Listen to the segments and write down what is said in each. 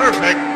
Perfect.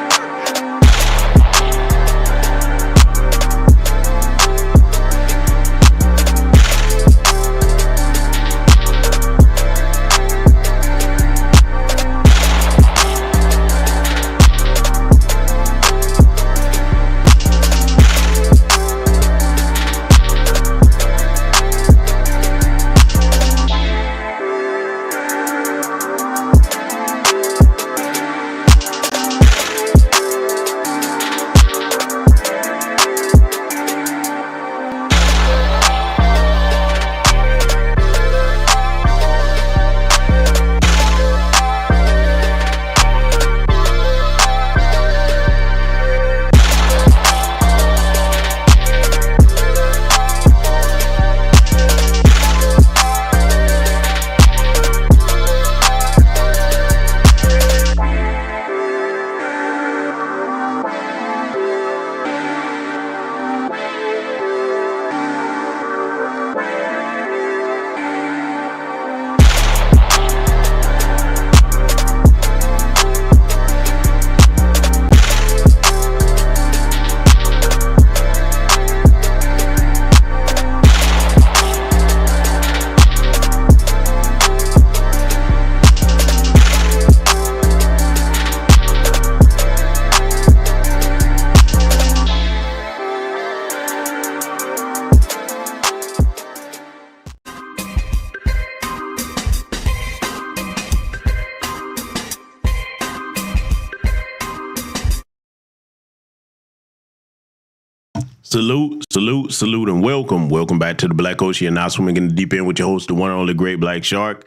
Salute, and welcome. Welcome back to the Black Ocean. Now swimming in the deep end with your host, the one and only Great Black Shark.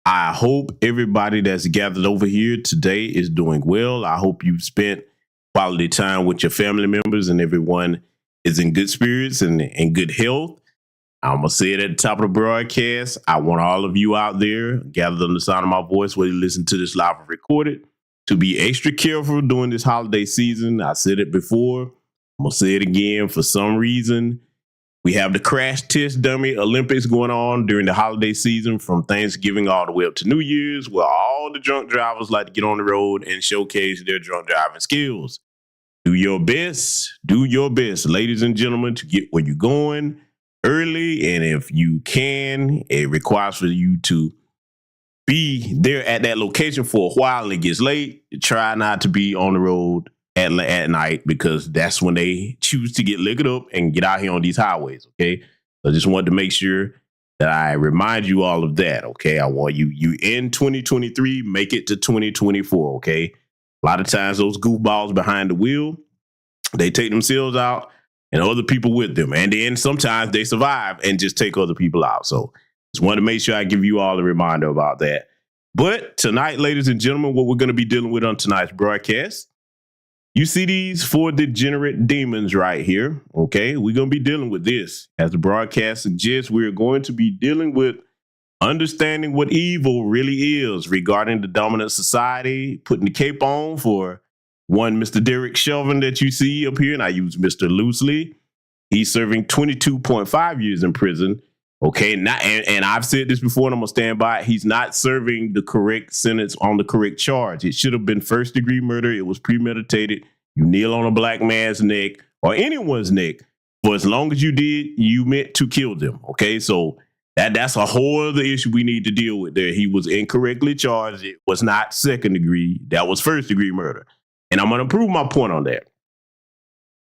I hope everybody that's gathered over here today is doing well. I hope you've spent quality time with your family members and everyone is in good spirits and in good health. I'm going to say it at the top of the broadcast. I want all of you out there gathered on the sound of my voice, whether you listen to this live or recorded, to be extra careful during this holiday season. I said it before. I'm going to say it again. For some reason, we have the crash test dummy Olympics going on during the holiday season from Thanksgiving all the way up to New Year's, where all the drunk drivers like to get on the road and showcase their drunk driving skills. Do your best, ladies and gentlemen, to get where you're going early. And if you can, it requires for you to be there at that location for a while and it gets late. Try not to be on the road at night, because that's when they choose to get liquored up and get out here on these highways. Okay. So I just wanted to make sure that I remind you all of that. Okay. I want you in 2023, make it to 2024. Okay. A lot of times those goofballs behind the wheel, they take themselves out and other people with them. And then sometimes they survive and just take other people out. So just wanted to make sure I give you all a reminder about that. But tonight, ladies and gentlemen, what we're going to be dealing with on tonight's broadcast, you see these four degenerate demons right here. Okay, we're going to be dealing with this. As the broadcast suggests, we're going to be dealing with understanding what evil really is regarding the dominant society, putting the cape on for one Mr. Derek Chauvin that you see up here, and I use Mr. loosely. He's serving 22.5 years in prison. Okay, and I've said this before, and I'm going to stand by it. He's not serving the correct sentence on the correct charge. It should have been first-degree murder. It was premeditated. You kneel on a black man's neck or anyone's neck for as long as you did, you meant to kill them. Okay, so that's a whole other issue we need to deal with there. He was incorrectly charged. It was not second degree. That was first-degree murder. And I'm going to prove my point on that.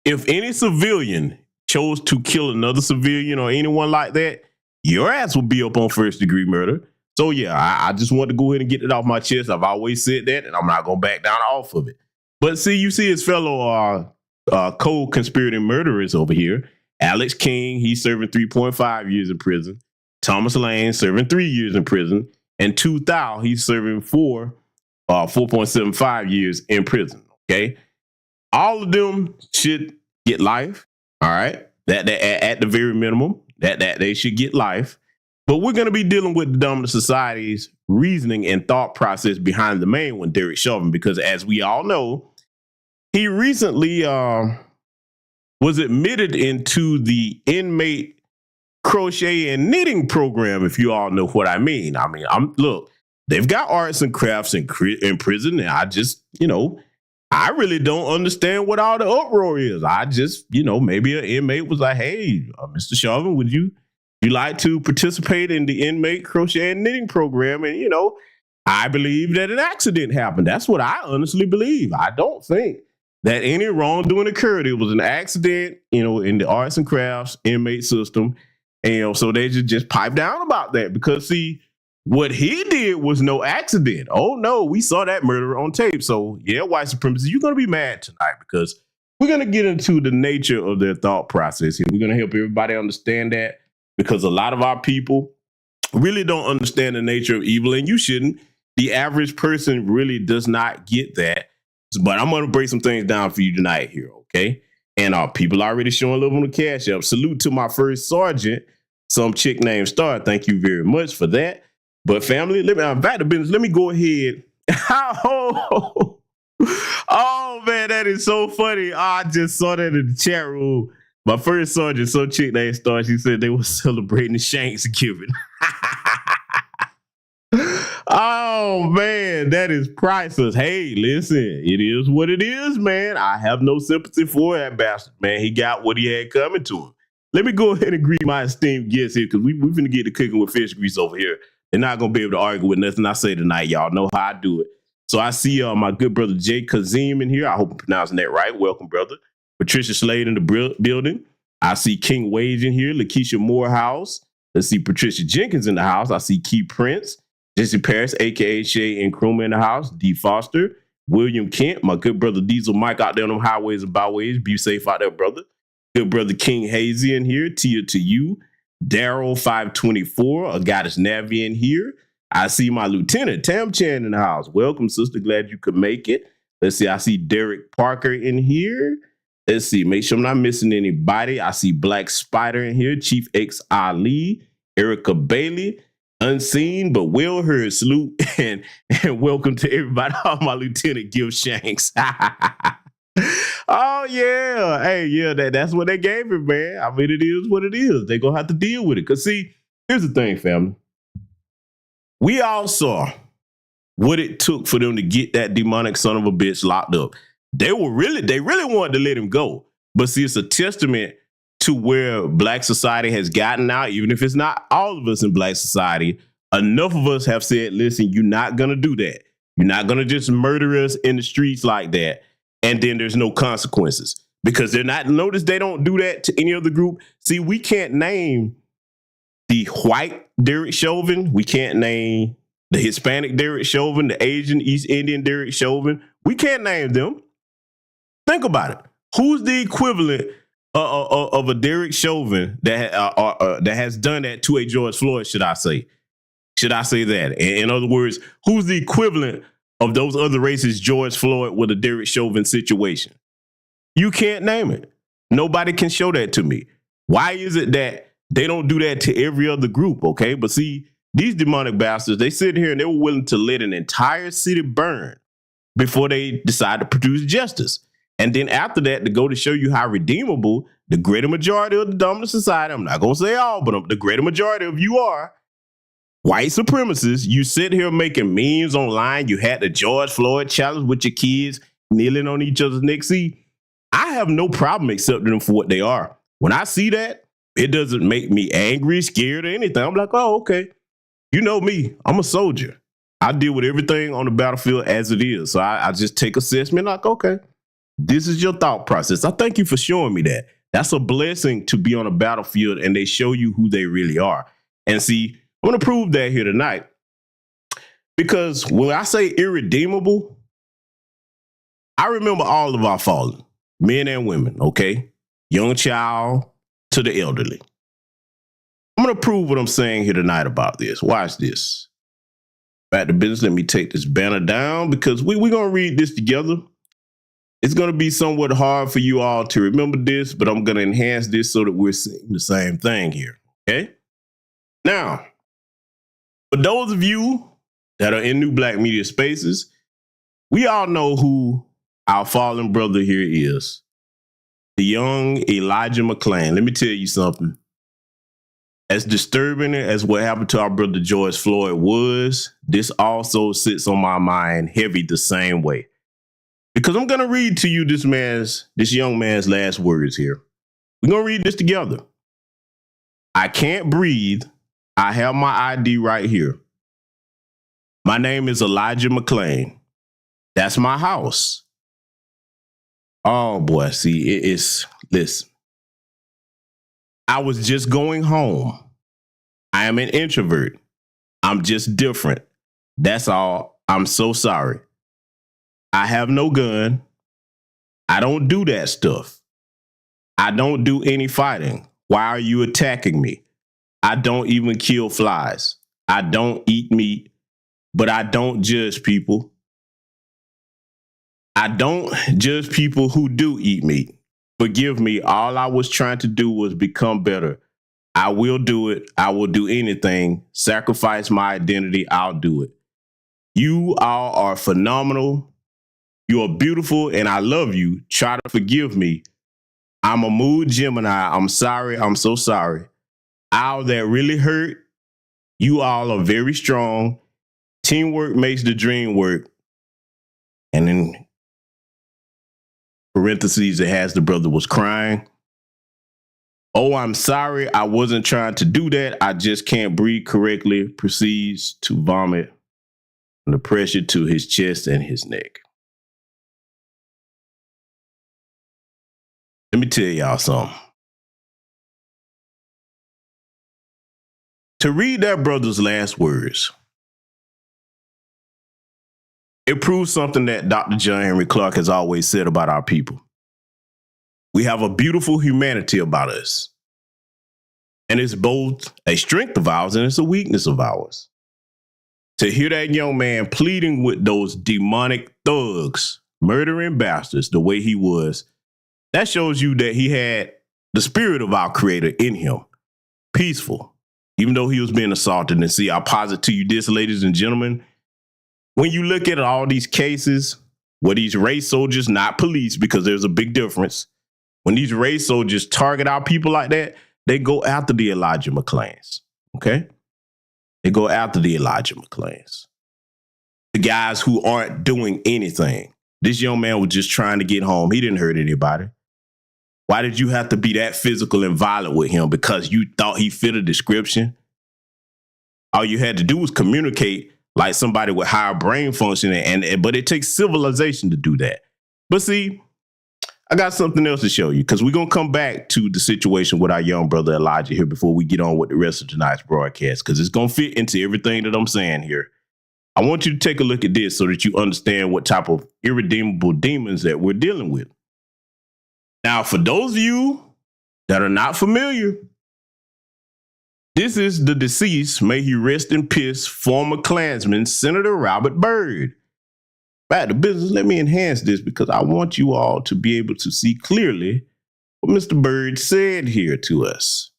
If any civilian chose to kill another civilian or anyone like that, your ass will be up on first-degree murder. So, yeah, I just want to go ahead and get it off my chest. I've always said that, and I'm not going to back down off of it. But see, you see his fellow co-conspirating murderers over here. Alex King, he's serving 3.5 years in prison. Thomas Lane serving 3 years in prison. And Tu Thao, he's serving 4.75 years in prison. Okay, all of them should get life. All right, that at the very minimum, that they should get life. But we're going to be dealing with the dominant society's reasoning and thought process behind the main one, Derek Chauvin, because as we all know, he recently was admitted into the inmate crochet and knitting program, if you all know what I mean. Look, they've got arts and crafts in prison, and I just, I really don't understand what all the uproar is. I just, maybe an inmate was like, hey, Mr. Chauvin, would you like to participate in the inmate crochet and knitting program? And, I believe that an accident happened. That's what I honestly believe. I don't think that any wrongdoing occurred. It was an accident, in the arts and crafts inmate system. And, so they just pipe down about that because, see, what he did was no accident. Oh, no, we saw that murder on tape. So, yeah, white supremacy, you're going to be mad tonight because we're going to get into the nature of their thought process. And we're going to help everybody understand that because a lot of our people really don't understand the nature of evil, and you shouldn't. The average person really does not get that. But I'm going to break some things down for you tonight here, okay? And people already showing love on the Cash App. Salute to my first sergeant, some chick named Star. Thank you very much for that. But family, back to business. Let me go ahead. Oh, man, that is so funny. I just saw that in the chat room. My first sergeant, some chick named Star, she said they were celebrating Thanksgiving. Oh, man, that is priceless. Hey, listen, it is what it is, man. I have no sympathy for that bastard, man. He got what he had coming to him. Let me go ahead and greet my esteemed guests here because we're going to get to cooking with fish grease over here. They're not going to be able to argue with nothing I say tonight. Y'all know how I do it. So I see my good brother Jay Kazim in here. I hope I'm pronouncing that right. Welcome, brother. Patricia Slade in the building. I see King Wage in here. Lakeisha Morehouse. Let's see Patricia Jenkins in the house. I see Key Prince. Jesse Paris, a.k.a. Shay and Chroma in the house. D. Foster. William Kent. My good brother Diesel Mike out there on them highways and byways. Be safe out there, brother. Good brother King Hazy in here. Tia to you. Daryl 524. A goddess Navi in here. I see my lieutenant Tam Chan in the house. Welcome, sister. Glad you could make it. Let's see. I see Derek Parker in here. Let's see. Make sure I'm not missing anybody. I see Black Spider in here. Chief X Ali. Erica Bailey. Unseen but well heard. Salute and welcome to everybody. All my Lieutenant Gil Shanks. Oh yeah, hey yeah, that's what they gave him, man. I mean, it is what it is. They're gonna have to deal with it. Cause see, here's the thing, family. We all saw what it took for them to get that demonic son of a bitch locked up. They really wanted to let him go. But see, it's a testament to where Black society has gotten now, even if it's not all of us in Black society. Enough of us have said, listen, you're not going to do that. You're not going to just murder us in the streets like that. And then there's no consequences because they're not. Notice they don't do that to any other group. See, we can't name the white Derek Chauvin. We can't name the Hispanic Derek Chauvin, the Asian East Indian Derek Chauvin. We can't name them. Think about it. Who's the equivalent of a Derek Chauvin that has done that to a George Floyd, should I say? Should I say that? In other words, who's the equivalent of those other races, George Floyd with a Derek Chauvin situation? You can't name it. Nobody can show that to me. Why is it that they don't do that to every other group, okay? But see, these demonic bastards, they sit here and they were willing to let an entire city burn before they decide to produce justice. And then after that, to go to show you how redeemable the greater majority of the dominant society, I'm not going to say all, but the greater majority of you are, white supremacists. You sit here making memes online. You had the George Floyd challenge with your kids kneeling on each other's neck. See, I have no problem accepting them for what they are. When I see that, it doesn't make me angry, scared, or anything. I'm like, oh, okay. You know me. I'm a soldier. I deal with everything on the battlefield as it is. So I just take assessment like, okay, this is your thought process. I thank you for showing me that. That's a blessing to be on a battlefield and they show you who they really are. And see, I'm going to prove that here tonight. Because when I say irredeemable, I remember all of our fallen, men and women, okay? Young child to the elderly. I'm going to prove what I'm saying here tonight about this. Watch this. Back to business. Let me take this banner down because we're going to read this together. It's going to be somewhat hard for you all to remember this, but I'm going to enhance this so that we're seeing the same thing here, okay? Now, for those of you that are in new Black media spaces, we all know who our fallen brother here is. The young Elijah McClain. Let me tell you something. As disturbing as what happened to our brother George Floyd was, this also sits on my mind heavy the same way. because I'm going to read to you this young man's last words here. We're going to read this together. I can't breathe. I have my ID right here. My name is Elijah McClain. That's my house. Oh boy, see, listen. I was just going home. I am an introvert. I'm just different. That's all. I'm so sorry. I have no gun. I don't do that stuff. I don't do any fighting. Why are you attacking me? I don't even kill flies. I don't eat meat, but I don't judge people. I don't judge people who do eat meat. Forgive me. All I was trying to do was become better. I will do it. I will do anything. Sacrifice my identity. I'll do it. You all are phenomenal. You are beautiful and I love you. Try to forgive me. I'm a mood Gemini. I'm sorry. I'm so sorry. All that really hurt. You all are very strong. Teamwork makes the dream work. And in parentheses, it has the brother was crying. Oh, I'm sorry. I wasn't trying to do that. I just can't breathe correctly. Proceeds to vomit the pressure to his chest and his neck. Let me tell y'all something. To read that brother's last words, it proves something that Dr. John Henry Clark has always said about our people. We have a beautiful humanity about us. And it's both a strength of ours and it's a weakness of ours. To hear that young man pleading with those demonic thugs, murdering bastards the way he was, that shows you that he had the spirit of our creator in him. Peaceful, even though he was being assaulted. And see, I'll posit to you this, ladies and gentlemen. When you look at all these cases where these race soldiers, not police, because there's a big difference. When these race soldiers target our people like that, they go after the Elijah McClains, okay? They go after the Elijah McClains. The guys who aren't doing anything. This young man was just trying to get home. He didn't hurt anybody. Why did you have to be that physical and violent with him? Because you thought he fit a description? All you had to do was communicate like somebody with higher brain function, but it takes civilization to do that. But see, I got something else to show you because we're going to come back to the situation with our young brother Elijah here before we get on with the rest of tonight's broadcast, because it's going to fit into everything that I'm saying here. I want you to take a look at this so that you understand what type of irredeemable demons that we're dealing with. Now, for those of you that are not familiar, this is the deceased, may he rest in peace, former Klansman, Senator Robert Byrd. Back to business, let me enhance this because I want you all to be able to see clearly what Mr. Byrd said here to us.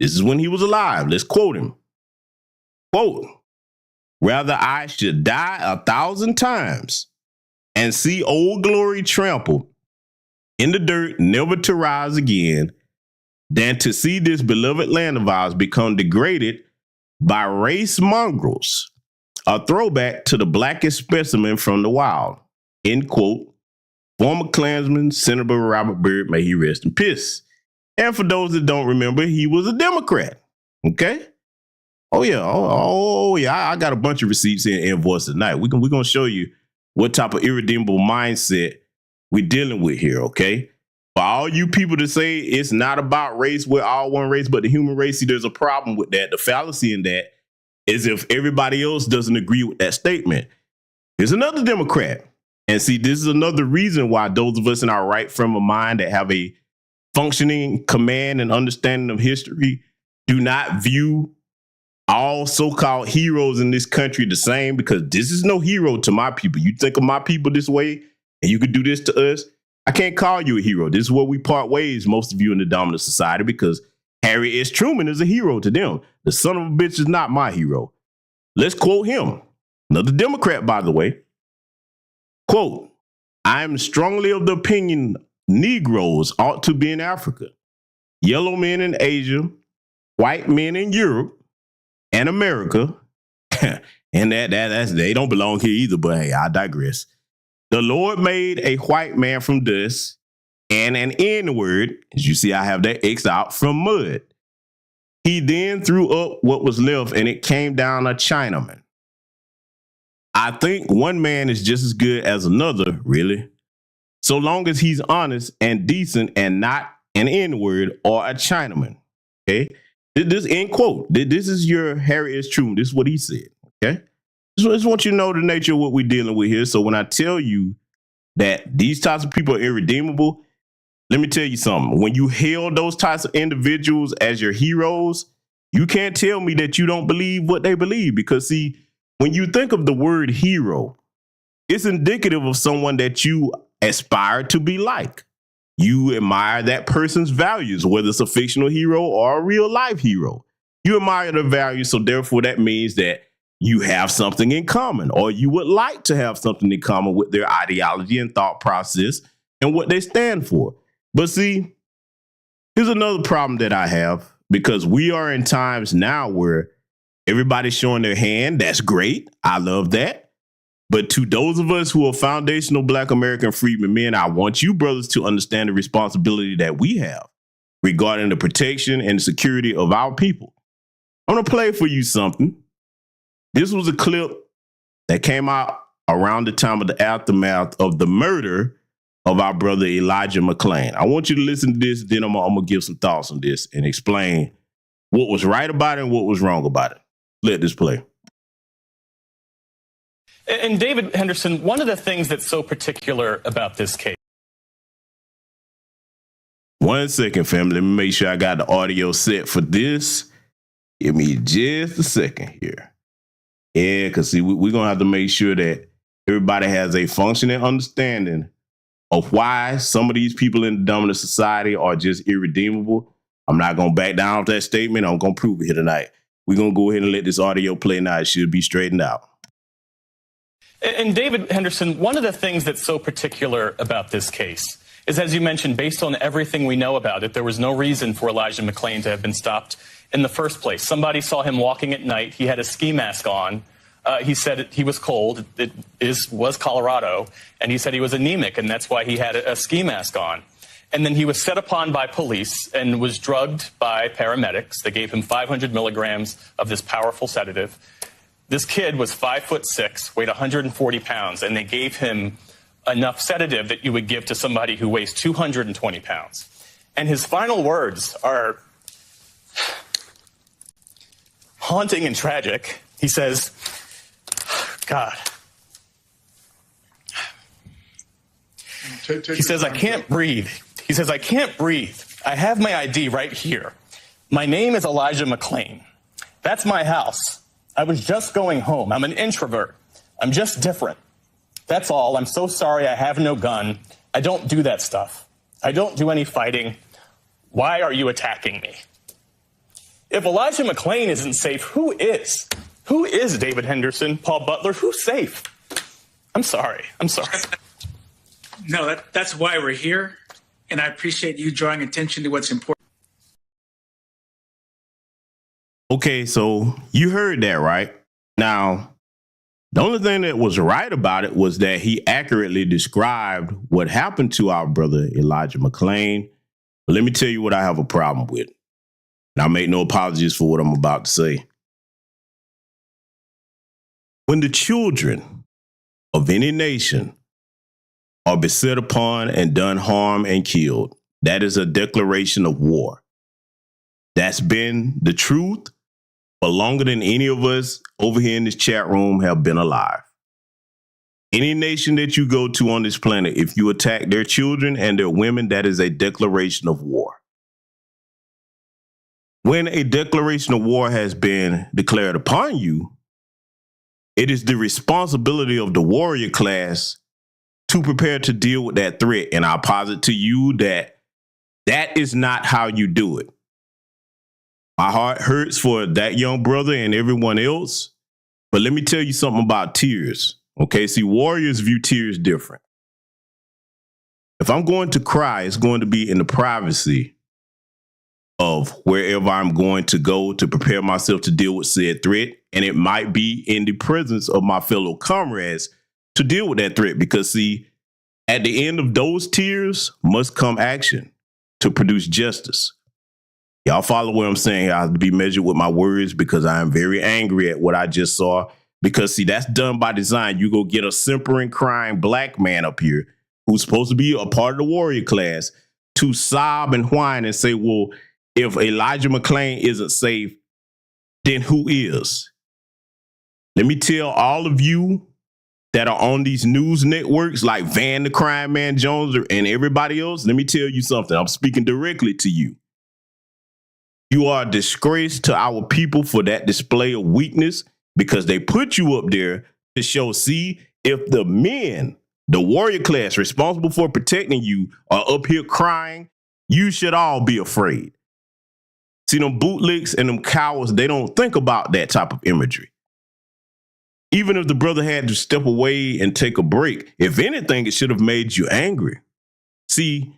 This is when he was alive. Let's quote him. Quote, rather I should die 1,000 times and see old glory trampled in the dirt, never to rise again, than to see this beloved land of ours become degraded by race mongrels, a throwback to the blackest specimen from the wild. End quote. Former Klansman, Senator Robert Byrd, may he rest in peace. And for those that don't remember, he was a Democrat. Okay? Oh, yeah. Oh yeah. I got a bunch of receipts and invoices tonight. We're going to show you what type of irredeemable mindset we're dealing with here, okay? For all you people to say it's not about race, we're all one race, but the human race, see, there's a problem with that. The fallacy in that is if everybody else doesn't agree with that statement. Here's another Democrat. And see, this is another reason why those of us in our right frame of mind that have a functioning command and understanding of history do not view all so-called heroes in this country the same, because this is no hero to my people. You think of my people this way and you could do this to us, I can't call you a hero. This is where we part ways, most of you in the dominant society, because Harry S. Truman is a hero to them. The son of a bitch is not my hero. Let's quote him. Another Democrat, by the way. Quote, I am strongly of the opinion Negroes ought to be in Africa, yellow men in Asia, white men in Europe and America. And that's they don't belong here either, but hey, I digress. The Lord made a white man from dust and an N-word, as you see I have that X out, from mud. He then threw up what was left and it came down a Chinaman. I think one man is just as good as another, really, so long as he's honest and decent and not an N-word or a Chinaman. Okay? This end quote. This is your Harry S. Truman. This is what he said. Okay? Just want you to know the nature of what we're dealing with here. So when I tell you that these types of people are irredeemable, let me tell you something. When you hail those types of individuals as your heroes, you can't tell me that you don't believe what they believe. Because, see, when you think of the word hero, it's indicative of someone that you aspire to be like. You admire that person's values, whether it's a fictional hero or a real life hero. You admire their values, so therefore that means that you have something in common, or you would like to have something in common with their ideology and thought process and what they stand for. But see, here's another problem that I have, because we are in times now where everybody's showing their hand. That's great. I love that. But to those of us who are foundational Black American freedmen men, I want you brothers to understand the responsibility that we have regarding the protection and security of our people. I'm going to play for you something. This was a clip that came out around the time of the aftermath of the murder of our brother Elijah McClain. I want you to listen to this, then I'm going to give some thoughts on this and explain what was right about it and what was wrong about it. Let this play. And David Henderson, one of the things that's so particular about this case. 1 second, family. Let me make sure I got the audio set for this. Give me just a second here. Yeah, because see, we're going to have to make sure that everybody has a functioning understanding of why some of these people in the dominant society are just irredeemable. I'm not going to back down off that statement. I'm going to prove it here tonight. We're going to go ahead and let this audio play now. It should be straightened out. And David Henderson, one of the things that's so particular about this case is, as you mentioned, based on everything we know about it, there was no reason for Elijah McClain to have been stopped in the first place. Somebody saw him walking at night. He had a ski mask on. He said he was cold. It was Colorado. And he said he was anemic, and that's why he had a ski mask on. And then he was set upon by police and was drugged by paramedics. They gave him 500 milligrams of this powerful sedative. This kid was 5'6", weighed 140 pounds, and they gave him enough sedative that you would give to somebody who weighs 220 pounds. And his final words are haunting and tragic. He says, God. He says, I can't breathe. He says, I can't breathe. I have my ID right here. My name is Elijah McClain. That's my house. I was just going home. I'm an introvert. I'm just different. That's all. I'm so sorry I have no gun. I don't do that stuff. I don't do any fighting. Why are you attacking me? If Elijah McClain isn't safe, who is? Who is David Henderson, Paul Butler? Who's safe? I'm sorry. I'm sorry. No, that's why we're here. And I appreciate you drawing attention to what's important. Okay, so you heard that, right? Now, the only thing that was right about it was that he accurately described what happened to our brother Elijah McClain. But let me tell you what I have a problem with. And I make no apologies for what I'm about to say. When the children of any nation are beset upon and done harm and killed, that is a declaration of war. That's been the truth for longer than any of us over here in this chat room have been alive. Any nation that you go to on this planet, if you attack their children and their women, that is a declaration of war. When a declaration of war has been declared upon you, it is the responsibility of the warrior class to prepare to deal with that threat. And I'll posit to you that that is not how you do it. My heart hurts for that young brother and everyone else. But let me tell you something about tears. Okay, see, warriors view tears different. If I'm going to cry, it's going to be in the privacy of wherever I'm going to go to prepare myself to deal with said threat. And it might be in the presence of my fellow comrades to deal with that threat because, see, at the end of those tears must come action to produce justice. Y'all follow what I'm saying? I have to be measured with my words because I am very angry at what I just saw. Because, see, that's done by design. You go get a simpering, crying black man up here who's supposed to be a part of the warrior class to sob and whine and say, well, if Elijah McClain isn't safe, then who is? Let me tell all of you that are on these news networks like Van the Crime Man Jones and everybody else, let me tell you something. I'm speaking directly to you. You are a disgrace to our people for that display of weakness because they put you up there to show, see, if the men, the warrior class responsible for protecting you are up here crying, you should all be afraid. See, them bootlicks and them cowards, they don't think about that type of imagery. Even if the brother had to step away and take a break, if anything, it should have made you angry. See,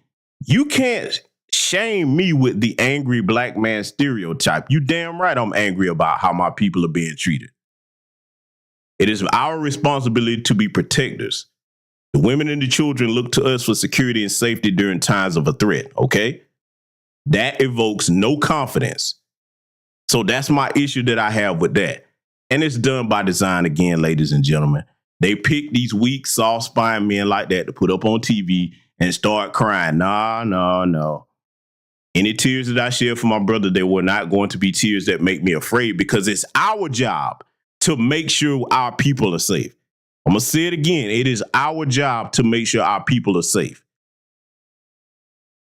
you can't shame me with the angry black man stereotype. You damn right I'm angry about how my people are being treated. It is our responsibility to be protectors. The women and the children look to us for security and safety during times of a threat, okay? That evokes no confidence. So that's my issue that I have with that. And it's done by design again, ladies and gentlemen. They pick these weak, soft-spine men like that to put up on TV and start crying. No. Any tears that I shed for my brother, they were not going to be tears that make me afraid because it's our job to make sure our people are safe. I'm going to say it again. It is our job to make sure our people are safe.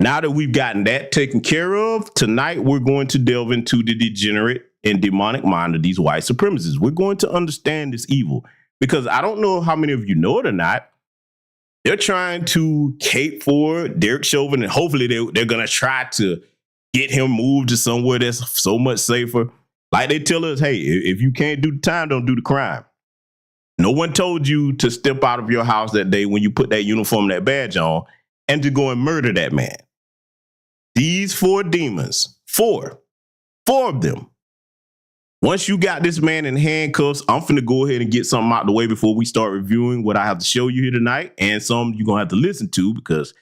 Now that we've gotten that taken care of, tonight we're going to delve into the degenerate and demonic mind of these white supremacists. We're going to understand this evil because I don't know how many of you know it or not. They're trying to cape for Derek Chauvin, and hopefully they're going to try to get him moved to somewhere that's so much safer. Like they tell us, hey, if you can't do the time, don't do the crime. No one told you to step out of your house that day when you put that uniform, that badge on, and to go and murder that man. These four demons, four of them. Once you got this man in handcuffs, I'm finna go ahead and get something out the way before we start reviewing what I have to show you here tonight, and some you're gonna have to listen to because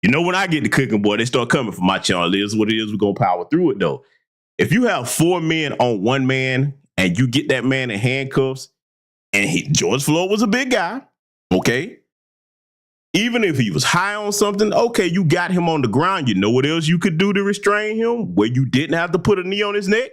you know when I get the cooking, boy, they start coming for my channel. It is what it is. We're gonna power through it though. If you have four men on one man and you get that man in handcuffs, and George Floyd was a big guy, okay? Even if he was high on something, okay, you got him on the ground. You know what else you could do to restrain him where you didn't have to put a knee on his neck?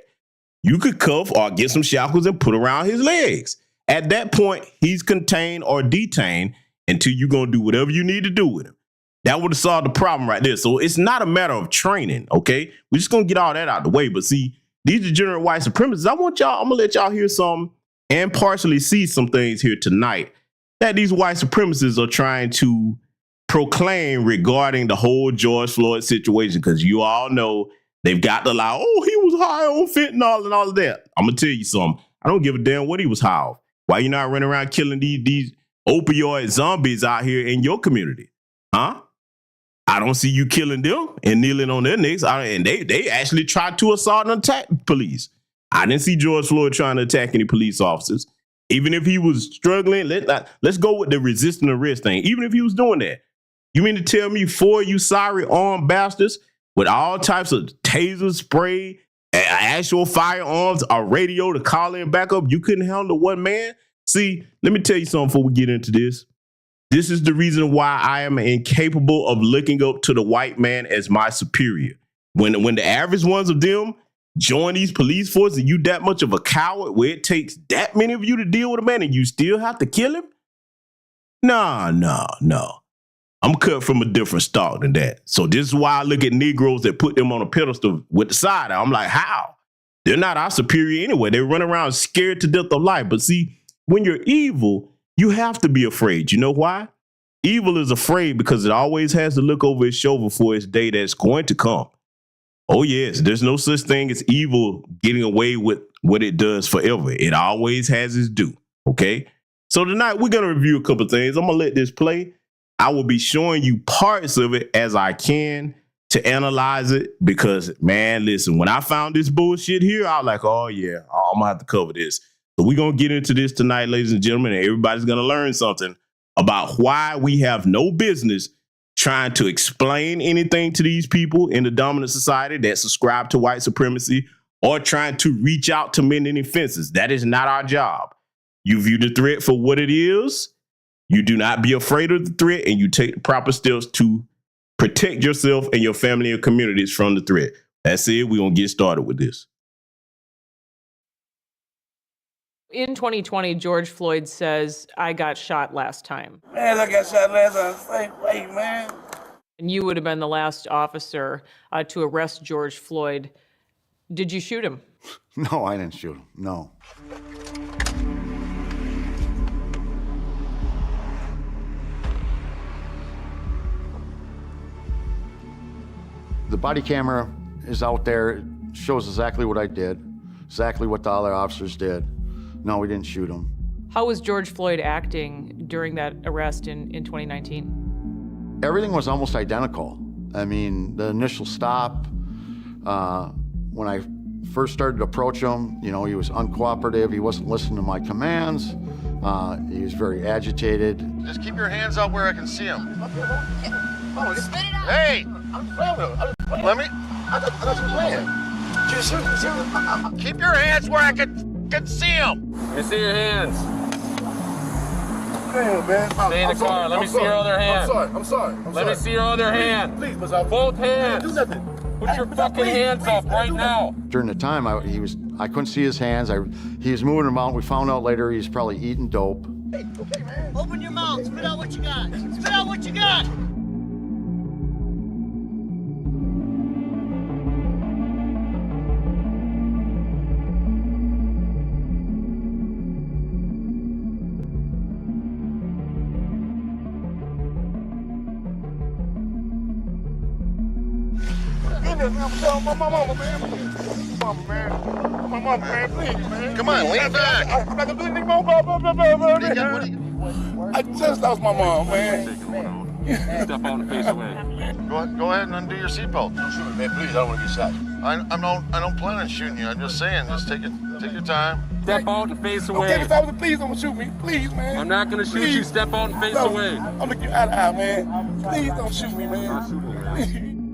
You could cuff or get some shackles and put around his legs. At that point, he's contained or detained until you're going to do whatever you need to do with him. That would have solved the problem right there. So it's not a matter of training, okay? We're just going to get all that out of the way. But see, these degenerate white supremacists, I'm going to let y'all hear some and partially see some things here tonight that these white supremacists are trying to proclaim regarding the whole George Floyd situation, because you all know they've got to lie, oh, he was high on fentanyl and all of that. I'm going to tell you something. I don't give a damn what he was high off. Why you not running around killing these opioid zombies out here in your community? Huh? I don't see you killing them and kneeling on their necks. And they actually tried to assault and attack police. I didn't see George Floyd trying to attack any police officers. Even if he was struggling, let's go with the resisting arrest thing. Even if he was doing that, you mean to tell me four you sorry armed bastards with all types of taser spray, actual firearms, a radio to call in backup, you couldn't handle one man? See, let me tell you something before we get into this. This is the reason why I am incapable of looking up to the white man as my superior. When the average ones of them join these police forces and you that much of a coward where it takes that many of you to deal with a man and you still have to kill him? No. I'm cut from a different stock than that. So this is why I look at Negroes that put them on a pedestal with the side. I'm like, how? They're not our superior anyway. They run around scared to death of life. But see, when you're evil, you have to be afraid. You know why? Evil is afraid because it always has to look over its shoulder for its day that's going to come. Oh, yes, there's no such thing as evil getting away with what it does forever. It always has its due, okay? So tonight, we're going to review a couple of things. I'm going to let this play. I will be showing you parts of it as I can to analyze it because, man, listen, when I found this bullshit here, I was like, oh, yeah, I'm going to have to cover this. So we're going to get into this tonight, ladies and gentlemen, and everybody's going to learn something about why we have no business trying to explain anything to these people in the dominant society that subscribe to white supremacy or trying to reach out to mend any fences. That is not our job. You view the threat for what it is. You do not be afraid of the threat, and you take the proper steps to protect yourself and your family and communities from the threat. That's it. We're going to get started with this. In 2020, George Floyd says, I got shot last time. Man, I got shot last time. Same way, man. And you would have been the last officer to arrest George Floyd. Did you shoot him? No, I didn't shoot him. No. The body camera is out there. It shows exactly what I did, exactly what the other officers did. No, we didn't shoot him. How was George Floyd acting during that arrest in 2019? Everything was almost identical. I mean, the initial stop, when I first started to approach him, you know, he was uncooperative. He wasn't listening to my commands. He was very agitated. Just keep your hands out where I can see them. Spit it out. Hey! Let me. I thought you were playing. Just shoot. Keep your hands where I can see them. Let me see your hands. Damn, man. Stay in the car. Let me see your other hand. I'm sorry. Let me see your other hand. Please, Mr. Both hands. Do nothing. Put your fucking hands up right now. During the time, I couldn't see his hands. He was moving them out. We found out later he's probably eating dope. Hey, okay, man. Open your mouth. Spit out what you got. Spit out what you got. My mama, man. My mama, man, please, man. Come on, lean back. I'm not gonna do anything more. I just lost my mom, man. Step out and face away. Go ahead and undo your seatbelt. Don't shoot me, man, please. I don't want to get shot. I don't plan on shooting you. I'm just saying, just take your time. Step out and face Okay, away. Mr. Officer, please don't shoot me. Please, man. I'm not gonna shoot you. Step out and face No, away. I'm looking you eye to eye, man. Please don't shoot me, man. Not shooting you, man.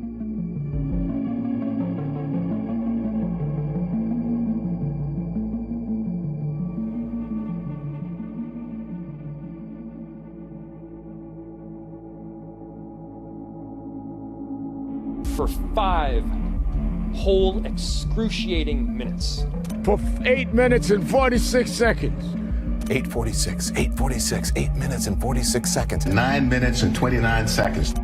For 5 whole excruciating minutes. For 8 minutes and 46 seconds. 8:46, 8:46, 8 minutes and 46 seconds. 9 minutes and 29 seconds.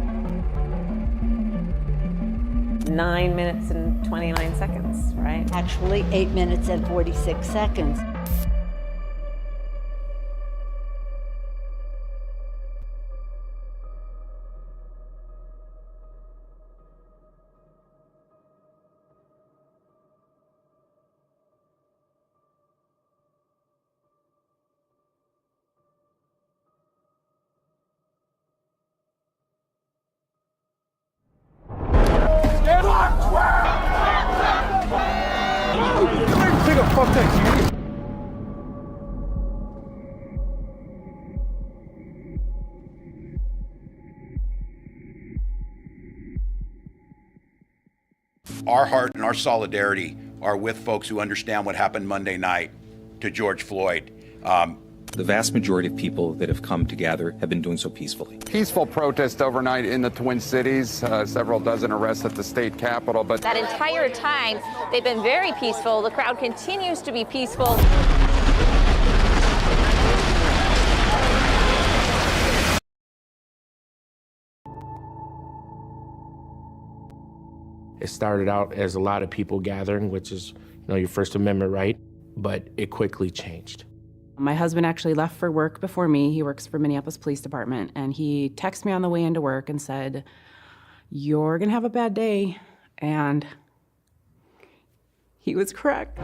9 minutes and 29 seconds, right? Actually, 8 minutes and 46 seconds. Our heart and our solidarity are with folks who understand what happened Monday night to George Floyd. The vast majority of people that have come together have been doing so peacefully. Peaceful protest overnight in the Twin Cities, several dozen arrests at the state capitol. But that entire time, they've been very peaceful. The crowd continues to be peaceful. It started out as a lot of people gathering, which is, your First Amendment right, but it quickly changed. My husband actually left for work before me. He works for Minneapolis Police Department, and he texted me on the way into work and said, "You're gonna have a bad day," and he was correct.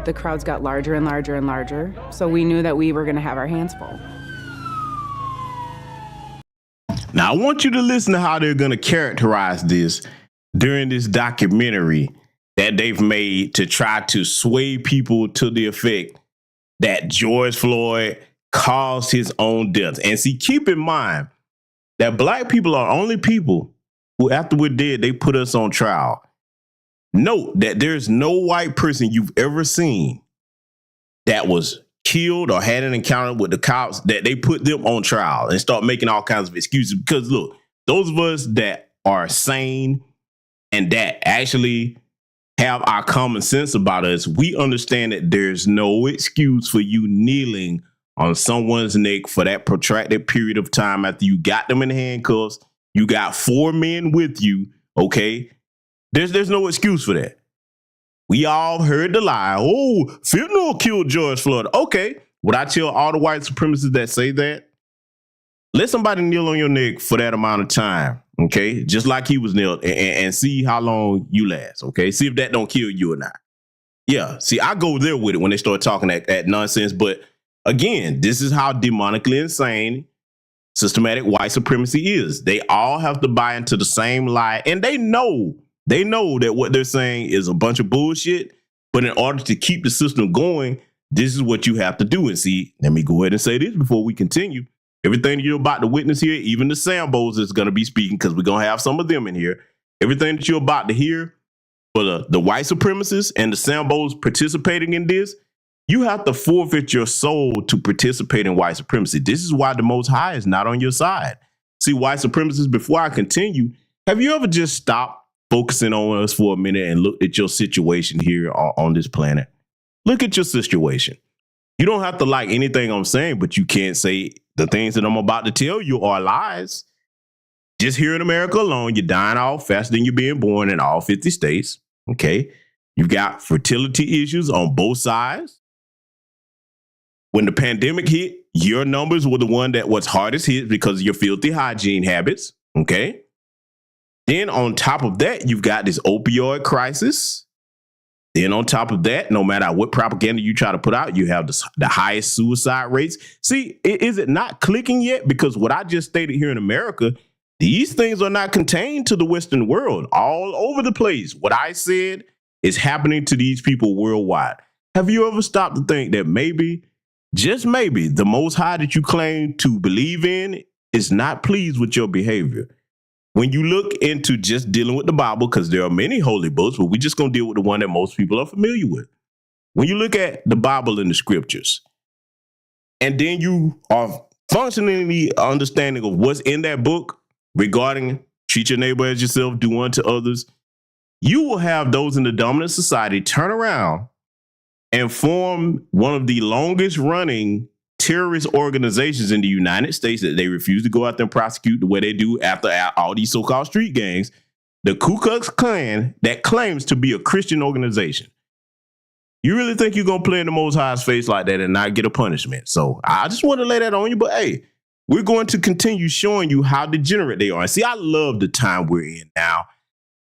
The crowds got larger and larger and larger, so we knew that we were gonna have our hands full. Now, I want you to listen to how they're going to characterize this during this documentary that they've made to try to sway people to the effect that George Floyd caused his own death. And see, keep in mind that black people are only people who, after we're dead, they put us on trial. Note that there's no white person you've ever seen that was killed or had an encounter with the cops that they put them on trial and start making all kinds of excuses. Because look, those of us that are sane and that actually have our common sense about us, we understand that there's no excuse for you kneeling on someone's neck for that protracted period of time after you got them in handcuffs. You got 4 men with you, okay? There's no excuse for that. We all heard the lie. Oh, fentanyl killed George Floyd. Okay, would I tell all the white supremacists that say that? Let somebody kneel on your neck for that amount of time, okay? Just like he was nailed, and see how long you last, okay? See if that don't kill you or not. Yeah, see, I go there with it when they start talking that nonsense. But again, this is how demonically insane systematic white supremacy is. They all have to buy into the same lie, and they know that what they're saying is a bunch of bullshit. But in order to keep the system going, this is what you have to do. And see, let me go ahead and say this before we continue. Everything you're about to witness here, even the Sambos is going to be speaking, because we're going to have some of them in here. Everything that you're about to hear for the white supremacists and the Sambos participating in this, you have to forfeit your soul to participate in white supremacy. This is why the Most High is not on your side. See, white supremacists, before I continue, have you ever just stopped focusing on us for a minute and looked at your situation here on this planet? Look at your situation. You don't have to like anything I'm saying, but you can't say the things that I'm about to tell you are lies. Just here in America alone, you're dying off faster than you're being born in all 50 states. Okay. You've got fertility issues on both sides. When the pandemic hit, your numbers were the one that was hardest hit because of your filthy hygiene habits. Okay. Then on top of that, you've got this opioid crisis. Then on top of that, no matter what propaganda you try to put out, you have the highest suicide rates. See, is it not clicking yet? Because what I just stated here in America, these things are not contained to the Western world. All over the place. What I said is happening to these people worldwide. Have you ever stopped to think that maybe, just maybe, the Most High that you claim to believe in is not pleased with your behavior? When you look into just dealing with the Bible, because there are many holy books, but we're just going to deal with the one that most people are familiar with. When you look at the Bible and the scriptures, and then you are functionally understanding of what's in that book regarding treat your neighbor as yourself, do unto others, you will have those in the dominant society turn around and form one of the longest running terrorist organizations in the United States that they refuse to go out there and prosecute the way they do after all these so-called street gangs, the Ku Klux Klan, that claims to be a Christian organization. You really think you're going to play in the Most High's face like that and not get a punishment? So I just want to lay that on you. But hey, we're going to continue showing you how degenerate they are. And see, I love the time we're in now.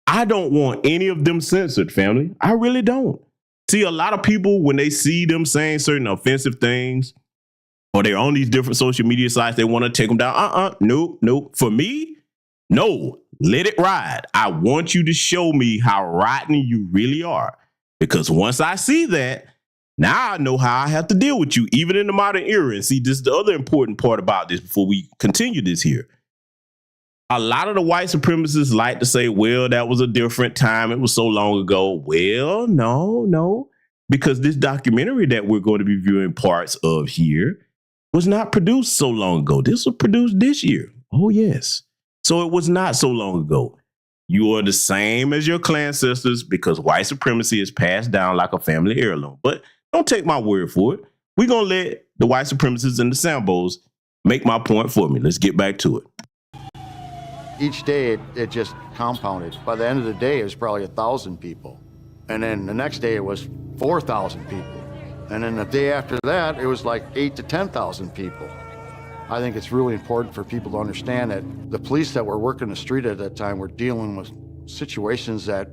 I don't want any of them censored, family. I really don't. See, a lot of people, when they see them saying certain offensive things, or they're on these different social media sites, they want to take them down. Nope. For me, no, let it ride. I want you to show me how rotten you really are. Because once I see that, now I know how I have to deal with you, even in the modern era. And see, this is the other important part about this before we continue this here. A lot of the white supremacists like to say, well, that was a different time. It was so long ago. Well, no, because this documentary that we're going to be viewing parts of here was not produced so long ago. This was produced this year. Oh, yes. So it was not so long ago. You are the same as your clan sisters because white supremacy is passed down like a family heirloom. But don't take my word for it. We're going to let the white supremacists and the Sambos make my point for me. Let's get back to it. Each day it just compounded. By the end of the day, it was probably 1,000 people. And then the next day it was 4,000 people. And then the day after that, it was like 8,000 to 10,000 people. I think it's really important for people to understand that the police that were working the street at that time were dealing with situations that,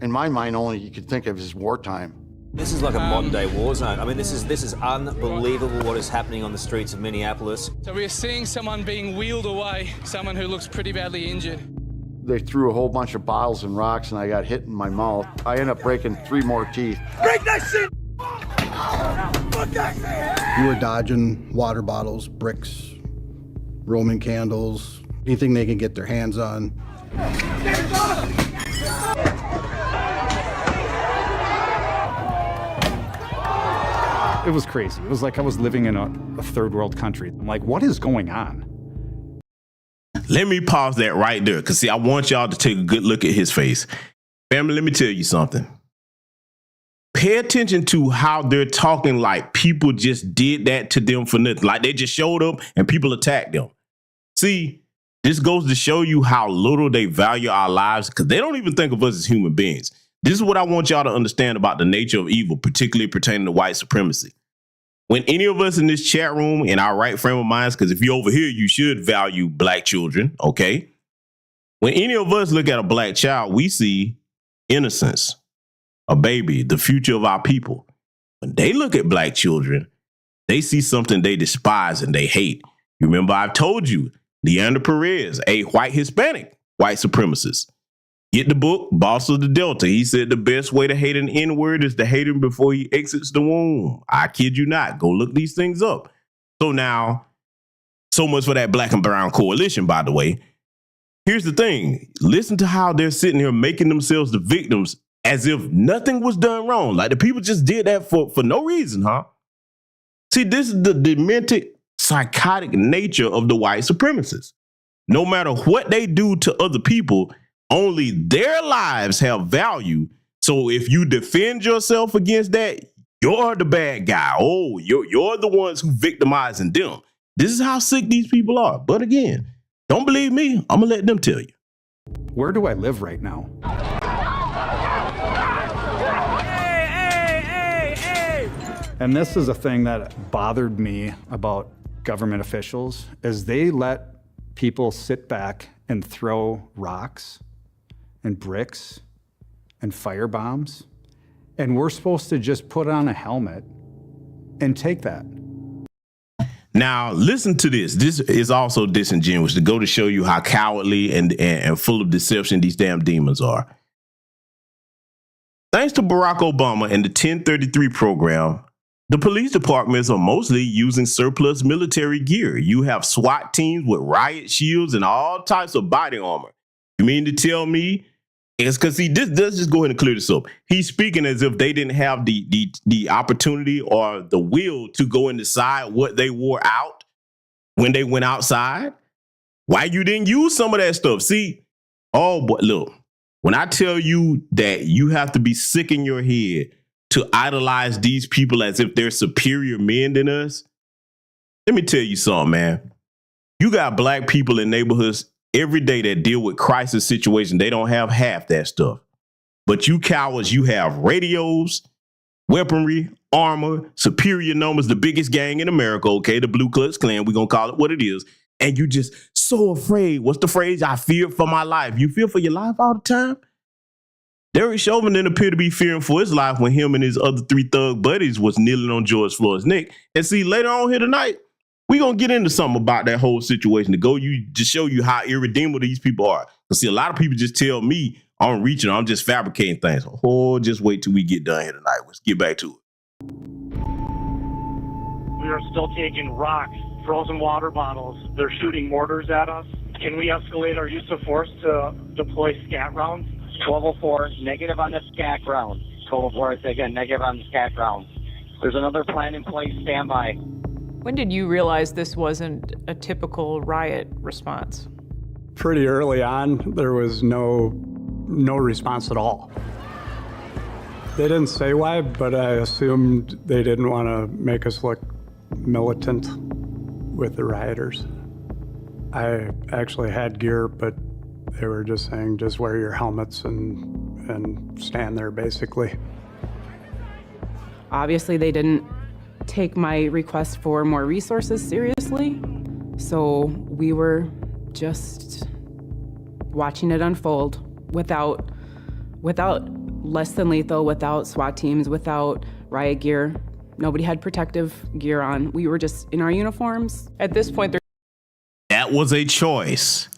in my mind, only you could think of as wartime. This is like a modern-day war zone. I mean, this is unbelievable what is happening on the streets of Minneapolis. So we're seeing someone being wheeled away, someone who looks pretty badly injured. They threw a whole bunch of bottles and rocks, and I got hit in my mouth. I ended up breaking 3 more teeth. Break that shit! Fuck that shit! We were dodging water bottles, bricks, Roman candles, anything they could get their hands on. It was crazy. It was like I was living in a third world country. I'm like, what is going on? Let me pause that right there, because see, I want y'all to take a good look at his face. Family, let me tell you something. Pay attention to how they're talking like people just did that to them for nothing. Like they just showed up and people attacked them. See, this goes to show you how little they value our lives, because they don't even think of us as human beings. This is what I want y'all to understand about the nature of evil, particularly pertaining to white supremacy. When any of us in this chat room in our right frame of minds, because if you're over here, you should value black children, okay? When any of us look at a black child, we see innocence, a baby, the future of our people. When they look at black children, they see something they despise and they hate. You remember I've told you, Leander Perez, a white Hispanic white supremacist. Get the book, Boss of the Delta. He said the best way to hate an N-word is to hate him before he exits the womb. I kid you not. Go look these things up. So now, so much for that black and brown coalition, by the way. Here's the thing. Listen to how they're sitting here making themselves the victims as if nothing was done wrong. Like the people just did that for no reason, huh? See, this is the demented, psychotic nature of the white supremacists. No matter what they do to other people, only their lives have value. So if you defend yourself against that, you're the bad guy. Oh, you're the ones who victimizing them. This is how sick these people are. But again, don't believe me. I'm going to let them tell you. Where do I live right now? Hey! And this is a thing that bothered me about government officials, is they let people sit back and throw rocks and bricks and fire bombs, and we're supposed to just put on a helmet and take that. Now, listen to this. This is also disingenuous to go to show you how cowardly and full of deception these damn demons are. Thanks to Barack Obama and the 1033 program, the police departments are mostly using surplus military gear. You have SWAT teams with riot shields and all types of body armor. You mean to tell me? It's because, see, let's just go ahead and clear this up. He's speaking as if they didn't have the opportunity or the will to go and decide what they wore out when they went outside. Why you didn't use some of that stuff? See, oh, but look, when I tell you that you have to be sick in your head to idolize these people as if they're superior men than us, let me tell you something, man. You got black people in neighborhoods every day that deal with crisis situations. They don't have half that stuff. But you cowards, you have radios, weaponry, armor, superior numbers, the biggest gang in America, okay, the Blue Klux Klan, we're going to call it what it is. And you just so afraid. What's the phrase? I fear for my life. You fear for your life all the time? Derek Chauvin didn't appear to be fearing for his life when him and his other 3 thug buddies was kneeling on George Floyd's neck. And see, later on here tonight, we're going to get into something about that whole situation to show you how irredeemable these people are. Because see, a lot of people just tell me I'm reaching, I'm just fabricating things. Oh, just wait till we get done here tonight. Let's get back to it. We are still taking rocks, frozen water bottles. They're shooting mortars at us. Can we escalate our use of force to deploy scat rounds? 1204, negative on the scat round. 1204, again, negative on the scat round. There's another plan in place, stand by. When did you realize this wasn't a typical riot response? Pretty early on, there was no response at all. They didn't say why, but I assumed they didn't want to make us look militant with the rioters. I actually had gear, but they were just saying, just wear your helmets and stand there, basically. Obviously, they didn't take my request for more resources seriously, so we were just watching it unfold without less than lethal, without SWAT teams, without riot gear. Nobody had protective gear on. We were just in our uniforms. At this point, that was a choice.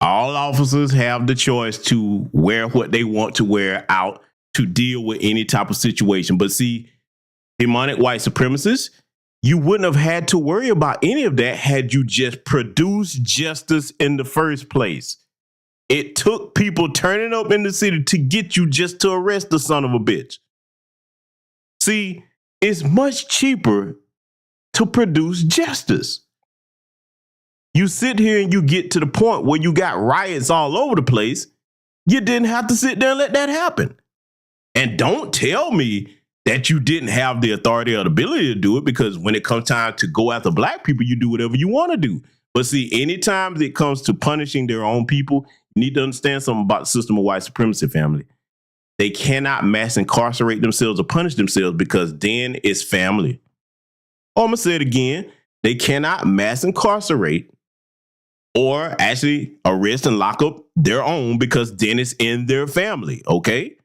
All officers have the choice to wear what they want to wear out to deal with any type of situation. But see, demonic white supremacists, you wouldn't have had to worry about any of that had you just produced justice in the first place. It took people turning up in the city to get you just to arrest the son of a bitch. See, it's much cheaper to produce justice. You sit here and you get to the point where you got riots all over the place. You didn't have to sit there and let that happen. And don't tell me that you didn't have the authority or the ability to do it, because when it comes time to go after black people, you do whatever you want to do. But see, anytime it comes to punishing their own people, you need to understand something about the system of white supremacy, family. They cannot mass incarcerate themselves or punish themselves, because then it's family. Oh, I'm going to say it again. They cannot mass incarcerate or actually arrest and lock up their own, because then it's in their family, okay?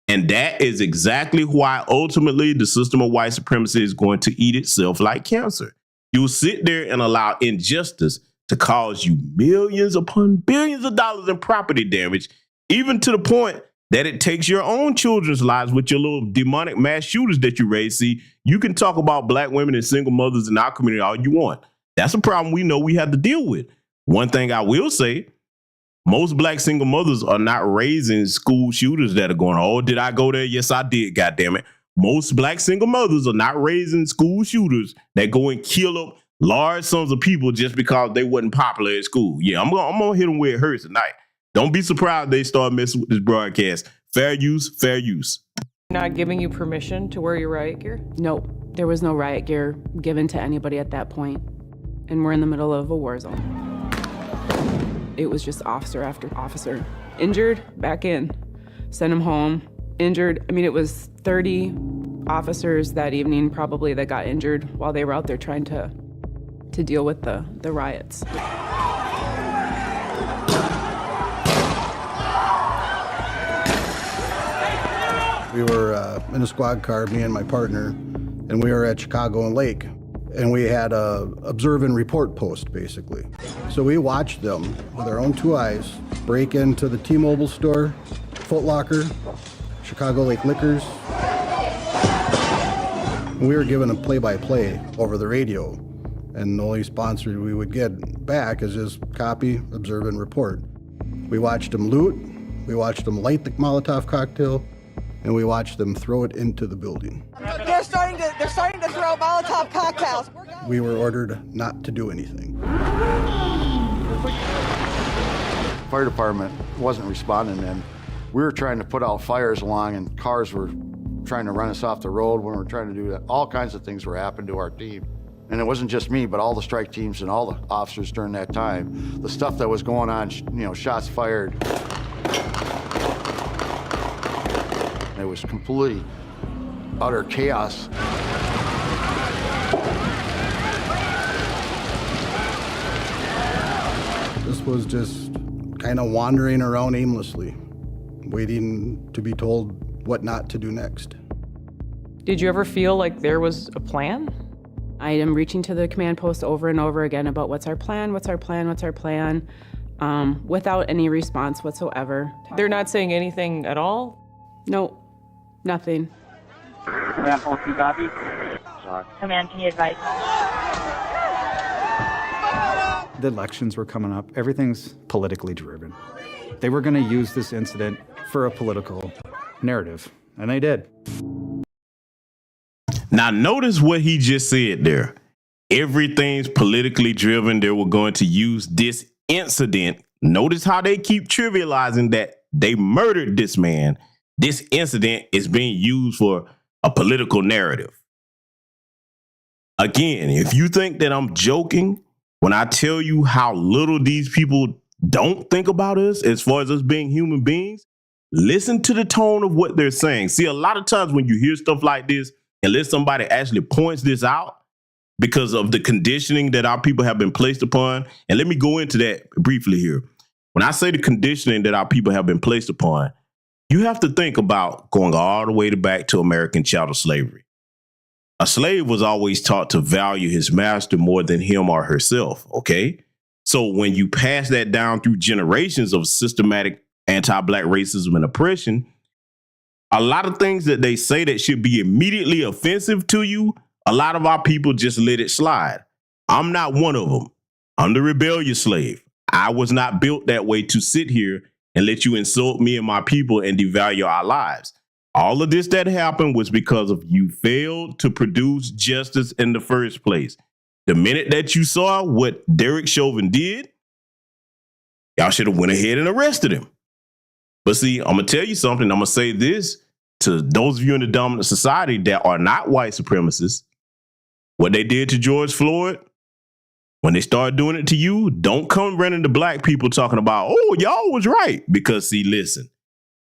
And that is exactly why ultimately the system of white supremacy is going to eat itself like cancer. You'll sit there and allow injustice to cause you millions upon billions of dollars in property damage, even to the point that it takes your own children's lives with your little demonic mass shooters that you raise. See, you can talk about black women and single mothers in our community all you want. That's a problem we know we have to deal with. One thing I will say, most black single mothers are not raising school shooters that are going, oh, did I go there? Yes, I did, goddammit. Most black single mothers are not raising school shooters that go and kill up large sums of people just because they wasn't popular at school. Yeah, I'm gonna hit them where it hurts tonight. Don't be surprised they start messing with this broadcast. Fair use, fair use. Not giving you permission to wear your riot gear? No, there was no riot gear given to anybody at that point. And we're in the middle of a war zone. It was just officer after officer. Injured, back in. Send them home. Injured. I mean, it was 30 officers that evening probably that got injured while they were out there trying to deal with the riots. We were in a squad car, me and my partner, and we were at Chicago and Lake. And we had a observe and report post, basically. So we watched them with our own two eyes break into the T-Mobile store, Foot Locker, Chicago Lake Liquors. And we were given a play-by-play over the radio. And the only sponsor we would get back is just copy, observe, and report. We watched them loot, we watched them light the Molotov cocktail, and we watched them throw it into the building. They're starting to throw Molotov cocktails. We were ordered not to do anything. Fire department wasn't responding, and we were trying to put out fires along, and cars were trying to run us off the road when we were trying to do that. All kinds of things were happening to our team. And it wasn't just me, but all the strike teams and all the officers during that time. The stuff that was going on, shots fired. It was completely utter chaos. This was just kind of wandering around aimlessly, waiting to be told what not to do next. Did you ever feel like there was a plan? I am reaching to the command post over and over again about what's our plan, without any response whatsoever. They're not saying anything at all? No, nothing. Command post, you copy? Command, can you advise? The elections were coming up. Everything's politically driven. They were going to use this incident for a political narrative, and they did. Now, notice what he just said there. Everything's politically driven. They were going to use this incident. Notice how they keep trivializing that they murdered this man. This incident is being used for a political narrative. Again, if you think that I'm joking when I tell you how little these people don't think about us as far as us being human beings, listen to the tone of what they're saying. See, a lot of times when you hear stuff like this, unless somebody actually points this out because of the conditioning that our people have been placed upon. And let me go into that briefly here. When I say the conditioning that our people have been placed upon, you have to think about going all the way back to American chattel slavery. A slave was always taught to value his master more than him or herself, okay? So when you pass that down through generations of systematic anti-Black racism and oppression, a lot of things that they say that should be immediately offensive to you, a lot of our people just let it slide. I'm not one of them. I'm the rebellious slave. I was not built that way to sit here and let you insult me and my people and devalue our lives. All of this that happened was because of you failed to produce justice in the first place. The minute that you saw what Derek Chauvin did, y'all should have went ahead and arrested him. But see, I'm going to tell you something. I'm going to say this to those of you in the dominant society that are not white supremacists. What they did to George Floyd, when they start doing it to you, don't come running to Black people talking about, oh, y'all was right. Because see, listen,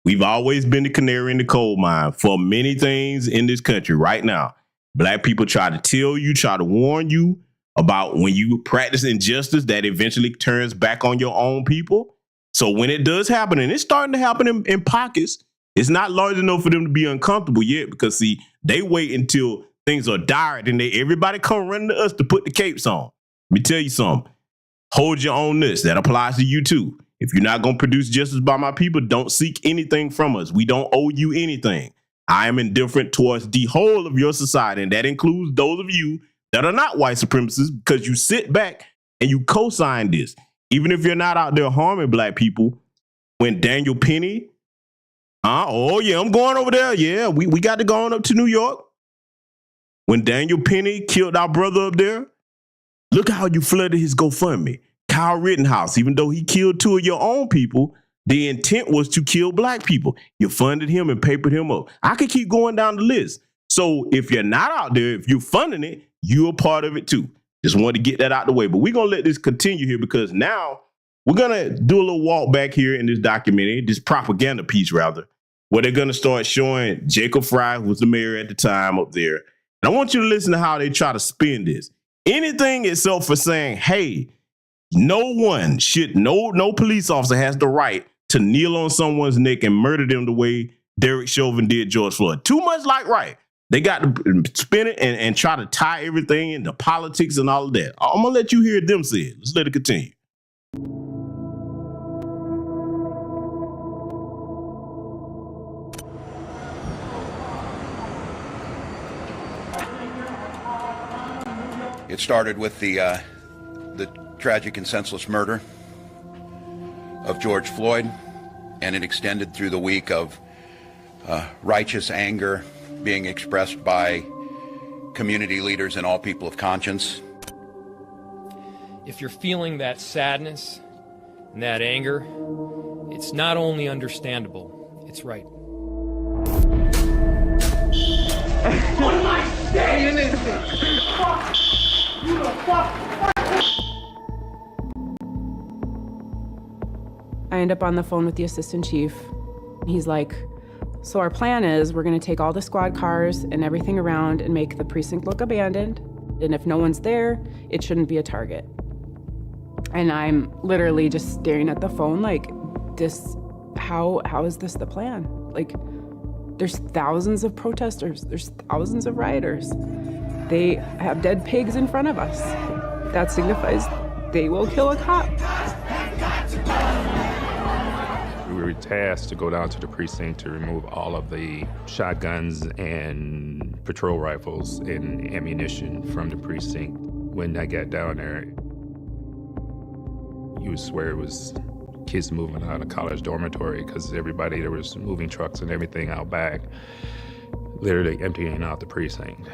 we've always been the canary in the coal mine for many things in this country right now. Black people try to tell you, try to warn you about when you practice injustice that eventually turns back on your own people. So when it does happen, and it's starting to happen in pockets, it's not large enough for them to be uncomfortable yet because, see, they wait until things are dire and everybody come running to us to put the capes on. Let me tell you something. Hold your own this. That applies to you too. If you're not going to produce justice by my people, don't seek anything from us. We don't owe you anything. I am indifferent towards the whole of your society, and that includes those of you that are not white supremacists because you sit back and you co-sign this. Even if you're not out there harming Black people, when Daniel Penny, oh yeah, I'm going over there. Yeah, we got to go on up to New York. When Daniel Penny killed our brother up there, look how you flooded his GoFundMe. Kyle Rittenhouse, even though he killed 2 of your own people, the intent was to kill Black people. You funded him and papered him up. I could keep going down the list. So if you're not out there, if you're funding it, you're a part of it too. Just wanted to get that out the way. But we're going to let this continue here because now we're going to do a little walk back here in this documentary, this propaganda piece rather, where they're going to start showing Jacob Fry, who was the mayor at the time up there. And I want you to listen to how they try to spin this. Anything except for saying, hey, no police officer has the right to kneel on someone's neck and murder them the way Derek Chauvin did George Floyd. Too much like right. They got to spin it and try to tie everything into politics and all of that. I'm going to let you hear them say it. Let's let it continue. It started with the tragic and senseless murder of George Floyd, and it extended through the week of righteous anger being expressed by community leaders and all people of conscience. If you're feeling that sadness and that anger, it's not only understandable, it's right. What am I saying? Fuck! You the fuck! I end up on the phone with the assistant chief. He's like, so our plan is we're going to take all the squad cars and everything around and make the precinct look abandoned. And if no one's there, it shouldn't be a target. And I'm literally just staring at the phone like, this, how is this the plan? Like, there's thousands of protesters. There's thousands of rioters. They have dead pigs in front of us. That signifies they will kill a cop. We were tasked to go down to the precinct to remove all of the shotguns and patrol rifles and ammunition from the precinct. When I got down there, you would swear it was kids moving out of college dormitory because there was moving trucks and everything out back, literally emptying out the precinct.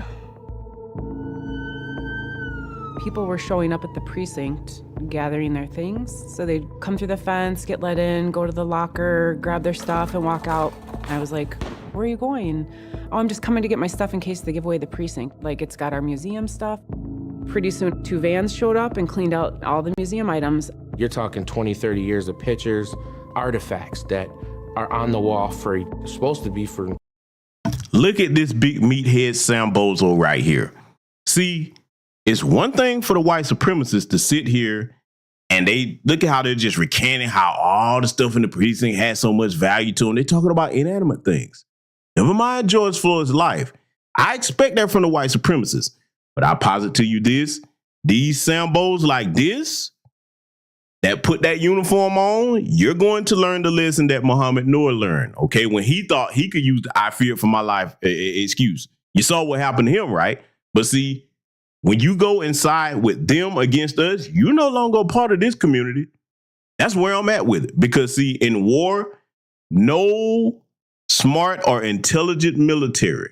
People were showing up at the precinct, gathering their things. So they'd come through the fence, get let in, go to the locker, grab their stuff, and walk out. And I was like, where are you going? Oh, I'm just coming to get my stuff in case they give away the precinct. Like, it's got our museum stuff. Pretty soon, 2 vans showed up and cleaned out all the museum items. You're talking 20, 30 years of pictures, artifacts that are on the wall supposed to be for. Look at this big meathead Sambozo right here. See, it's one thing for the white supremacists to sit here and they look at how they're just recanting how all the stuff in the precinct had so much value to them. They're talking about inanimate things. Never mind George Floyd's life. I expect that from the white supremacists. But I posit to you this, these Sambos like this, that put that uniform on, you're going to learn the lesson that Muhammad Noor learned, okay? When he thought he could use the I fear for my life excuse. You saw what happened to him, right? But see, when you go inside with them against us, you're no longer a part of this community. That's where I'm at with it. Because see, in war, no smart or intelligent military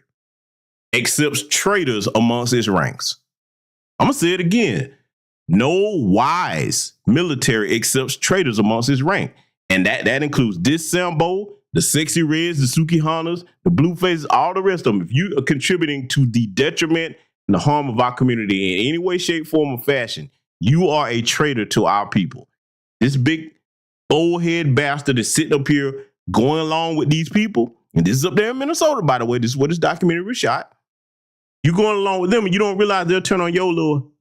accepts traitors amongst its ranks. I'm going to say it again. No wise military accepts traitors amongst its rank. And that includes this Sambo, the Sexy Reds, the Suki Hunters, the Blue Faces, all the rest of them. If you are contributing to the detriment and the harm of our community in any way, shape, form, or fashion, you are a traitor to our people. This big old head bastard is sitting up here going along with these people. And this is up there in Minnesota, by the way. This is where this documentary was shot. You're going along with them and you don't realize they'll turn on your little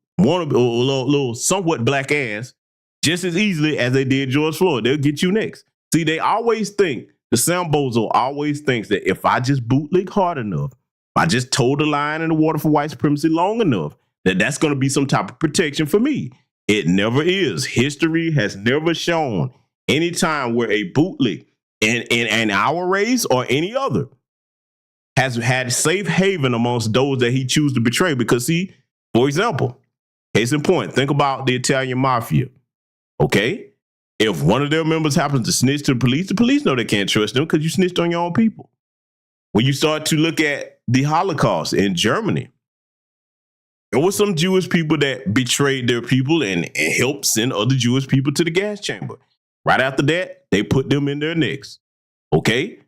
somewhat black ass just as easily as they did George Floyd. They'll get you next. See, they always think, the Sambozo always thinks that if I just bootleg hard enough, if I just toe the line in the water for white supremacy long enough, that's going to be some type of protection for me. It never is. History has never shown any time where a bootleg in our race or any other has had safe haven amongst those that he chooses to betray. Because see, for example, case in point, think about the Italian mafia. Okay? If one of their members happens to snitch to the police know they can't trust them because you snitched on your own people. When you start to look at the Holocaust in Germany, there were some Jewish people that betrayed their people and helped send other Jewish people to the gas chamber. Right after that, they put them in their necks. Okay?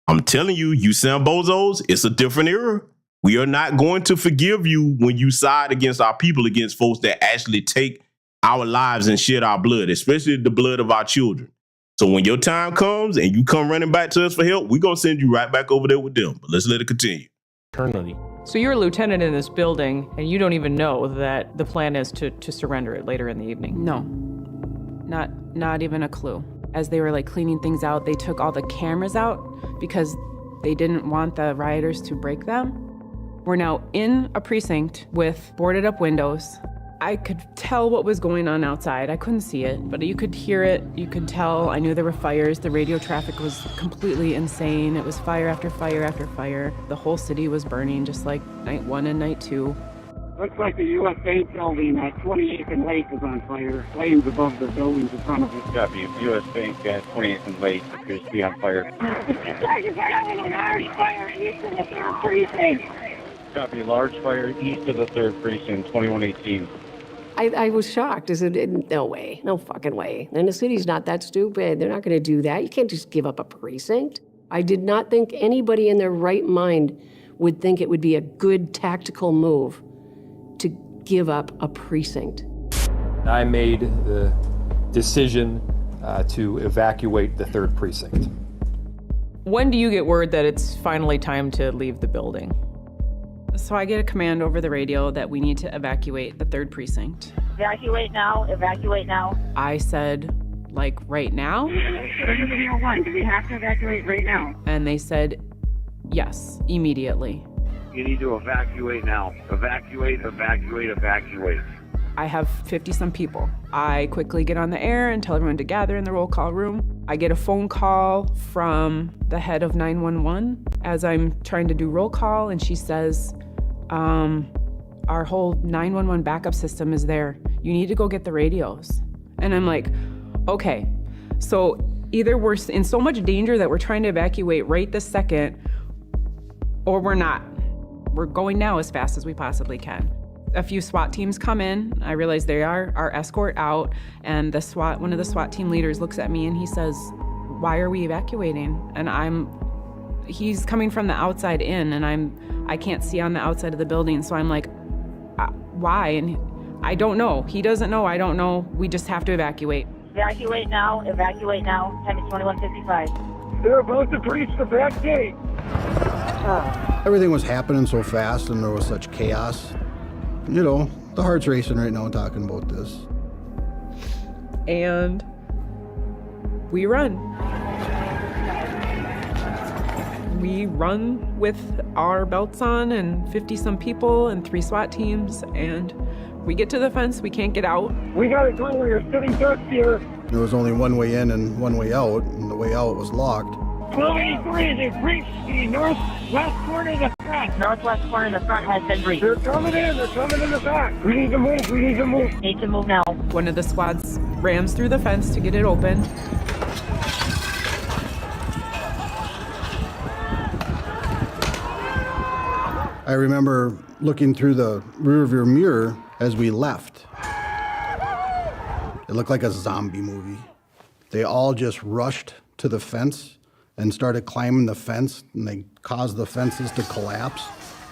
I'm telling you, you Sambozos, it's a different era. We are not going to forgive you when you side against our people, against folks that actually take our lives and shed our blood, especially the blood of our children. So when your time comes and you come running back to us for help, we're going to send you right back over there with them. But let's let it continue. Eternally. So you're a lieutenant in this building, and you don't even know that the plan is to surrender it later in the evening. No, not even a clue. As they were like cleaning things out, they took all the cameras out because they didn't want the rioters to break them. We're now in a precinct with boarded up windows. I could tell what was going on outside. I couldn't see it, but you could hear it. You could tell. I knew there were fires. The radio traffic was completely insane. It was fire after fire after fire. The whole city was burning, just like night 1 and night 2. Looks like the U.S. Bank building at 28th and Lake is on fire. Flames above the buildings in front of it. Copy. U.S. Bank at 28th and Lake appears to be on fire. Large fire east of the 3rd precinct. Copy. Large fire east of the 3rd precinct, 2118. I was shocked. I said, no way, no fucking way. And the city's not that stupid. They're not going to do that. You can't just give up a precinct. I did not think anybody in their right mind would think it would be a good tactical move to give up a precinct. I made the decision to evacuate the 3rd precinct. When do you get word that it's finally time to leave the building? So I get a command over the radio that we need to evacuate the 3rd precinct. Evacuate now, evacuate now. I said, like, right now? Do we have to evacuate right now? And they said, yes, immediately. You need to evacuate now. Evacuate, evacuate, evacuate. I have 50-some people. I quickly get on the air and tell everyone to gather in the roll call room. I get a phone call from the head of 911 as I'm trying to do roll call, and she says, our whole 911 backup system is there. You need to go get the radios. And I'm like, okay. So either we're in so much danger that we're trying to evacuate right this second, or we're not. We're going now as fast as we possibly can. A few SWAT teams come in. I realize they are our escort out, and one of the SWAT team leaders looks at me and he says, why are we evacuating? And he's coming from the outside in, and I can't see on the outside of the building, so I'm like, why? And I don't know. He doesn't know, I don't know. We just have to evacuate. Evacuate now, evacuate now. Time is 21:55. They're about to breach the back gate. Everything was happening so fast and there was such chaos. You know, the heart's racing right now talking about this. And we run. We run with our belts on and 50-some people and 3 SWAT teams, and We get to the fence, we can't get out. We got to go where you're sitting just here. There was only one way in and one way out, and the way out was locked. 1283, they've reached the northwest corner of the front. Northwest corner of the front has been breached. They're coming in the back. We need to move, we need to move. Need to move now. One of the squads rams through the fence to get it open. I remember looking through the rearview mirror as we left. It looked like a zombie movie. They all just rushed to the fence and started climbing the fence, and they caused the fences to collapse,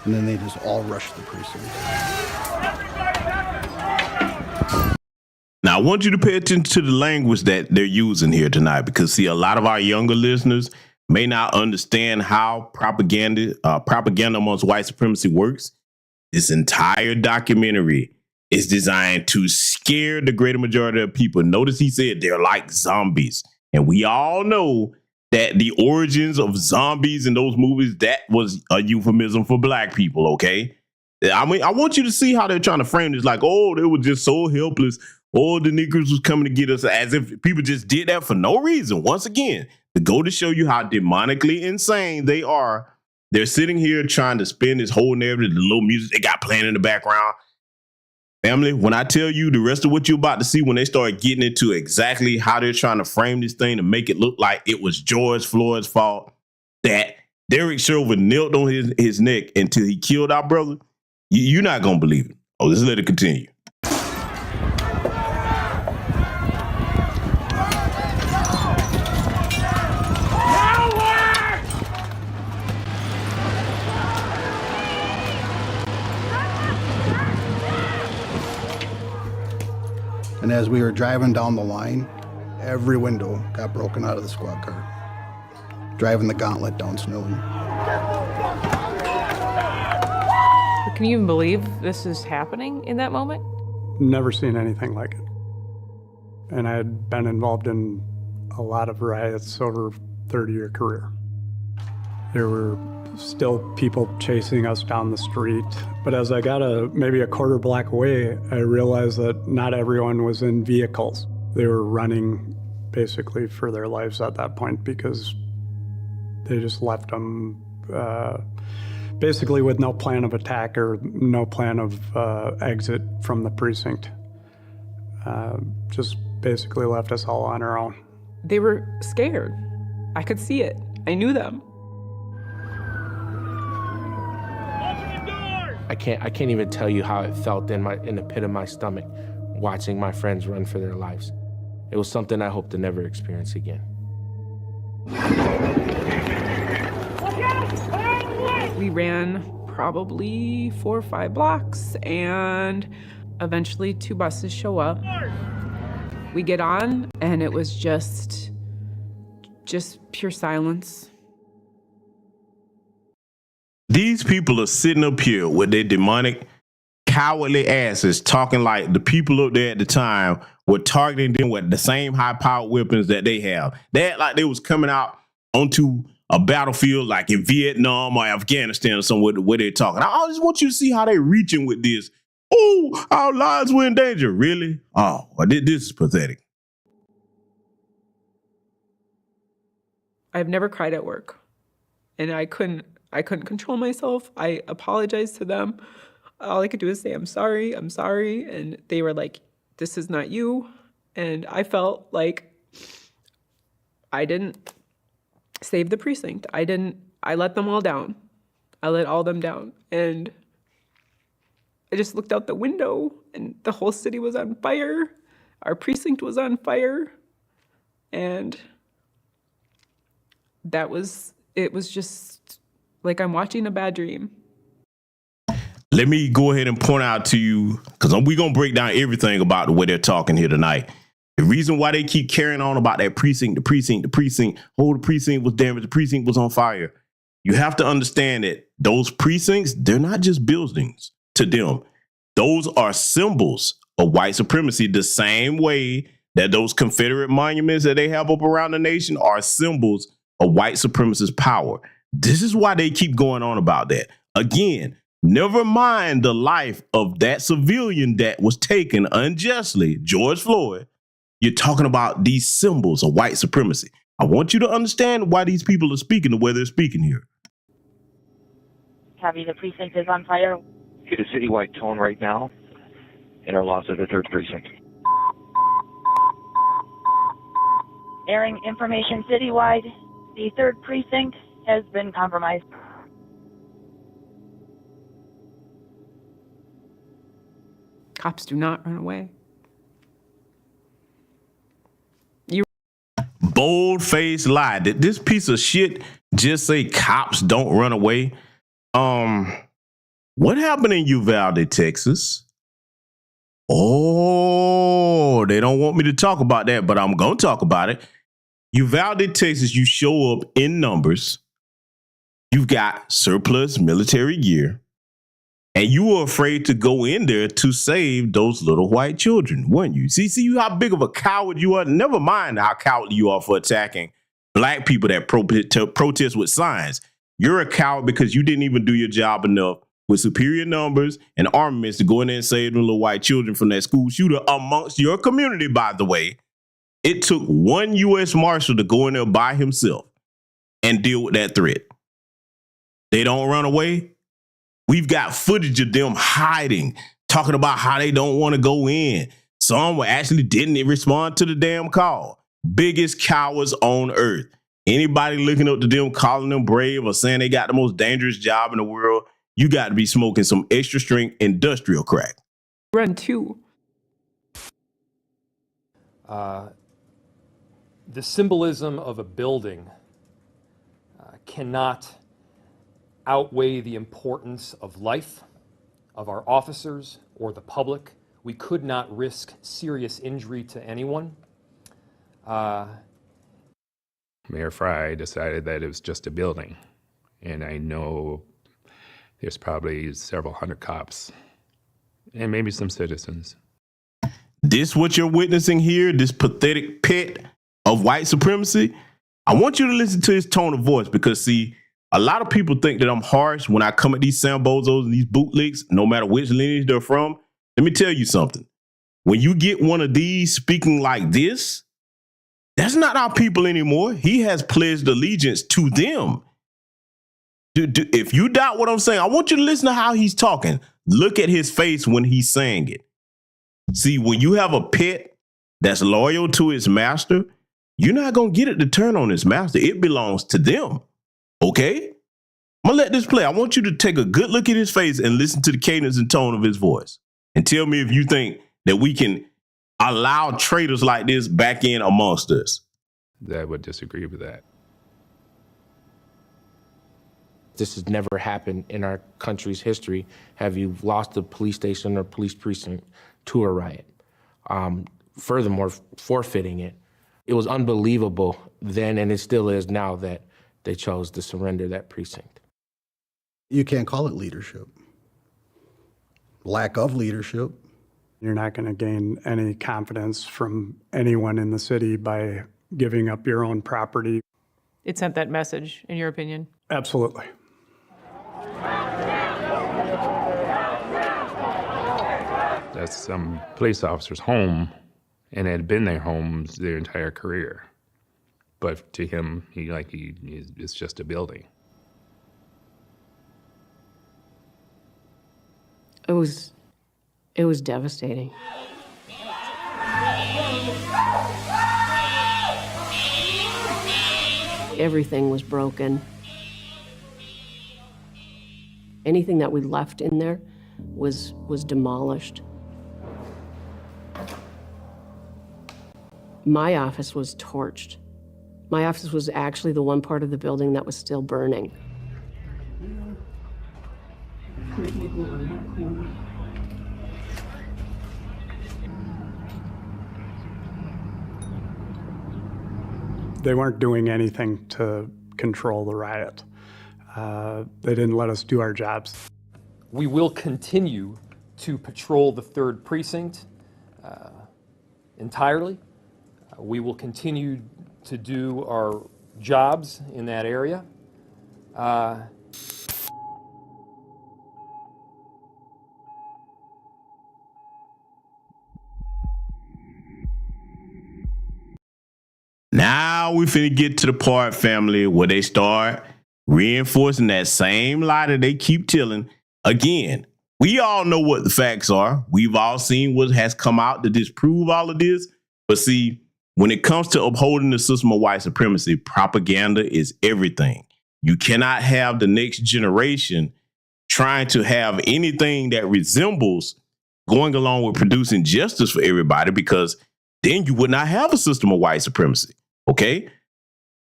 and then they just all rushed the precinct. Now, I want you to pay attention to the language that they're using here tonight, because, see, a lot of our younger listeners may not understand how propaganda amongst white supremacy works. This entire documentary is designed to scare the greater majority of people. Notice he said they're like zombies. And we all know that the origins of zombies in those movies, that was a euphemism for black people, okay? I mean, I want you to see how they're trying to frame this like, oh, they were just so helpless. Oh, the Negroes was coming to get us, as if people just did that for no reason. Once again, to go to show you how demonically insane they are. They're sitting here trying to spin this whole narrative, the little music they got playing in the background. Family, when I tell you the rest of what you're about to see, when they start getting into exactly how they're trying to frame this thing to make it look like it was George Floyd's fault, that Derek Chauvin knelt on his neck until he killed our brother, you're not going to believe it. Oh, let's let it continue. And as we were driving down the line, every window got broken out of the squad car. Driving the gauntlet down Snelling. Can you even believe this is happening in that moment? Never seen anything like it. And I had been involved in a lot of riots over a 30-year career. There were still people chasing us down the street. But as I got maybe a quarter block away, I realized that not everyone was in vehicles. They were running basically for their lives at that point because they just left them basically with no plan of attack or no plan of exit from the precinct. Just basically left us all on our own. They were scared. I could see it. I knew them. I can't even tell you how it felt in the pit of my stomach, watching my friends run for their lives. It was something I hope to never experience again. We ran probably 4 or 5 blocks, and eventually 2 buses show up. We get on, and it was just pure silence. These people are sitting up here with their demonic, cowardly asses talking like the people up there at the time were targeting them with the same high-powered weapons that they have. They act like they was coming out onto a battlefield like in Vietnam or Afghanistan or somewhere where they're talking. I just want you to see how they're reaching with this. Oh, our lives were in danger. Really? Oh, well, this is pathetic. I've never cried at work, and I couldn't control myself. I apologized to them. All I could do is say, I'm sorry. And they were like, this is not you. And I felt like I didn't save the precinct. I let them all down. I let all them down. And I just looked out the window and the whole city was on fire. Our precinct was on fire. And it was just like I'm watching a bad dream. Let me go ahead and point out to you, because we're going to break down everything about the way they're talking here tonight. The reason why they keep carrying on about that precinct, the precinct, oh, the precinct was damaged, the precinct was on fire. You have to understand that those precincts, they're not just buildings to them. Those are symbols of white supremacy, the same way that those Confederate monuments that they have up around the nation are symbols of white supremacist power. This is why they keep going on about that. Again, Never mind the life of that civilian that was taken unjustly, George Floyd. You're talking about these symbols of white supremacy. I want you to understand why these people are speaking the way they're speaking here. Copy, the precinct is on fire. Get a citywide tone right now in our loss of the 3rd precinct. Airing information citywide. The 3rd precinct has been compromised. Cops do not run away. Bold-faced lie. Did this piece of shit just say cops don't run away? What happened in Uvalde, Texas? Oh, they don't want me to talk about that, but I'm going to talk about it. Uvalde, Texas, you show up in numbers. You've got surplus military gear. And you were afraid to go in there to save those little white children, weren't you? See how big of a coward you are? Never mind how cowardly you are for attacking black people that protest with signs. You're a coward because you didn't even do your job enough with superior numbers and armaments to go in there and save the little white children from that school shooter amongst your community, by the way. It took one U.S. Marshal to go in there by himself and deal with that threat. They don't run away. We've got footage of them hiding, talking about how they don't want to go in. Some actually didn't respond to the damn call. Biggest cowards on earth. Anybody looking up to them, calling them brave or saying they got the most dangerous job in the world, you got to be smoking some extra strength industrial crack. Run too. The symbolism of a building cannot outweigh the importance of life, of our officers, or the public. We could not risk serious injury to anyone. Mayor Fry decided that it was just a building. And I know there's probably several hundred cops and maybe some citizens. This what you're witnessing here, this pathetic pit of white supremacy? I want you to listen to his tone of voice because, see, a lot of people think that I'm harsh when I come at these Sambozos and these bootlicks, no matter which lineage they're from. Let me tell you something. When you get one of these speaking like this, that's not our people anymore. He has pledged allegiance to them. If you doubt what I'm saying, I want you to listen to how he's talking. Look at his face when he's saying it. See, when you have a pet that's loyal to its master, you're not going to get it to turn on its master. It belongs to them. Okay? I'm going to let this play. I want you to take a good look at his face and listen to the cadence and tone of his voice. And tell me if you think that we can allow traitors like this back in amongst us. I would disagree with that. This has never happened in our country's history. Have you lost a police station or police precinct to a riot? Furthermore, forfeiting it. It was unbelievable then, and it still is now, that they chose to surrender that precinct. You can't call it leadership. Lack of leadership. You're not going to gain any confidence from anyone in the city by giving up your own property. It sent that message, in your opinion? Absolutely. That's some police officer's home, and it had been their homes their entire career. But to him, it's just a building. It was devastating. Everything was broken. Anything that we left in there was demolished. My office was torched. My office was actually the one part of the building that was still burning. They weren't doing anything to control the riot. They didn't let us do our jobs. We will continue to patrol the 3rd precinct entirely. We will continue to do our jobs in that area. Now we finna get to the part, family, where they start reinforcing that same lie that they keep telling. Again, we all know what the facts are. We've all seen what has come out to disprove all of this. But see, when it comes to upholding the system of white supremacy, propaganda is everything. You cannot have the next generation trying to have anything that resembles going along with producing justice for everybody, because then you would not have a system of white supremacy. Okay?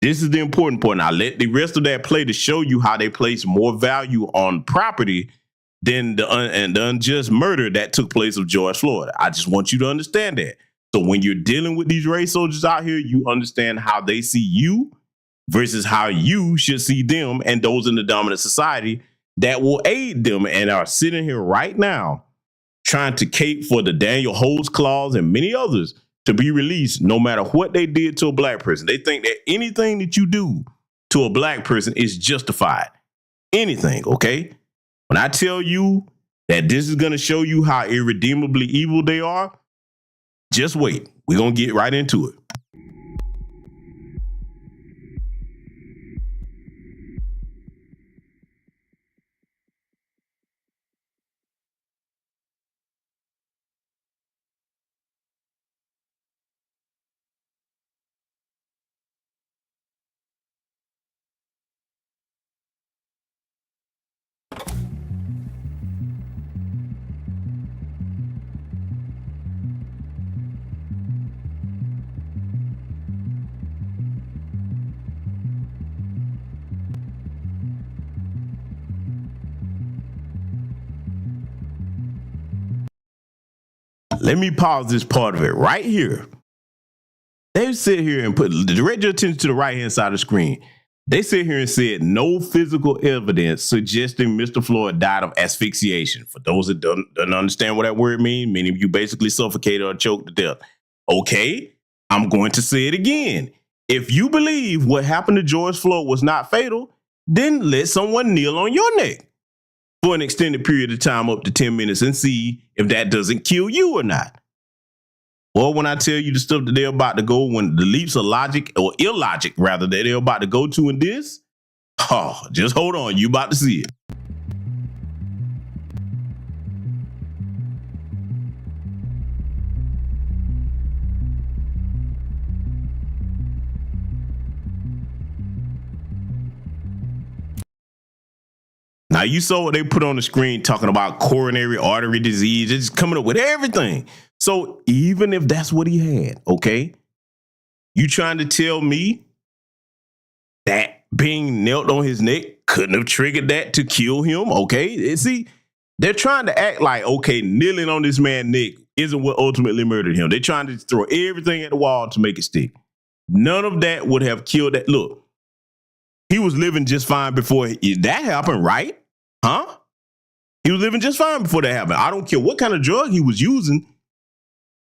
This is the important point. I'll let the rest of that play to show you how they place more value on property than the unjust murder that took place of George Floyd. I just want you to understand that. So when you're dealing with these race soldiers out here, you understand how they see you versus how you should see them and those in the dominant society that will aid them and are sitting here right now trying to cape for the Daniel Holtz clause and many others to be released no matter what they did to a black person. They think that anything that you do to a black person is justified. Anything, okay? When I tell you that this is going to show you how irredeemably evil they are, just wait. We're going to get right into it. Let me pause this part of it right here. They sit here and direct your attention to the right-hand side of the screen. They sit here and said no physical evidence suggesting Mr. Floyd died of asphyxiation. For those that don't understand what that word means, meaning you basically suffocated or choked to death. Okay, I'm going to say it again. If you believe what happened to George Floyd was not fatal, then let someone kneel on your neck for an extended period of time, up to 10 minutes, and see if that doesn't kill you or not. Well, when I tell you the stuff that they're about to go, when the leaps of logic or illogic, rather, that they're about to go to in this, oh, just hold on. You about to see it. Now, you saw what they put on the screen talking about coronary artery disease. It's coming up with everything. So even if that's what he had, okay, you trying to tell me that being knelt on his neck couldn't have triggered that to kill him? Okay, see, they're trying to act like, okay, kneeling on this man's neck isn't what ultimately murdered him. They're trying to throw everything at the wall to make it stick. None of that would have killed that. Look, he was living just fine before that happened, right? Huh? He was living just fine before that happened. I don't care what kind of drug he was using.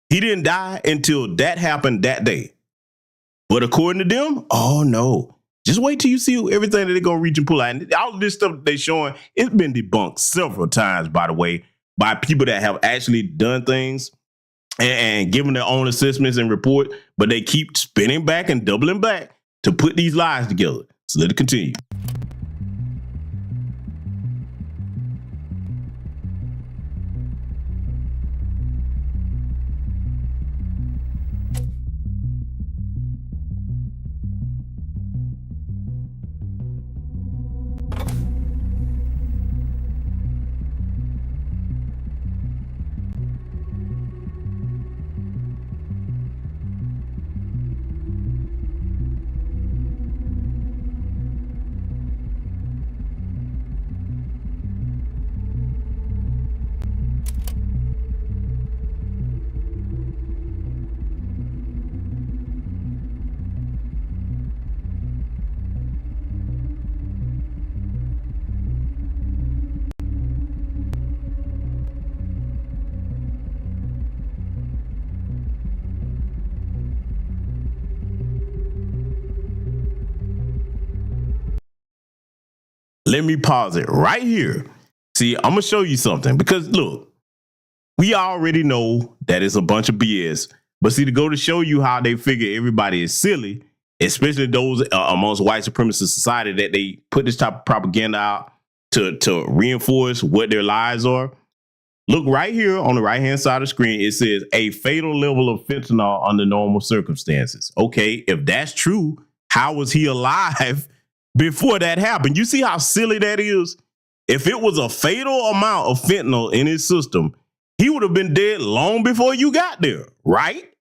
He didn't die until that happened that day. But according to them, oh no. Just wait till you see everything that they're going to reach and pull out. And all of this stuff that they're showing, it's been debunked several times, by the way, by people that have actually done things and given their own assessments and report, but they keep spinning back and doubling back to put these lies together. So let it continue. Let me pause it right here. See, I'm going to show you something because look, we already know that it's a bunch of BS, but see, to go to show you how they figure everybody is silly especially those amongst white supremacist society, that they put this type of propaganda out to reinforce what their lies are. Look right here on the right-hand side of the screen. It says a fatal level of fentanyl under normal circumstances. Okay, if that's true, how was he alive before that happened? You see how silly that is? If it was a fatal amount of fentanyl in his system, he would have been dead long before you got there, right?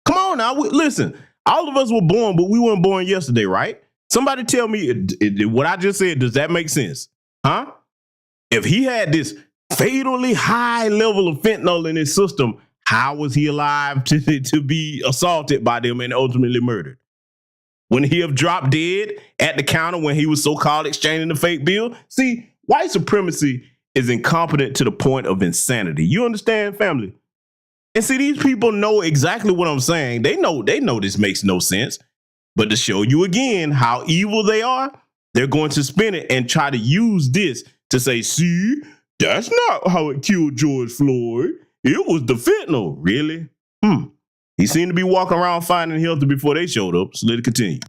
Come on now, listen. All of us were born, but we weren't born yesterday, right? Somebody tell me what I just said. Does that make sense? Huh? If he had this fatally high level of fentanyl in his system, how was he alive to be assaulted by them and ultimately murdered? When he have dropped dead at the counter when he was so-called exchanging the fake bill? See, white supremacy is incompetent to the point of insanity. You understand, family? And see, these people know exactly what I'm saying. They know this makes no sense. But to show you again how evil they are, they're going to spin it and try to use this to say, see, that's not how it killed George Floyd. It was the fentanyl. Really? He seemed to be walking around fine and healthy before they showed up. So let it continue.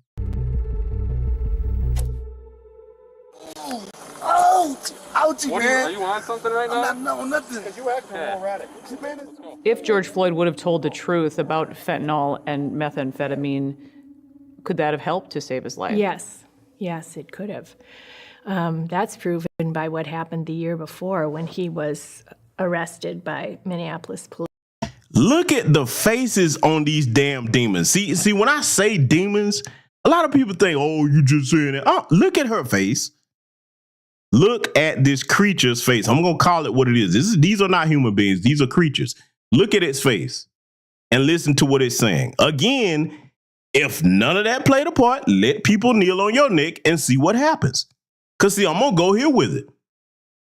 Ouchie, man. Are you on something right now? No, nothing. Because you acting all erratic. If George Floyd would have told the truth about fentanyl and methamphetamine, could that have helped to save his life? Yes. Yes, it could have. That's proven by what happened the year before when he was arrested by Minneapolis police. Look at the faces on these damn demons. See, when I say demons, a lot of people think, oh, you just saying it. Oh, look at her face. Look at this creature's face. I'm going to call it what it is. These are not human beings. These are creatures. Look at its face and listen to what it's saying. Again, if none of that played a part, let people kneel on your neck and see what happens. Because, see, I'm going to go here with it.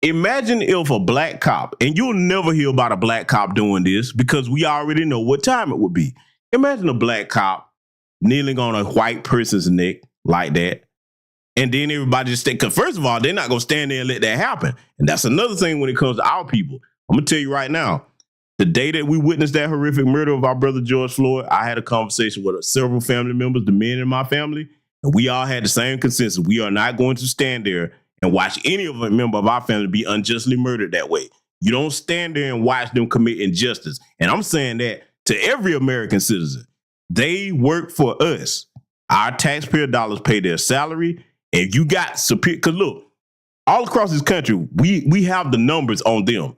Imagine if a black cop, and you'll never hear about a black cop doing this because we already know what time it would be. Imagine a black cop kneeling on a white person's neck like that. And then everybody just stay, because first of all, they're not going to stand there and let that happen. And that's another thing when it comes to our people. I'm going to tell you right now, the day that we witnessed that horrific murder of our brother George Floyd, I had a conversation with several family members, the men in my family, and we all had the same consensus. We are not going to stand there and watch any of a member of our family be unjustly murdered that way. You don't stand there and watch them commit injustice. And I'm saying that to every American citizen. They work for us. Our taxpayer dollars pay their salary. And you got superior, because look, all across this country, we have the numbers on them.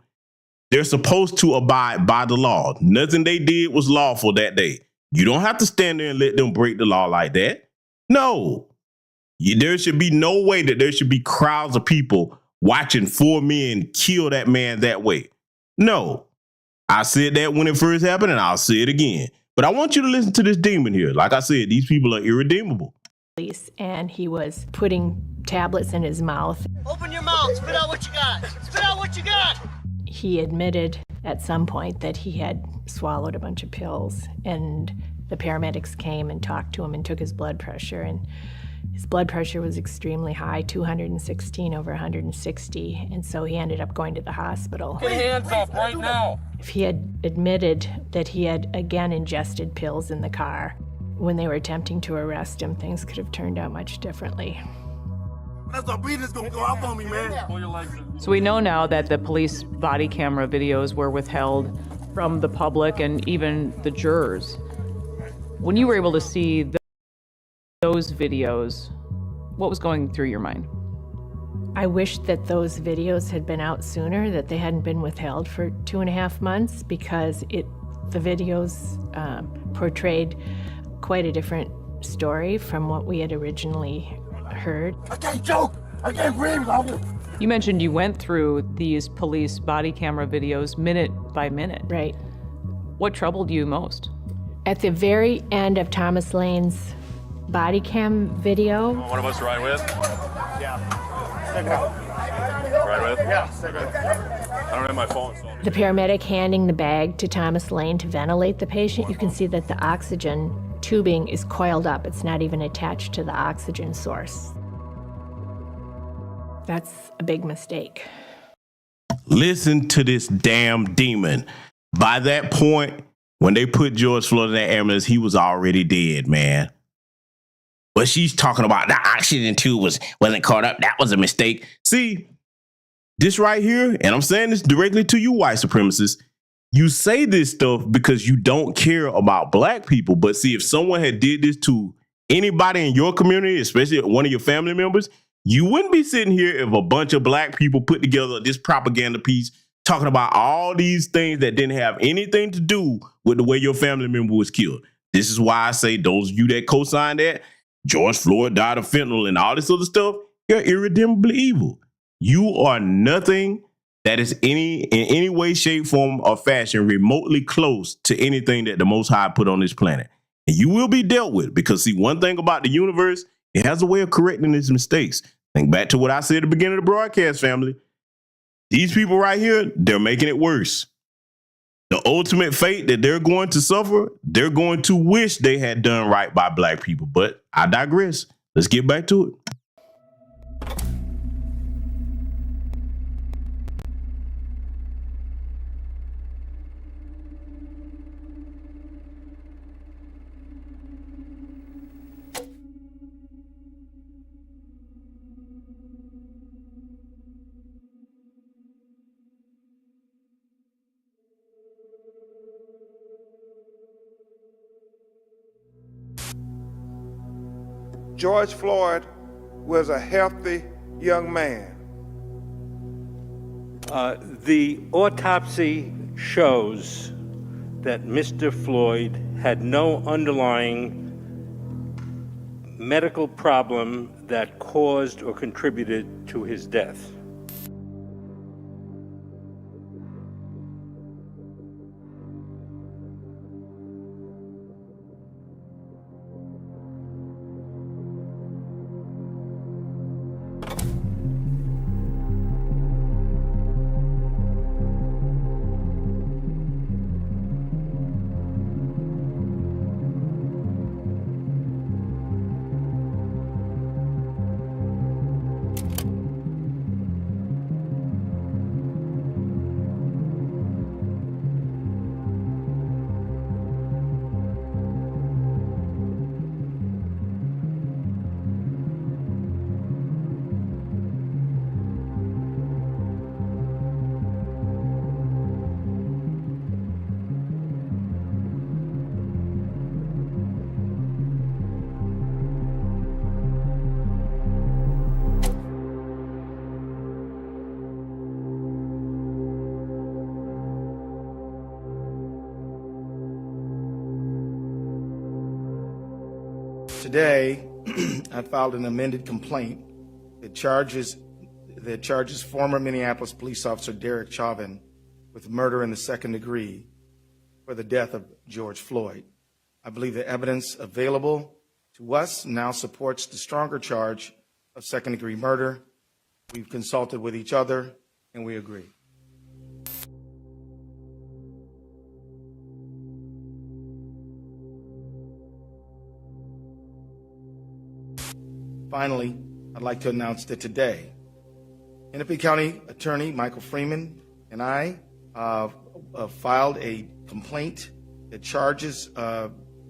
They're supposed to abide by the law. Nothing they did was lawful that day. You don't have to stand there and let them break the law like that. No. There should be no way that there should be crowds of people watching 4 men kill that man that way. No. I said that when it first happened, and I'll say it again. But I want you to listen to this demon here. Like I said, these people are irredeemable. And he was putting tablets in his mouth. Open your mouth. Spit out what you got. Spit out what you got. He admitted at some point that he had swallowed a bunch of pills, and the paramedics came and talked to him and took his blood pressure, and his blood pressure was extremely high, 216 over 160, and so he ended up going to the hospital. Put your hands up right now. If he had admitted that he had again ingested pills in the car when they were attempting to arrest him, things could have turned out much differently. That's a beat that's gonna go off on me, man. So we know now that the police body camera videos were withheld from the public and even the jurors. When you were able to see those videos, what was going through your mind? I wish that those videos had been out sooner, that they hadn't been withheld for 2.5 months, because the videos portrayed quite a different story from what we had originally heard. I can't joke. I can't breathe. You mentioned you went through these police body camera videos minute by minute. Right. What troubled you most? At the very end of Thomas Lane's body cam video. One of us ride with? Yeah. Stick out. Ride with? Yeah, stick out. I don't have my phone. So. The paramedic handing the bag to Thomas Lane to ventilate the patient, you can see that the oxygen tubing is coiled up. It's not even attached to the oxygen source. That's a big mistake. Listen to this damn demon. By that point, when they put George Floyd in that ambulance, he was already dead, man. but she's talking about the oxygen tube wasn't caught up. That was a mistake. See, this right here, and I'm saying this directly to you, white supremacists, you say this stuff because you don't care about black people. But see, if someone had did this to anybody in your community, especially one of your family members, you wouldn't be sitting here if a bunch of black people put together this propaganda piece talking about all these things that didn't have anything to do with the way your family member was killed. This is why I say those of you that co-signed that, George Floyd died of fentanyl and all this other stuff, you're irredeemably evil. You are nothing that is in any way, shape, form, or fashion remotely close to anything that the Most High put on this planet. And you will be dealt with, because see, one thing about the universe, it has a way of correcting its mistakes. Think back to what I said at the beginning of the broadcast, family. These people right here, they're making it worse. The ultimate fate that they're going to suffer, they're going to wish they had done right by black people. But I digress. Let's get back to it. George Floyd was a healthy young man. The autopsy shows that Mr. Floyd had no underlying medical problem that caused or contributed to his death. Today, I filed an amended complaint that charges former Minneapolis police officer Derek Chauvin with murder in the second degree for the death of George Floyd. I believe the evidence available to us now supports the stronger charge of second-degree murder. We've consulted with each other, and we agree. Finally, I'd like to announce that today, Hennepin County Attorney Michael Freeman and I filed a complaint that charges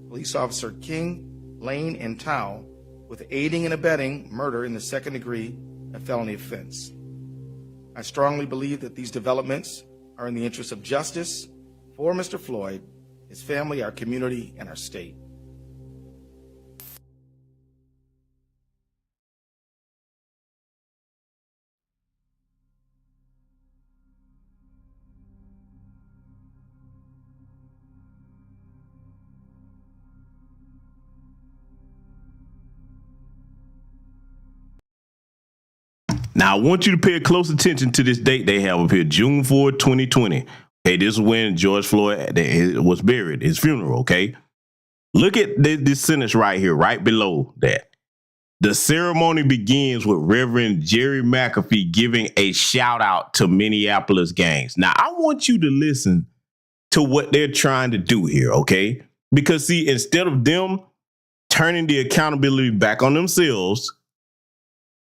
police officer King, Lane, and Tao with aiding and abetting murder in the second degree, a felony offense. I strongly believe that these developments are in the interest of justice for Mr. Floyd, his family, our community, and our state. Now, I want you to pay close attention to this date they have up here, June 4, 2020. Okay, this is when George Floyd was buried, his funeral, okay? Look at this sentence right here, right below that. The ceremony begins with Reverend Jerry McAfee giving a shout out to Minneapolis gangs. Now, I want you to listen to what they're trying to do here, okay? Because see, instead of them turning the accountability back on themselves,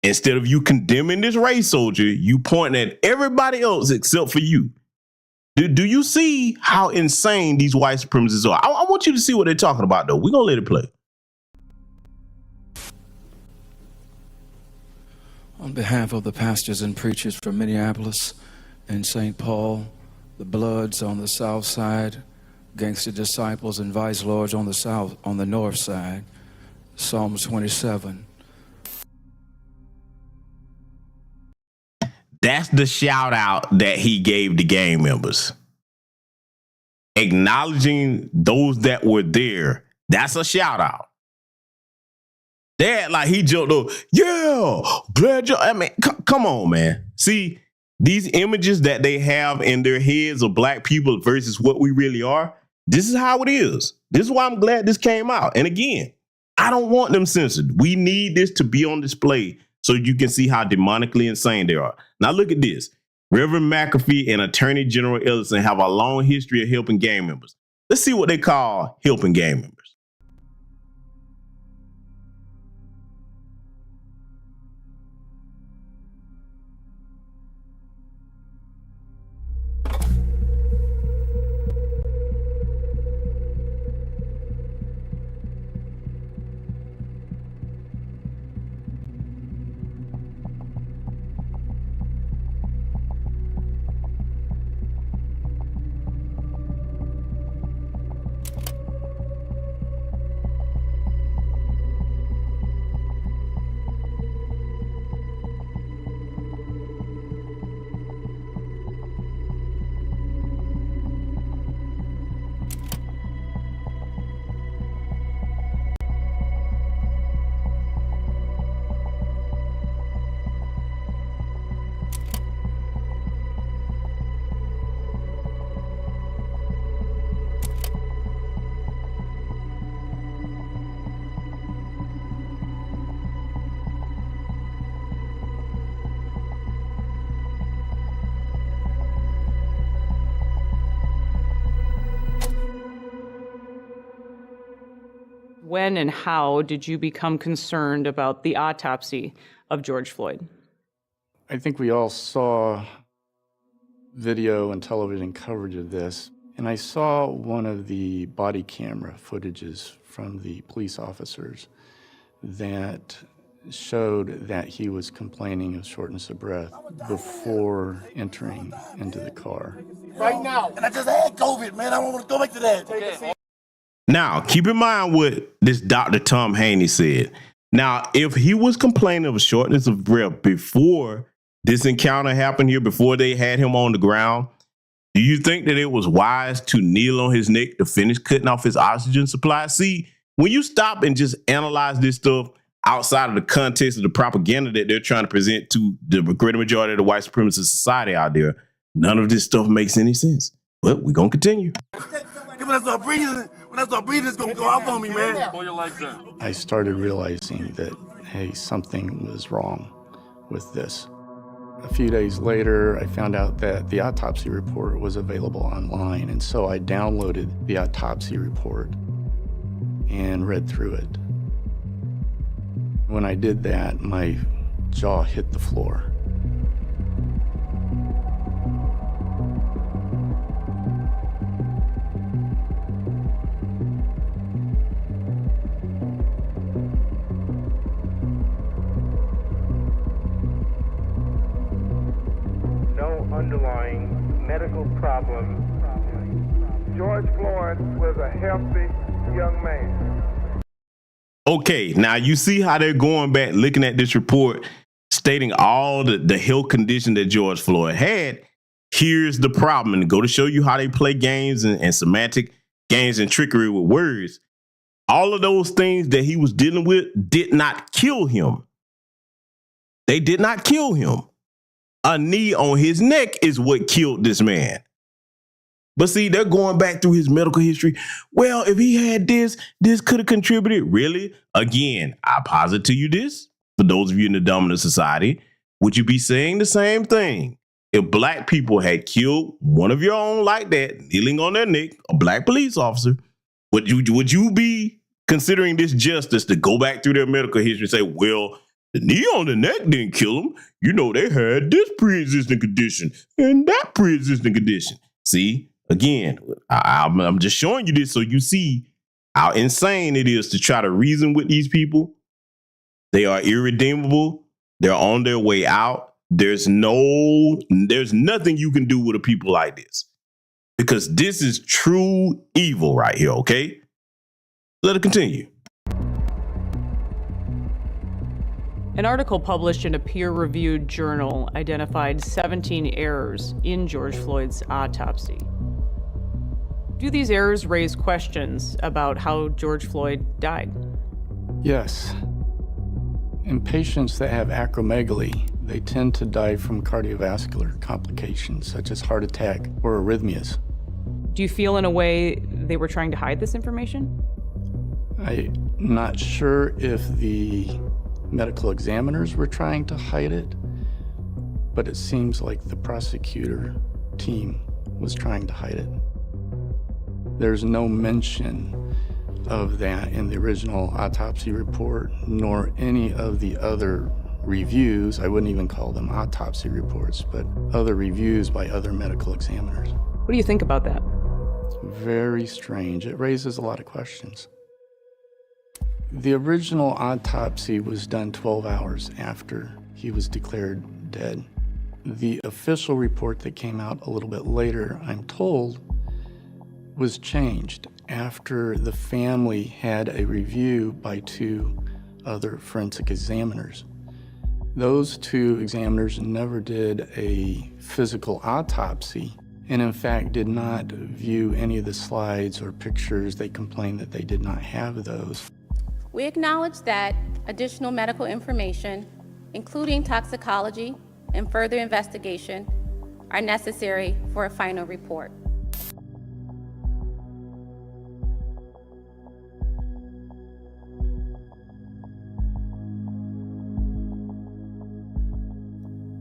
instead of you condemning this race soldier, you pointing at everybody else except for you. Do you see how insane these white supremacists are? I want you to see what they're talking about, though. We're going to let it play. On behalf of the pastors and preachers from Minneapolis and St. Paul, the Bloods on the south side, Gangster Disciples and Vice Lords on the north side, Psalms 27. That's the shout out that he gave the gang members. Acknowledging those that were there. That's a shout out. They act like he jumped over. Yeah, glad you. I mean, come on, man. See, these images that they have in their heads of black people versus what we really are. This is how it is. This is why I'm glad this came out. And again, I don't want them censored. We need this to be on display so you can see how demonically insane they are. Now look at this. Reverend McAfee and Attorney General Ellison have a long history of helping gang members. Let's see what they call helping gang members. When and how did you become concerned about the autopsy of George Floyd? I think we all saw video and television coverage of this, and I saw one of the body camera footages from the police officers that showed that he was complaining of shortness of breath before entering into the car. Right now. And I just had COVID, man. I don't want to go back to that. Okay. Now, keep in mind what this Dr. Tom Haney said. Now, if he was complaining of shortness of breath before this encounter happened here, before they had him on the ground, do you think that it was wise to kneel on his neck to finish cutting off his oxygen supply? See, when you stop and just analyze this stuff outside of the context of the propaganda that they're trying to present to the greater majority of the white supremacist society out there, none of this stuff makes any sense. But we're going to continue. When I start breathing, it's going to go off on me, man. Pull your legs in. I started realizing that, hey, something was wrong with this. A few days later, I found out that the autopsy report was available online, and so I downloaded the autopsy report and read through it. When I did that, my jaw hit the floor. Underlying medical problem. George Floyd was a healthy young man. Okay, now you see how they're going back, looking at this report, stating all the health condition that George Floyd had. Here's the problem, and go to show you how they play games and semantic games and trickery with words. All of those things that he was dealing with did not kill him. They did not kill him. A knee on his neck is what killed this man. But see, they're going back through his medical history. Well, if he had this could have contributed. Really? Again, I posit to you this, for those of you in the dominant society, would you be saying the same thing? If black people had killed one of your own like that, kneeling on their neck, a black police officer, would you be considering this justice to go back through their medical history and say, well, the knee on the neck didn't kill them. You know, they had this pre-existing condition and that pre-existing condition. See, again, I'm just showing you this so you see how insane it is to try to reason with these people. They are irredeemable. They're on their way out. There's nothing you can do with a people like this, because this is true evil right here. Okay, let it continue. An article published in a peer-reviewed journal identified 17 errors in George Floyd's autopsy. Do these errors raise questions about how George Floyd died? Yes. In patients that have acromegaly, they tend to die from cardiovascular complications such as heart attack or arrhythmias. Do you feel in a way they were trying to hide this information? I'm not sure if the medical examiners were trying to hide it, but it seems like the prosecutor team was trying to hide it. There's no mention of that in the original autopsy report, nor any of the other reviews. I wouldn't even call them autopsy reports, but other reviews by other medical examiners. What do you think about that? It's very strange. It raises a lot of questions. The original autopsy was done 12 hours after he was declared dead. The official report that came out a little bit later, I'm told, was changed after the family had a review by 2 other forensic examiners. Those 2 examiners never did a physical autopsy, and in fact did not view any of the slides or pictures. They complained that they did not have those. We acknowledge that additional medical information, including toxicology and further investigation, are necessary for a final report.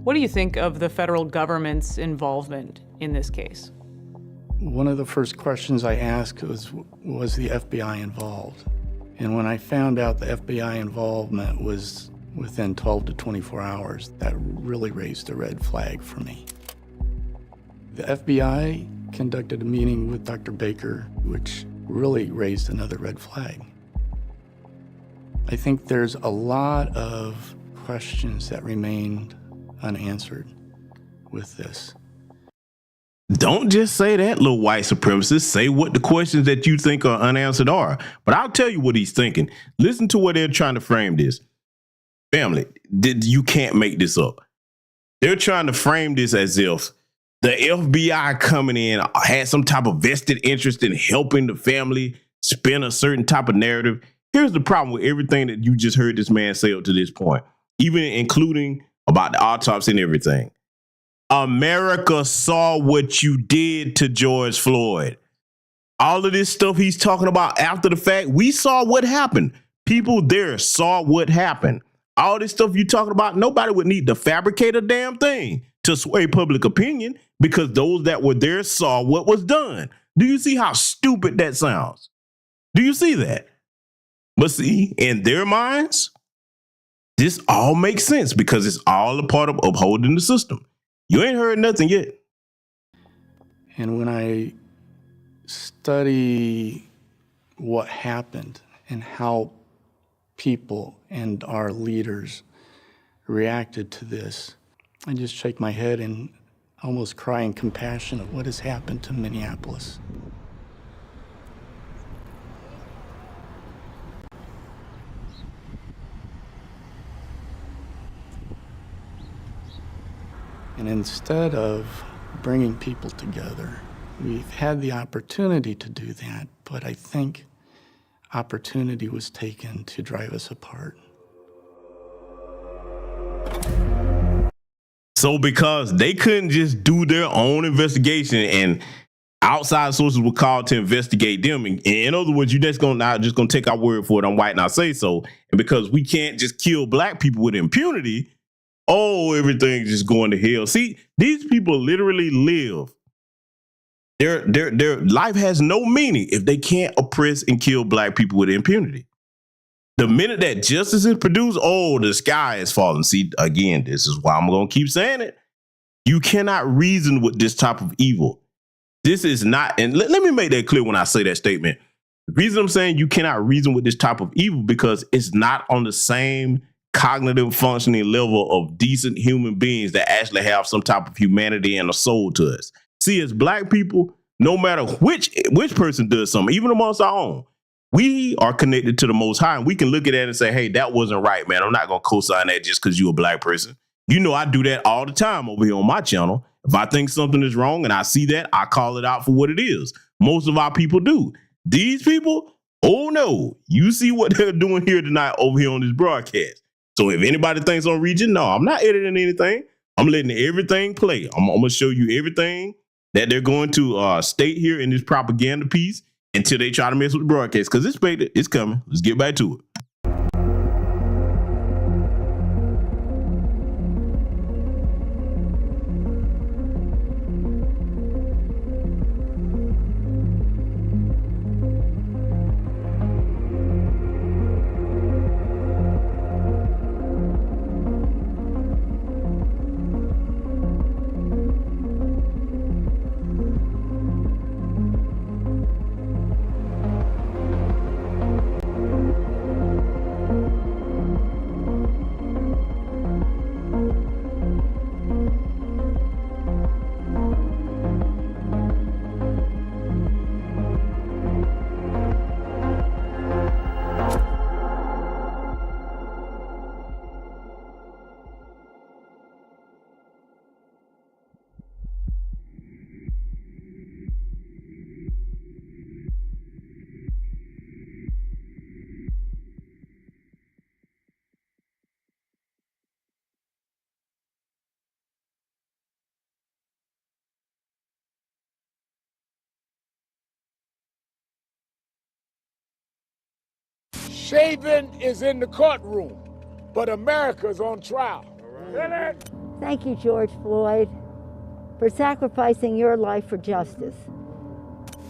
What do you think of the federal government's involvement in this case? One of the first questions I asked was the FBI involved? And when I found out the FBI involvement was within 12 to 24 hours, that really raised a red flag for me. The FBI conducted a meeting with Dr. Baker, which really raised another red flag. I think there's a lot of questions that remained unanswered with this. Don't just say that, little white supremacist. Say what the questions that you think are unanswered are. But I'll tell you what he's thinking. Listen to what they're trying to frame this. Family, you can't make this up. They're trying to frame this as if the FBI coming in had some type of vested interest in helping the family spin a certain type of narrative. Here's the problem with everything that you just heard this man say up to this point, even including about the autopsy and everything. America saw what you did to George Floyd. All of this stuff he's talking about after the fact, we saw what happened. People there saw what happened. All this stuff you're talking about, nobody would need to fabricate a damn thing to sway public opinion, because those that were there saw what was done. Do you see how stupid that sounds? Do you see that? But see, in their minds, this all makes sense because it's all a part of upholding the system. You ain't heard nothing yet. And when I study what happened and how people and our leaders reacted to this, I just shake my head and almost cry in compassion of what has happened to Minneapolis. And instead of bringing people together, we've had the opportunity to do that, but I think opportunity was taken to drive us apart. So because they couldn't just do their own investigation and outside sources were called to investigate them, in other words, you're just gonna take our word for it, I'm white and I say so, and because we can't just kill black people with impunity, oh, everything's just going to hell. See, these people literally live. Their life has no meaning if they can't oppress and kill black people with impunity. The minute that justice is produced, oh, the sky is falling. See, again, this is why I'm going to keep saying it. You cannot reason with this type of evil. This is not, and let me make that clear when I say that statement. The reason I'm saying you cannot reason with this type of evil because it's not on the same cognitive functioning level of decent human beings that actually have some type of humanity and a soul to us. See, as black people, no matter which person does something, even amongst our own, we are connected to the Most High, and we can look at that and say, hey, that wasn't right, man. I'm not going to co-sign that just because you're a black person. You know, I do that all the time over here on my channel. If I think something is wrong and I see that, I call it out for what it is. Most of our people do. These people, oh no, you see what they're doing here tonight over here on this broadcast. So if anybody thinks I'm reaching, no, I'm not editing anything. I'm letting everything play. I'm going to show you everything that they're going to state here in this propaganda piece until they try to mess with the broadcast, because it's coming. Let's get back to it. Chauvin is in the courtroom, but America's on trial. Thank you, George Floyd, for sacrificing your life for justice.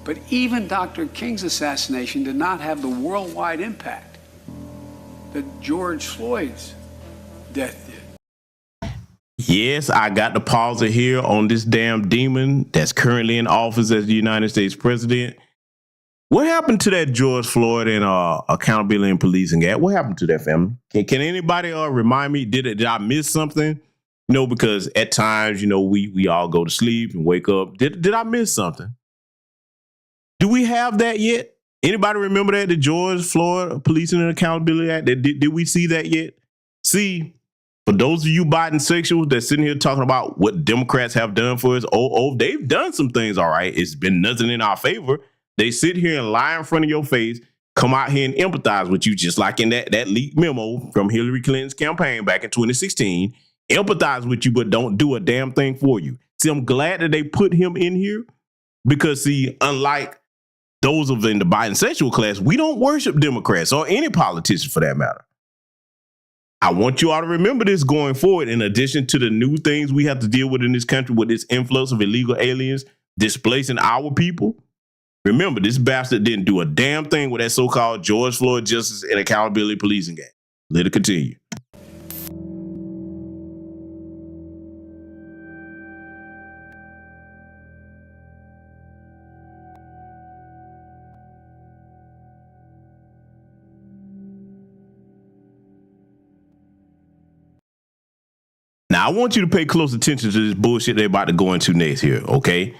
But even Dr. King's assassination did not have the worldwide impact that George Floyd's death did. Yes, I got to pause it here on this damn demon that's currently in office as the United States president. What happened to that George Floyd and accountability and policing act? What happened to that, family? Can anybody remind me? Did I miss something? You know, because at times, you know, we all go to sleep and wake up. Did I miss something? Do we have that yet? Anybody remember that, the George Floyd Policing and Accountability Act? Did we see that yet? See, for those of you bisexuals that's sitting here talking about what Democrats have done for us, they've done some things, all right. It's been nothing in our favor. They sit here and lie in front of your face, come out here and empathize with you, just like in that leaked memo from Hillary Clinton's campaign back in 2016. Empathize with you, but don't do a damn thing for you. See, I'm glad that they put him in here because, see, unlike those of in the bisexual class, we don't worship Democrats or any politician for that matter. I want you all to remember this going forward, in addition to the new things we have to deal with in this country with this influx of illegal aliens displacing our people. Remember, this bastard didn't do a damn thing with that so-called George Floyd Justice and Accountability Policing Act. Let it continue. Now, I want you to pay close attention to this bullshit they're about to go into next here, okay?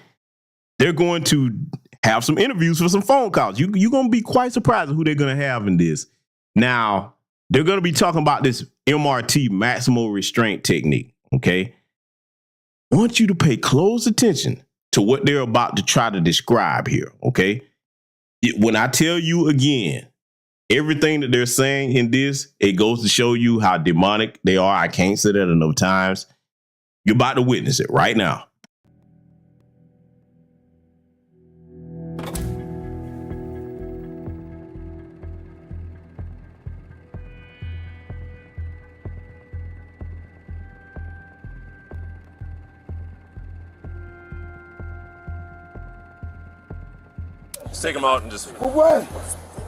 They're going to have some interviews for some phone calls. You're going to be quite surprised at who they're going to have in this. Now, they're going to be talking about this MRT, maximal restraint technique, okay? I want you to pay close attention to what they're about to try to describe here, okay? When I tell you again, everything that they're saying in this, it goes to show you how demonic they are. I can't say that enough times. You're about to witness it right now. Just take them out and just. For what?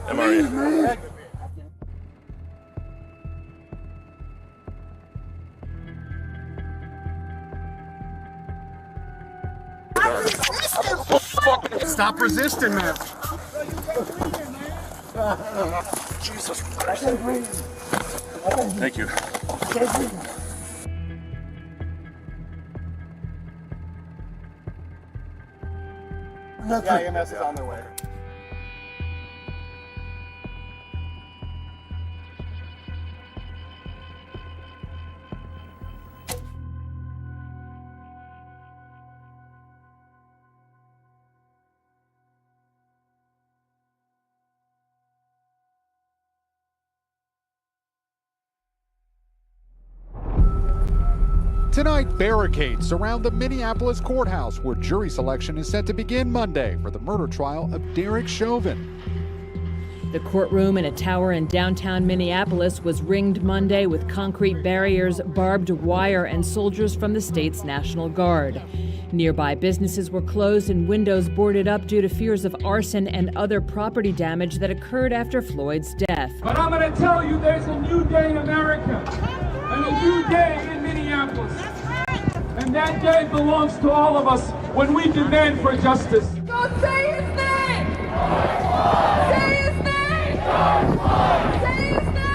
MRE. Stop resisting, man. Jesus Christ. Thank you. Yeah, EMS is on their way. Tonight, barricades surround the Minneapolis courthouse, where jury selection is set to begin Monday for the murder trial of Derek Chauvin. The courtroom in a tower in downtown Minneapolis was ringed Monday with concrete barriers, barbed wire, and soldiers from the state's National Guard. Nearby businesses were closed and windows boarded up due to fears of arson and other property damage that occurred after Floyd's death. But I'm going to tell you, there's a new day in America and a new day in Minneapolis. And that day belongs to all of us when we demand for justice. Go say his name! Say his name! Say his name!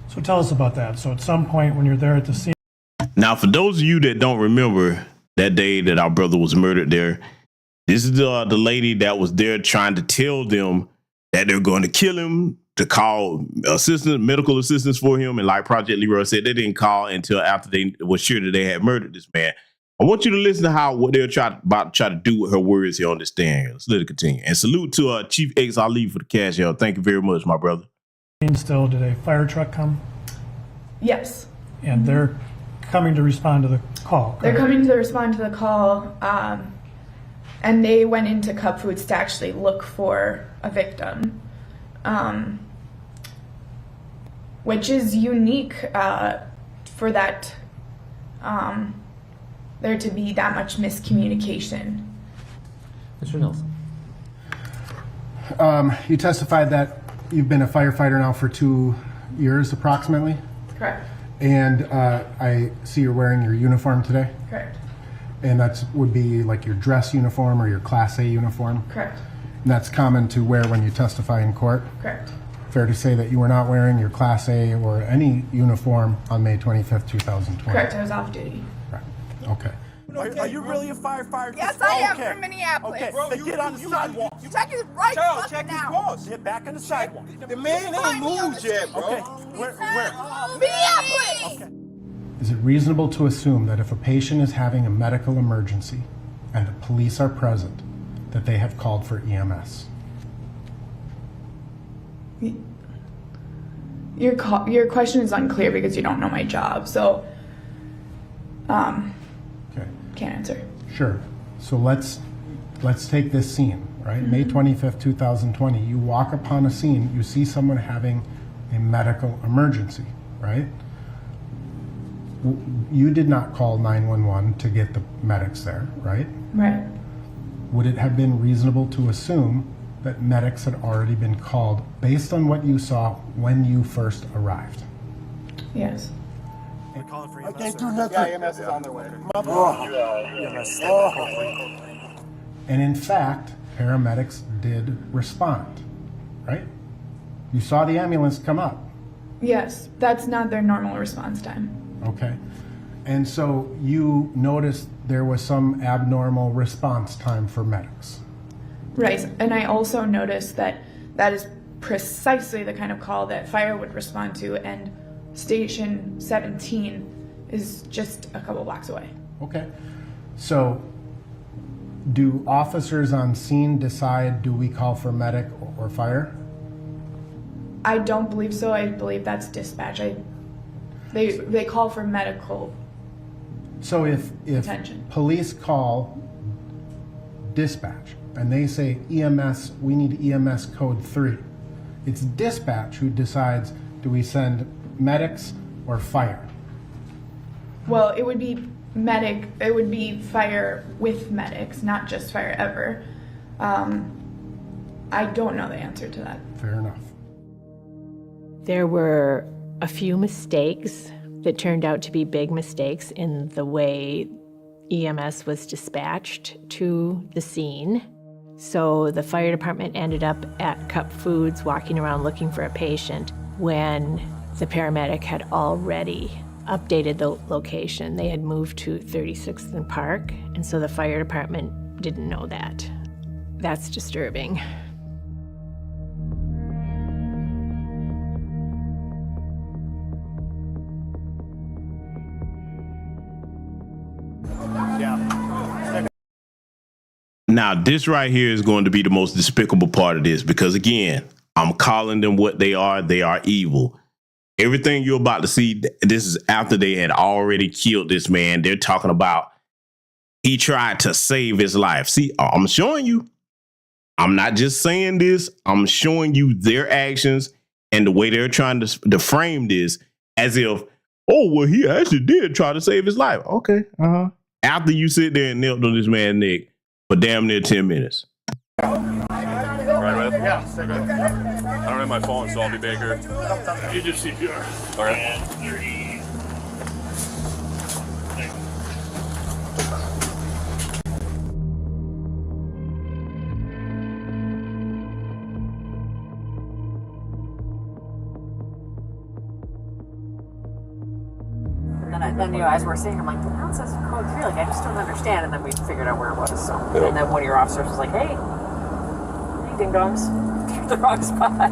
So tell us about that. So at some point when you're there at the scene. Now, for those of you that don't remember that day that our brother was murdered there, this is the lady that was there trying to tell them that they're going to kill him, to call medical assistance for him. And like Project Leroy said, they didn't call until after they were sure that they had murdered this man. I want you to listen to what they're about to try to do with her words here on the stand. Let's let it continue. And salute to Chief X Ali for the cash out. Thank you very much, my brother. Still, did a fire truck come? Yes. And they're coming to respond to the call. Correct? They're coming to respond to the call, and they went into Cup Foods to actually look for a victim, which is unique for that there to be that much miscommunication. Mr. Nelson. You testified that you've been a firefighter now for 2 years approximately? Correct. And I see you're wearing your uniform today? Correct. And that would be like your dress uniform or your Class A uniform? Correct. And that's common to wear when you testify in court? Correct. Fair to say that you were not wearing your Class A or any uniform on May 25th, 2020? Correct, I was off duty. Right, okay. Are you really a firefighter? Yes, I am from Minneapolis. Okay, then get on the sidewalk. Check his right Charles, foot check his now. pulse. Get back on the sidewalk. The man ain't moved yet, bro. Okay, where? Minneapolis! Okay. Is it reasonable to assume that if a patient is having a medical emergency and the police are present, that they have called for EMS? Your question is unclear because you don't know my job, so Okay. Can't answer. Sure. So let's take this scene, right? May 25th, 2020. You walk upon a scene, you see someone having a medical emergency, right? You did not call 911 to get the medics there, right? Right. Would it have been reasonable to assume that medics had already been called based on what you saw when you first arrived? Yes. I can't do nothing. Yeah, EMS is on their way. And in fact, paramedics did respond, right? You saw the ambulance come up. Yes, that's not their normal response time. Okay. And so you noticed there was some abnormal response time for medics. Right, and I also noticed that that is precisely the kind of call that fire would respond to, and Station 17 is just a couple blocks away. Okay. So do officers on scene decide, do we call for medic or fire? I don't believe so. I believe that's dispatch. They call for medical. So if attention. Police call dispatch, and they say EMS, we need EMS code 3. It's dispatch who decides, do we send medics or fire? Well, it would be fire with medics, not just fire ever. I don't know the answer to that. Fair enough. There were a few mistakes that turned out to be big mistakes in the way EMS was dispatched to the scene. So the fire department ended up at Cup Foods walking around looking for a patient when the paramedic had already updated the location. They had moved to 36th and Park, and so the fire department didn't know that. That's disturbing. Now, this right here is going to be the most despicable part of this, because again, I'm calling them what they are. They are evil. Everything you're about to see, this is after they had already killed this man. They're talking about he tried to save his life. See, I'm showing you. I'm not just saying this. I'm showing you their actions and the way they're trying to frame this as if, oh, well, he actually did try to save his life. Okay. After you sit there and knelt on this man's neck for damn near 10 minutes. Right, Rev? Yeah. I don't have my phone, so I'll be Baker. You just CPR. All right. Then as we're saying, I'm like, well, it says code 3. Like, I just don't understand. And then we figured out where it was. So, and then one of your officers was like, hey, ding dongs, the wrong spot.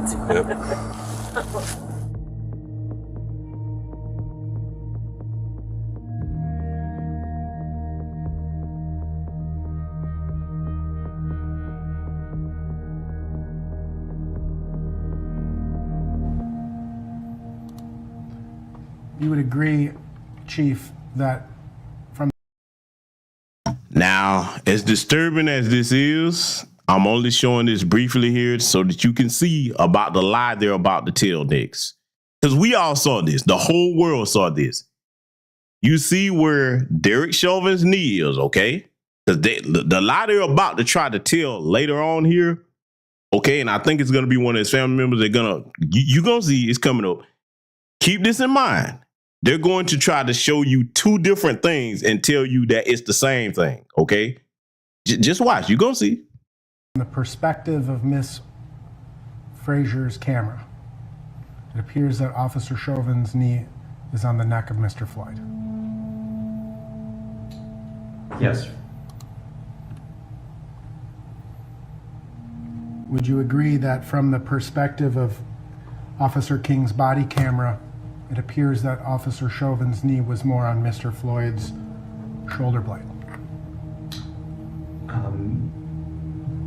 You would agree, Chief, that from... Now, as disturbing as this is, I'm only showing this briefly here so that you can see about the lie they're about to tell next. Because we all saw this. The whole world saw this. You see where Derek Chauvin's knee is, okay? Because the lie they're about to try to tell later on here, okay, and I think it's going to be one of his family members. You're going to see it's coming up. Keep this in mind. They're going to try to show you two different things and tell you that it's the same thing, okay? Just watch. You're going to see. From the perspective of Miss Frazier's camera, it appears that Officer Chauvin's knee is on the neck of Mr. Floyd. Yes. Would you agree that from the perspective of Officer King's body camera, it appears that Officer Chauvin's knee was more on Mr. Floyd's shoulder blade?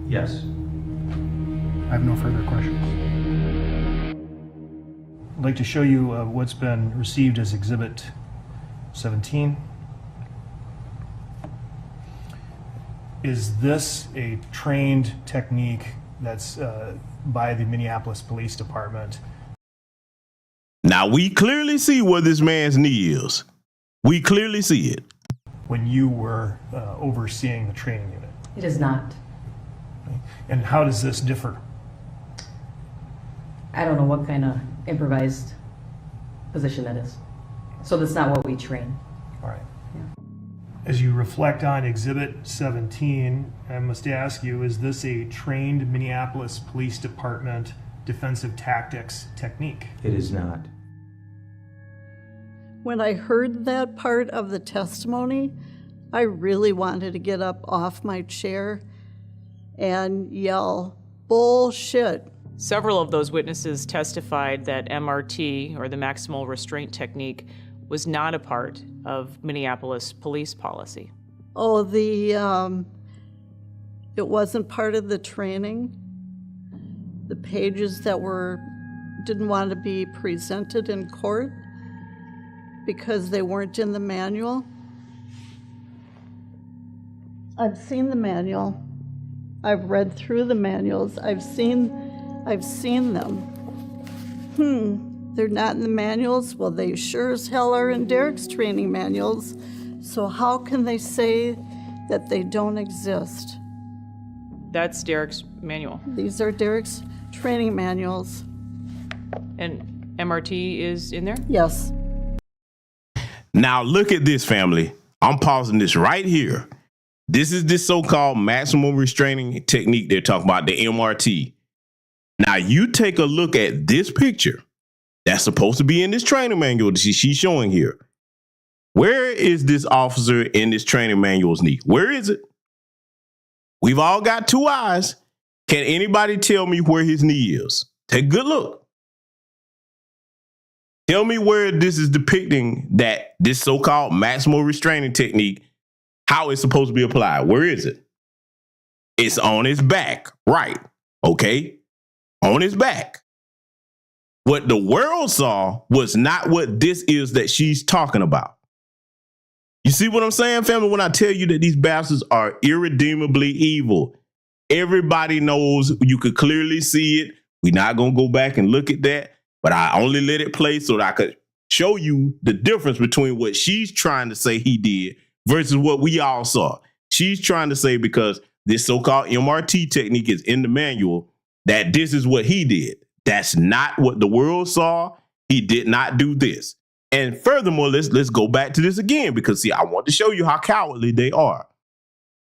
Yes. I have no further questions. I'd like to show you what's been received as Exhibit 17. Is this a trained technique that's by the Minneapolis Police Department? Now, we clearly see where this man's knee is. We clearly see it. When you were overseeing the training unit? It is not. And how does this differ? I don't know what kind of improvised position that is. So that's not what we train. All right. As you reflect on Exhibit 17, I must ask you, is this a trained Minneapolis Police Department defensive tactics technique? It is not. When I heard that part of the testimony, I really wanted to get up off my chair and yell, bullshit. Several of those witnesses testified that MRT, or the maximal restraint technique, was not a part of Minneapolis police policy. Oh, it wasn't part of the training. The pages that didn't want to be presented in court because they weren't in the manual. I've seen the manual. I've read through the manuals. I've seen them. They're not in the manuals? Well, they sure as hell are in Derek's training manuals. So how can they say that they don't exist? That's Derek's manual. These are Derek's training manuals. And MRT is in there? Yes. Now look at this, family. I'm pausing this right here. This is this so-called maximum restraining technique they're talking about, the MRT. Now you take a look at this picture that's supposed to be in this training manual that she's showing here. Where is this officer in this training manual's knee? Where is it? We've all got two eyes. Can anybody tell me where his knee is? Take a good look. Tell me where this is depicting that this so-called maximum restraining technique, how it's supposed to be applied. Where is it? It's on his back, right? Okay, on his back. What the world saw was not what this is that she's talking about. You see what I'm saying, family? When I tell you that these bastards are irredeemably evil, everybody knows, you could clearly see it. We're not going to go back and look at that, but I only let it play so that I could show you the difference between what she's trying to say he did versus what we all saw. She's trying to say, because this so-called MRT technique is in the manual, that this is what he did. That's not what the world saw. He did not do this. And furthermore, let's go back to this again, because see, I want to show you how cowardly they are.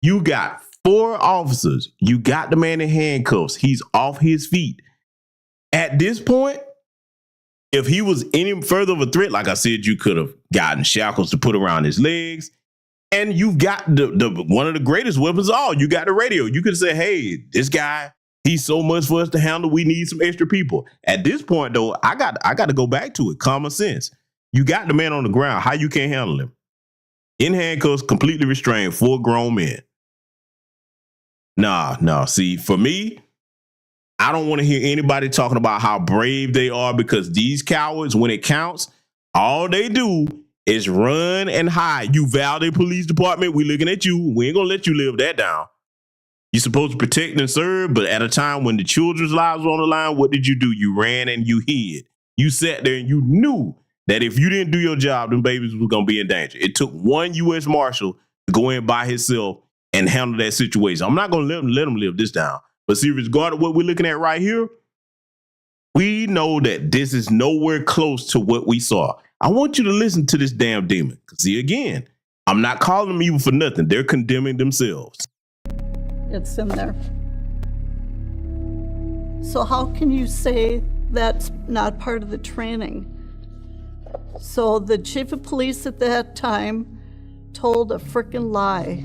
You got 4 officers. You got the man in handcuffs. He's off his feet. At this point, if he was any further of a threat, like I said, you could have gotten shackles to put around his legs. And you've got the one of the greatest weapons of all. You got the radio. You could say, hey, this guy, he's so much for us to handle. We need some extra people. At this point, though, I got to go back to it. Common sense. You got the man on the ground. How you can't handle him? In handcuffs, completely restrained, 4 grown men. Nah. See, for me, I don't want to hear anybody talking about how brave they are, because these cowards, when it counts, all they do is run and hide. You Valdez Police Department, we looking at you. We ain't gonna let you live that down. You're supposed to protect and serve, but at a time when the children's lives were on the line, what did you do? You ran and you hid. You sat there and you knew that if you didn't do your job, them babies were going to be in danger. It took one U.S. Marshal to go in by himself and handle that situation. I'm not going to let them live this down. But see, regardless of what we're looking at right here, we know that this is nowhere close to what we saw. I want you to listen to this damn demon. See, again, I'm not calling them evil for nothing. They're condemning themselves. It's in there. So how can you say that's not part of the training? So the chief of police at that time told a frickin' lie.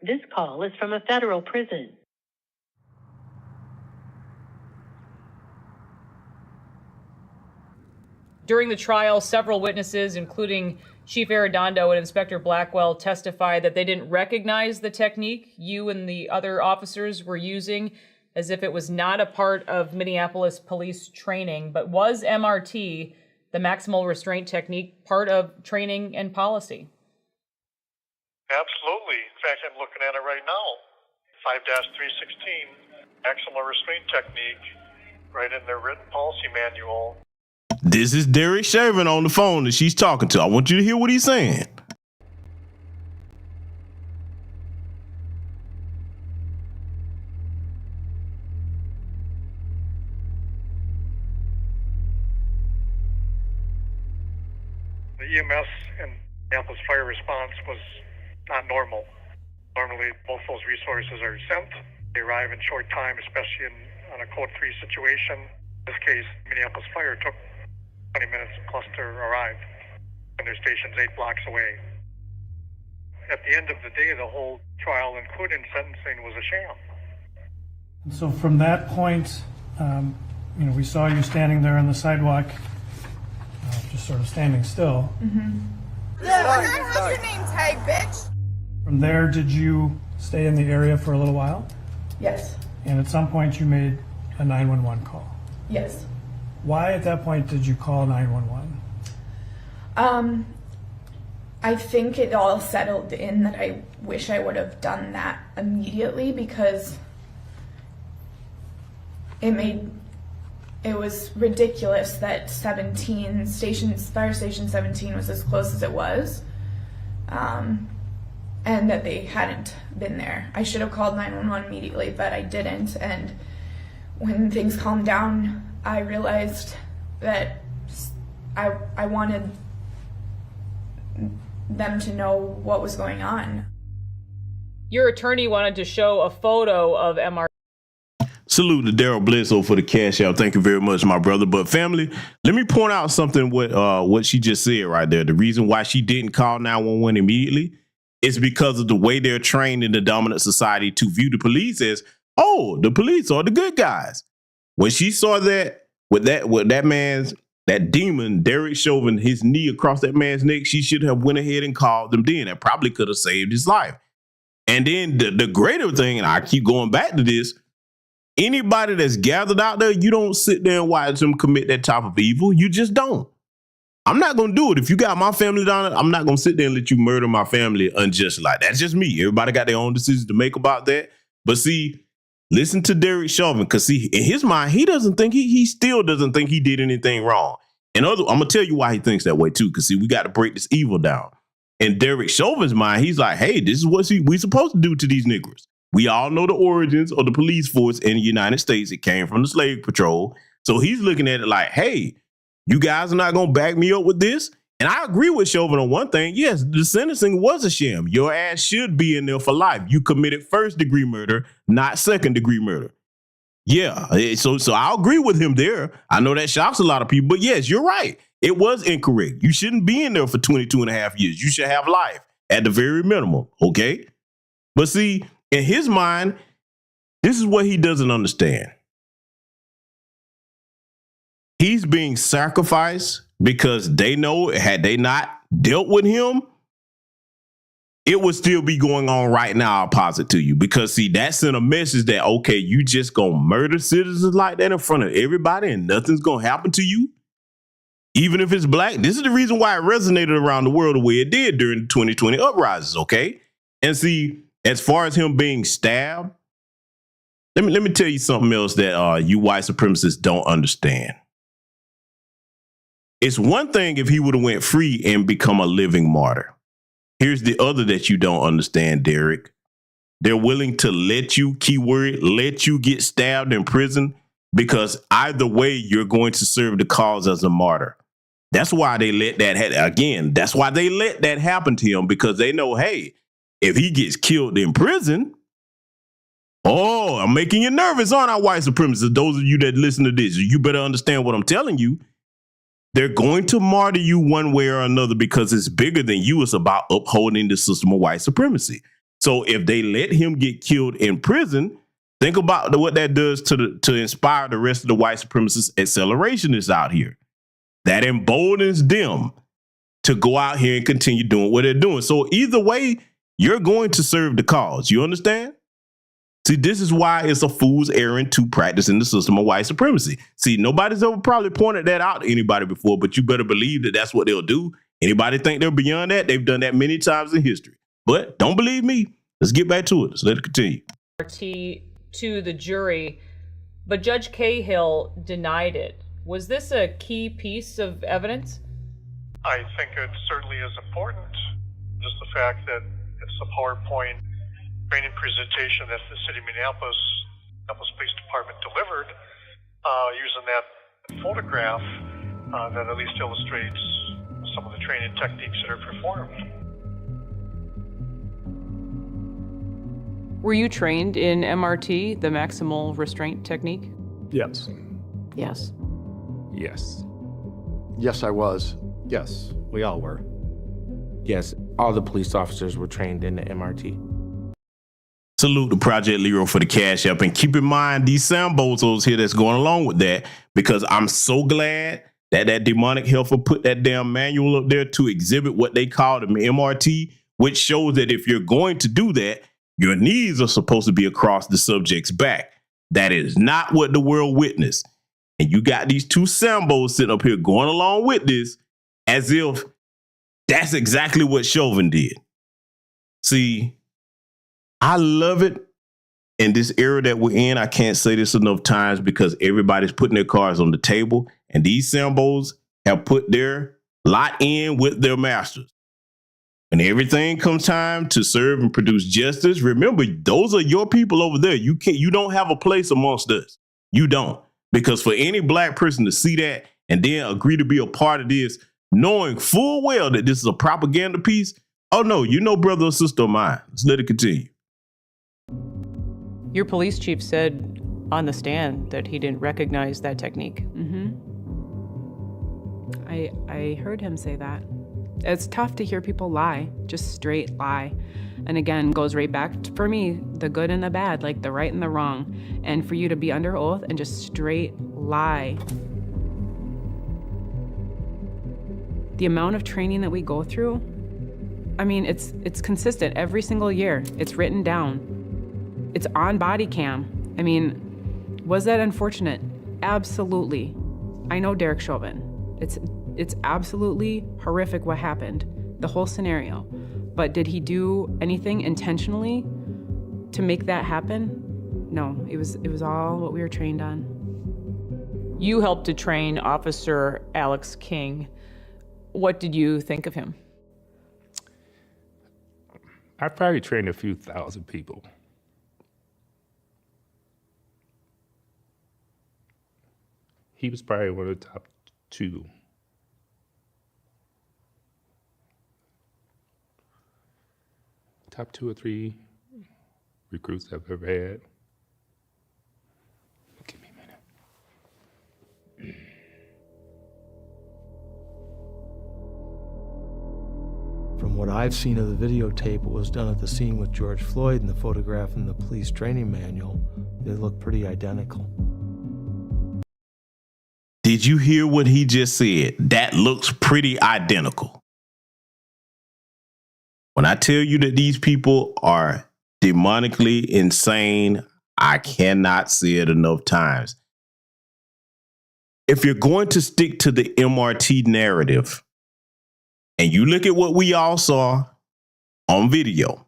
This call is from a federal prison. During the trial, several witnesses, including Chief Arredondo and Inspector Blackwell, testified that they didn't recognize the technique you and the other officers were using, as if it was not a part of Minneapolis police training, but was MRT, the maximal restraint technique, part of training and policy? Absolutely. In fact, I'm looking at it right now. 5-316, maximal restraint technique, right in their written policy manual. This is Derek Chauvin on the phone that she's talking to. I want you to hear what he's saying. The EMS and Minneapolis fire response was not normal. Normally, both those resources are sent. They arrive in short time, especially on a code 3 situation. In this case, Minneapolis Fire took 20 minutes plus to arrive, and their station's 8 blocks away. At the end of the day, the whole trial, including sentencing, was a sham. So from that point, we saw you standing there on the sidewalk, just sort of standing still. Mm-hmm. What's your name tag, bitch? From there, did you stay in the area for a little while? Yes. And at some point you made a 911 call. Yes. Why at that point did you call 911? I think it all settled in that I wish I would have done that immediately, because it was ridiculous that fire station 17 was as close as it was, and that they hadn't been there. I should have called 911 immediately, but I didn't. And when things calmed down, I realized that I wanted them to know what was going on. Your attorney wanted to show a photo of MR. Salute to Daryl Bledsoe for the cash out. Thank you very much, my brother. But family, let me point out something what she just said right there. The reason why she didn't call 911 immediately is because of the way they're trained in the dominant society to view the police as, oh, the police are the good guys. When she saw that with that demon, Derek Chauvin, his knee across that man's neck, she should have went ahead and called them then. That probably could have saved his life. And then the greater thing, and I keep going back to this, anybody that's gathered out there, you don't sit there and watch them commit that type of evil. You just don't. I'm not going to do it. If you got my family down there, I'm not going to sit there and let you murder my family unjustly. Like, that's just me. Everybody got their own decisions to make about that. But see, listen to Derek Chauvin, because see, in his mind, he doesn't think he still doesn't think he did anything wrong. And I'm going to tell you why he thinks that way too, because see, we got to break this evil down. In Derek Chauvin's mind, he's like, hey, this is what we supposed to do to these niggers. We all know the origins of the police force in the United States. It came from the slave patrol. So he's looking at it like, hey, you guys are not going to back me up with this? And I agree with Chauvin on one thing. Yes, the sentencing was a sham. Your ass should be in there for life. You committed first-degree murder, not second-degree murder. Yeah, so I'll agree with him there. I know that shocks a lot of people, but yes, you're right. It was incorrect. You shouldn't be in there for 22 and a half years. You should have life at the very minimum, okay? But see, in his mind, this is what he doesn't understand. He's being sacrificed because they know had they not dealt with him, it would still be going on right now, I'll posit to you. Because see, that sent a message that, okay, you just gonna murder citizens like that in front of everybody and nothing's gonna happen to you? Even if it's black? This is the reason why it resonated around the world the way it did during the 2020 uprisings, okay? And see, as far as him being stabbed, let me tell you something else that you white supremacists don't understand. It's one thing if he would have went free and become a living martyr. Here's the other that you don't understand, Derek. They're willing to let you, keyword, let you get stabbed in prison because either way, you're going to serve the cause as a martyr. That's why they let that happen. That's why they let that happen to him, because they know, hey, if he gets killed in prison, oh, I'm making you nervous, aren't I, white supremacists? Those of you that listen to this, you better understand what I'm telling you. They're going to martyr you one way or another because it's bigger than you. It's about upholding the system of white supremacy. So if they let him get killed in prison, think about what that does to inspire the rest of the white supremacist accelerationists out here. That emboldens them to go out here and continue doing what they're doing. So either way, you're going to serve the cause. You understand? See, this is why it's a fool's errand to practicing the system of white supremacy. See, nobody's ever probably pointed that out to anybody before, but you better believe that that's what they'll do. Anybody think they're beyond that? They've done that many times in history. But don't believe me. Let's get back to it. Let's let it continue. To the jury, but Judge Cahill denied it. Was this a key piece of evidence? I think it certainly is important. Just the fact that it's a PowerPoint training presentation that the city of Minneapolis Police Department delivered, using that photograph that at least illustrates some of the training techniques that are performed. Were you trained in MRT, the maximal restraint technique? Yes. Yes. Yes. Yes, I was. Yes, we all were. Yes, all the police officers were trained in the MRT. Salute to Project Lero for the cash up. And keep in mind these Sambozos here that's going along with that, because I'm so glad that demonic helper put that damn manual up there to exhibit what they call the MRT, which shows that if you're going to do that, your knees are supposed to be across the subject's back. That is not what the world witnessed. And you got these two Sambos sitting up here going along with this as if that's exactly what Chauvin did. See, I love it in this era that we're in. I can't say this enough times because everybody's putting their cards on the table, and these Sambos have put their lot in with their masters. When everything comes time to serve and produce justice, remember, those are your people over there. You don't have a place amongst us. You don't. Because for any black person to see that and then agree to be a part of this, knowing full well that this is a propaganda piece, oh no, you know, brother or sister of mine. Let's let it continue. Your police chief said on the stand that he didn't recognize that technique. I heard him say that. It's tough to hear people lie, just straight lie. And again, goes right back to, for me, the good and the bad, like the right and the wrong. And for you to be under oath and just straight lie. The amount of training that we go through, I mean, it's consistent every single year. It's written down. It's on body cam. I mean, was that unfortunate? Absolutely. I know Derek Chauvin. It's absolutely horrific what happened, the whole scenario. But did he do anything intentionally to make that happen? No, it was all what we were trained on. You helped to train Officer Alex King. What did you think of him? I probably trained a few thousand people. He was probably one of the top two. Top 2 or 3 recruits I've ever had. Give me a minute. From what I've seen of the videotape, what was done at the scene with George Floyd and the photograph in the police training manual, they look pretty identical. Did you hear what he just said? That looks pretty identical. When I tell you that these people are demonically insane, I cannot say it enough times. If you're going to stick to the MRT narrative, and you look at what we all saw on video,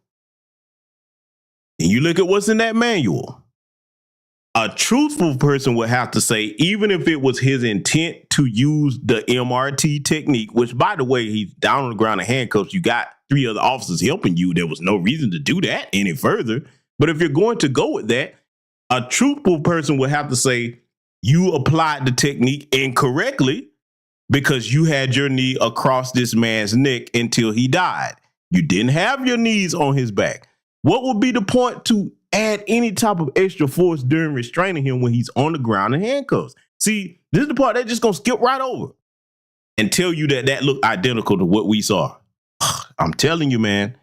and you look at what's in that manual, a truthful person would have to say, even if it was his intent to use the MRT technique, which, by the way, he's down on the ground in handcuffs, you got 3 other officers helping you. There was no reason to do that any further. But if you're going to go with that, a truthful person would have to say, you applied the technique incorrectly because you had your knee across this man's neck until he died. You didn't have your knees on his back. What would be the point to add any type of extra force during restraining him when he's on the ground in handcuffs? See, this is the part they're just going to skip right over and tell you that that looked identical to what we saw. I'm telling you, man,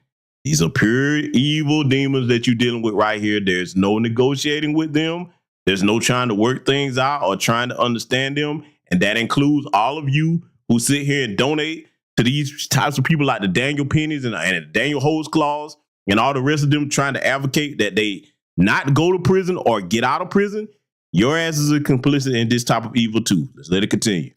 these are pure evil demons that you're dealing with right here. There's no negotiating with them. There's no trying to work things out or trying to understand them. And that includes all of you who sit here and donate to these types of people like the Daniel Pennies and the Daniel Holtzclaws and all the rest of them trying to advocate that they not go to prison or get out of prison. Your asses are complicit in this type of evil too. Let's let it continue.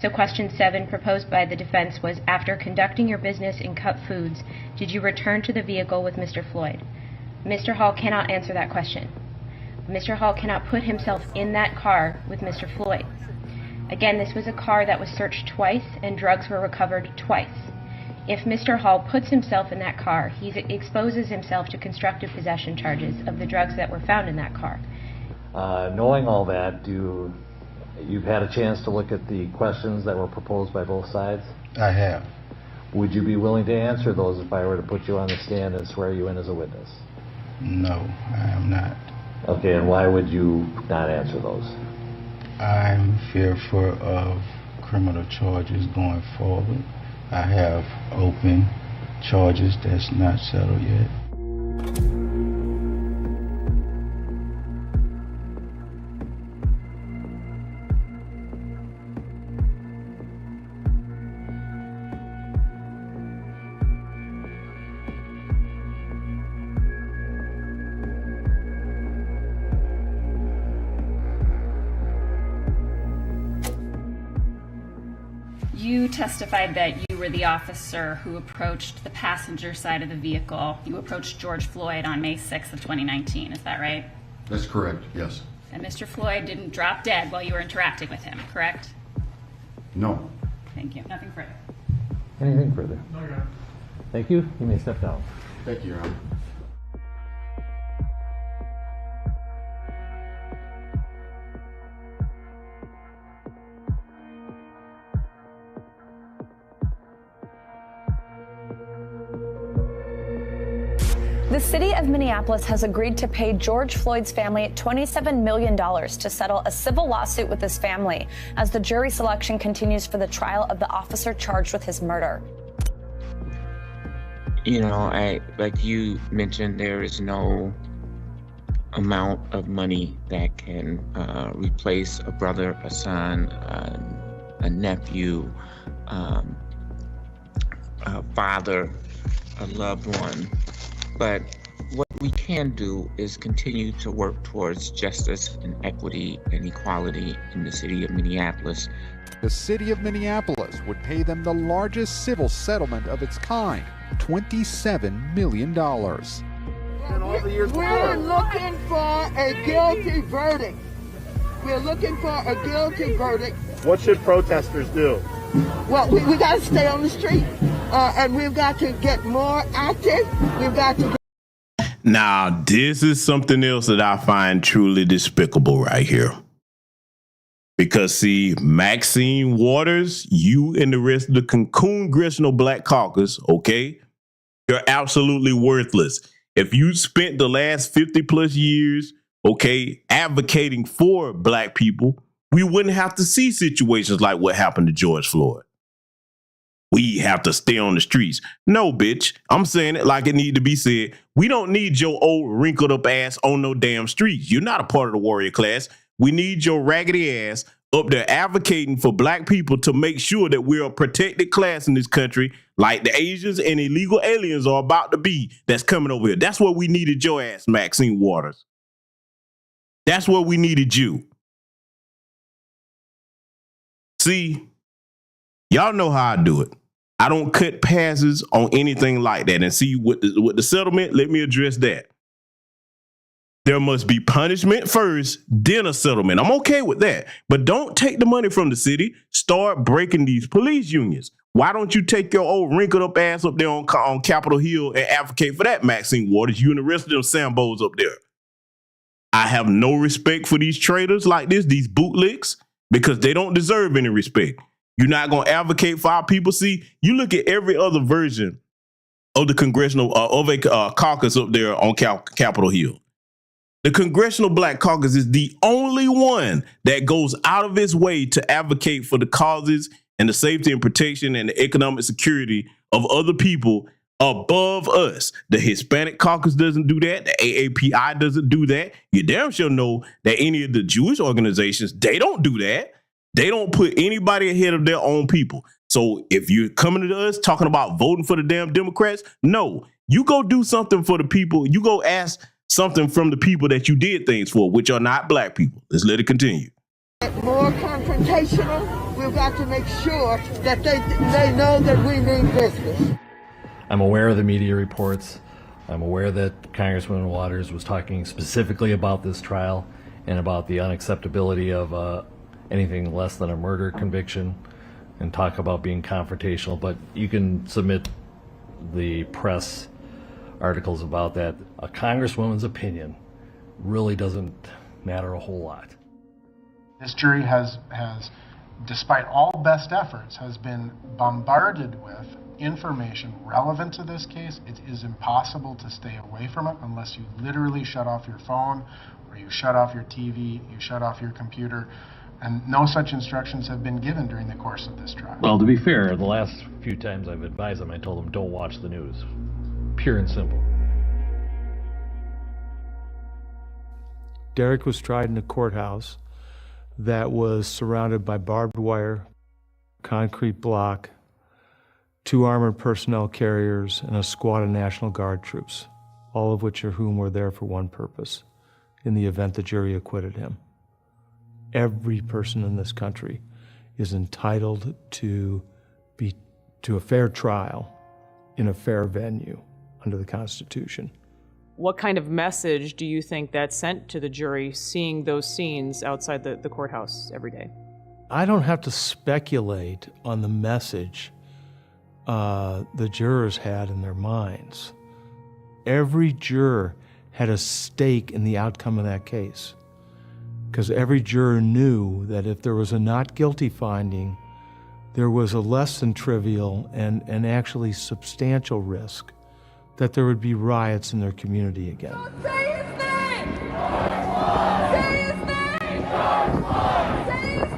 So question 7 proposed by the defense was, after conducting your business in Cup Foods, did you return to the vehicle with Mr. Floyd? Mr. Hall cannot answer that question. Mr. Hall cannot put himself in that car with Mr. Floyd. Again, this was a car that was searched twice and drugs were recovered twice. If Mr. Hall puts himself in that car, he exposes himself to constructive possession charges of the drugs that were found in that car. Knowing all that, you've had a chance to look at the questions that were proposed by both sides? I have. Would you be willing to answer those if I were to put you on the stand and swear you in as a witness? No, I am not. Okay, and why would you not answer those? I'm fearful of criminal charges going forward. I have open charges that's not settled yet. You testified that you were the officer who approached the passenger side of the vehicle. You approached George Floyd on May 6th of 2019, is that right? That's correct, yes. And Mr. Floyd didn't drop dead while you were interacting with him, correct? No. Thank you. Nothing further. Anything further? No, Your Honor. Thank you. You may step down. Thank you, Your Honor. The city of Minneapolis has agreed to pay George Floyd's family $27 million to settle a civil lawsuit with his family as the jury selection continues for the trial of the officer charged with his murder. You know, like you mentioned, there is no amount of money that can replace a brother, a son, a nephew, a father, a loved one. But what we can do is continue to work towards justice and equity and equality in the city of Minneapolis. The city of Minneapolis would pay them the largest civil settlement of its kind, $27 million. We're looking for a guilty verdict. We're looking for a guilty verdict. What should protesters do? Well, we got to stay on the street, and we've got to get more active. We've got to. Now, this is something else that I find truly despicable right here. Because, see, Maxine Waters, you and the rest of the Congressional Black Caucus, okay, you're absolutely worthless. If you spent the last 50 plus years, okay, advocating for Black people, we wouldn't have to see situations like what happened to George Floyd. We have to stay on the streets. No, bitch. I'm saying it like it need to be said. We don't need your old wrinkled up ass on no damn streets. You're not a part of the warrior class. We need your raggedy ass up there advocating for Black people to make sure that we're a protected class in this country, like the Asians and illegal aliens are about to be that's coming over here. That's what we needed your ass, Maxine Waters. That's what we needed you. See, y'all know how I do it. I don't cut passes on anything like that. And see, with the settlement, let me address that. There must be punishment first, then a settlement. I'm okay with that. But don't take the money from the city. Start breaking these police unions. Why don't you take your old wrinkled up ass up there on Capitol Hill and advocate for that, Maxine Waters? You and the rest of them Sambos up there. I have no respect for these traitors like this, these bootlicks, because they don't deserve any respect. You're not going to advocate for our people. See, you look at every other version of the congressional caucus up there on Capitol Hill. The Congressional Black Caucus is the only one that goes out of its way to advocate for the causes and the safety and protection and the economic security of other people above us. The Hispanic Caucus doesn't do that. The AAPI doesn't do that. You damn sure know that any of the Jewish organizations, they don't do that. They don't put anybody ahead of their own people. So if you're coming to us talking about voting for the damn Democrats, no, you go do something for the people. You go ask something from the people that you did things for, which are not Black people. Let's let it continue. get more confrontational. We've got to make sure that they know that we mean business. I'm aware of the media reports. I'm aware that Congresswoman Waters was talking specifically about this trial and about the unacceptability of anything less than a murder conviction, and talk about being confrontational, but you can submit the press articles about that. A Congresswoman's opinion really doesn't matter a whole lot. This jury has, despite all best efforts, has been bombarded with information relevant to this case. It is impossible to stay away from it unless you literally shut off your phone, or you shut off your TV, you shut off your computer, and no such instructions have been given during the course of this trial. Well, to be fair, the last few times I've advised them, I told them don't watch the news. Pure and simple. Derek was tried in a courthouse that was surrounded by barbed wire, concrete block, 2 armored personnel carriers, and a squad of National Guard troops, all of whom were there for one purpose, in the event the jury acquitted him. Every person in this country is entitled to a fair trial in a fair venue under the Constitution. What kind of message do you think that sent to the jury seeing those scenes outside the courthouse every day? I don't have to speculate on the message the jurors had in their minds. Every juror had a stake in the outcome of that case, because every juror knew that if there was a not guilty finding, there was a less than trivial and actually substantial risk that there would be riots in their community again. Say his name! Say his name! Say his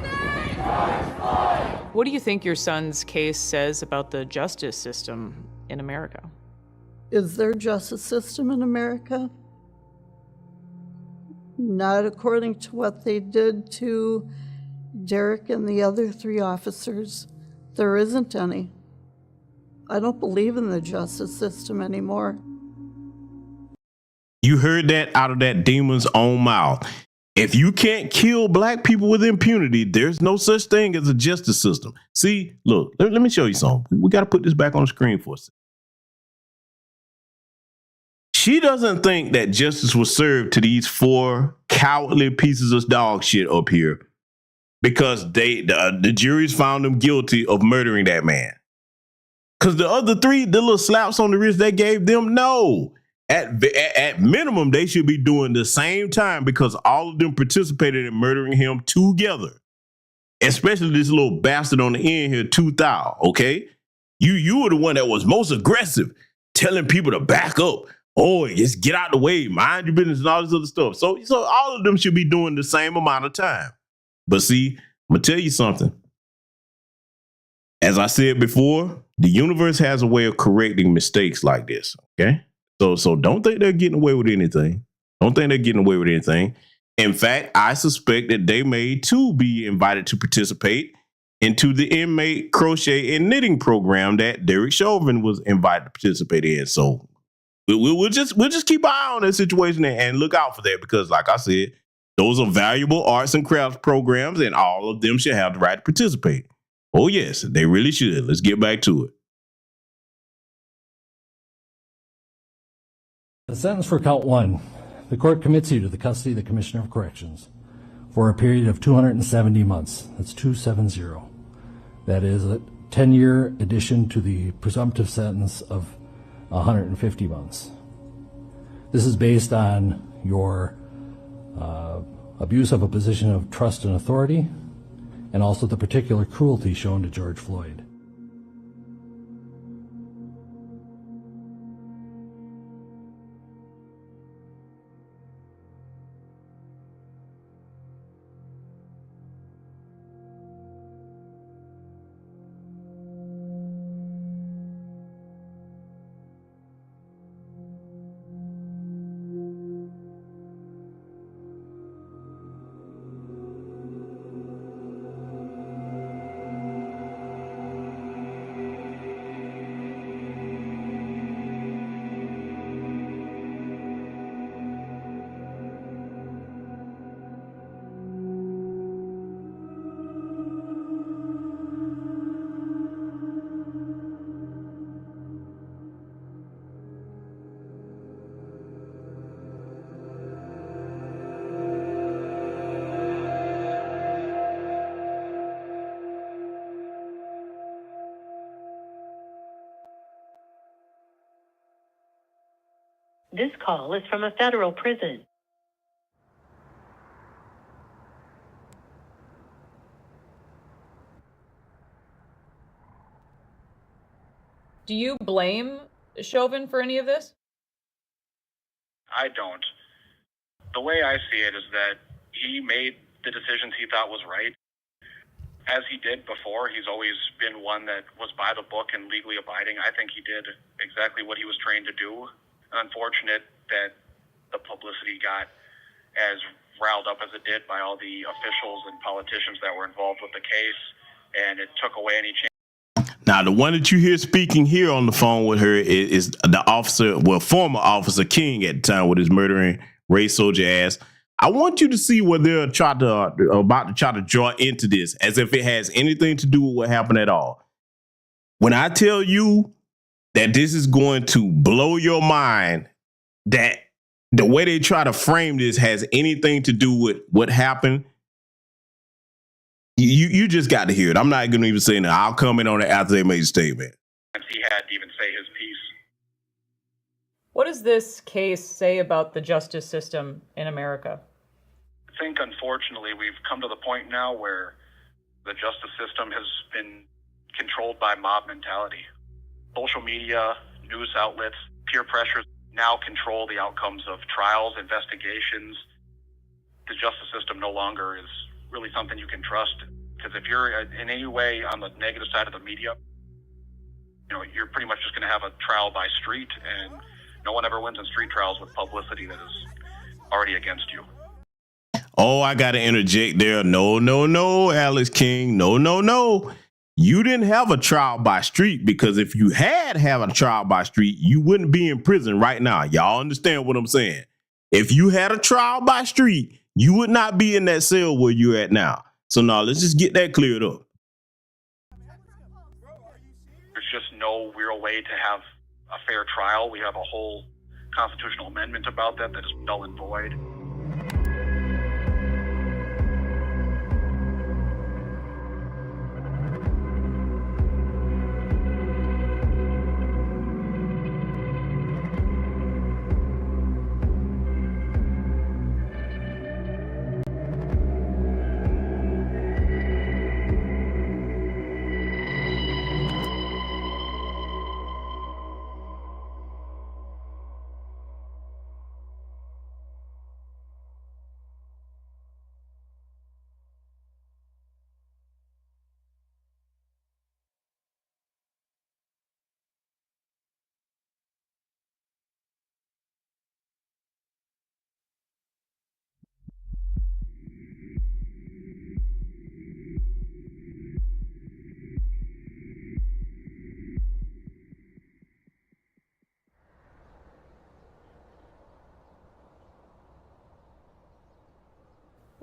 name! What do you think your son's case says about the justice system in America? Is there justice system in America? Not according to what they did to Derek and the other 3 officers. There isn't any. I don't believe in the justice system anymore. You heard that out of that demon's own mouth. If you can't kill black people with impunity, there's no such thing as a justice system. See, look, let me show you something. We got to put this back on the screen for us. She doesn't think that justice was served to these 4 cowardly pieces of dog shit up here because the juries found them guilty of murdering that man. Because the other 3, the little slaps on the wrist they gave them, no. At minimum, they should be doing the same time because all of them participated in murdering him together. Especially this little bastard on the end here, 2000, okay? You were the one that was most aggressive, telling people to back up. Oh, just get out the way, mind your business and all this other stuff. So all of them should be doing the same amount of time. But see, I'm going to tell you something. As I said before, the universe has a way of correcting mistakes like this, okay? So don't think they're getting away with anything. Don't think they're getting away with anything. In fact, I suspect that they may too be invited to participate into the inmate crochet and knitting program that Derek Chauvin was invited to participate in. So we'll just keep an eye on that situation and look out for that because, like I said, those are valuable arts and crafts programs, and all of them should have the right to participate. Oh, yes, they really should. Let's get back to it. The sentence for count 1, the court commits you to the custody of the Commissioner of Corrections for a period of 270 months. That's 270. That is a 10-year addition to the presumptive sentence of 150 months. This is based on your abuse of a position of trust and authority, and also the particular cruelty shown to George Floyd. This call is from a federal prison. Do you blame Chauvin for any of this? I don't. The way I see it is that he made the decisions he thought was right. As he did before, he's always been one that was by the book and legally abiding. I think he did exactly what he was trained to do. Unfortunate that the publicity got as riled up as it did by all the officials and politicians that were involved with the case, and it took away any chance. Now, the one that you hear speaking here on the phone with her is the officer, well, former Officer King at the time with his murdering race soldier ass. I want you to see what they're about to try to draw into this as if it has anything to do with what happened at all. When I tell you that this is going to blow your mind, that the way they try to frame this has anything to do with what happened, you just got to hear it. I'm not going to even say that. I'll comment on it after they made a statement. He had to even say his piece. What does this case say about the justice system in America? I think, unfortunately, we've come to the point now where the justice system has been controlled by mob mentality. Social media, news outlets, peer pressure now control the outcomes of trials, investigations. The justice system no longer is really something you can trust, because if you're in any way on the negative side of the media, you're pretty much just going to have a trial by street, and no one ever wins in street trials with publicity that is already against you. Oh, I got to interject there. No, Alex King. No. You didn't have a trial by street, because if you had a trial by street, you wouldn't be in prison right now. Y'all understand what I'm saying? If you had a trial by street, you would not be in that cell where you're at now. So now let's just get that cleared up. There's just no real way to have a fair trial. We have a whole constitutional amendment about that is null and void.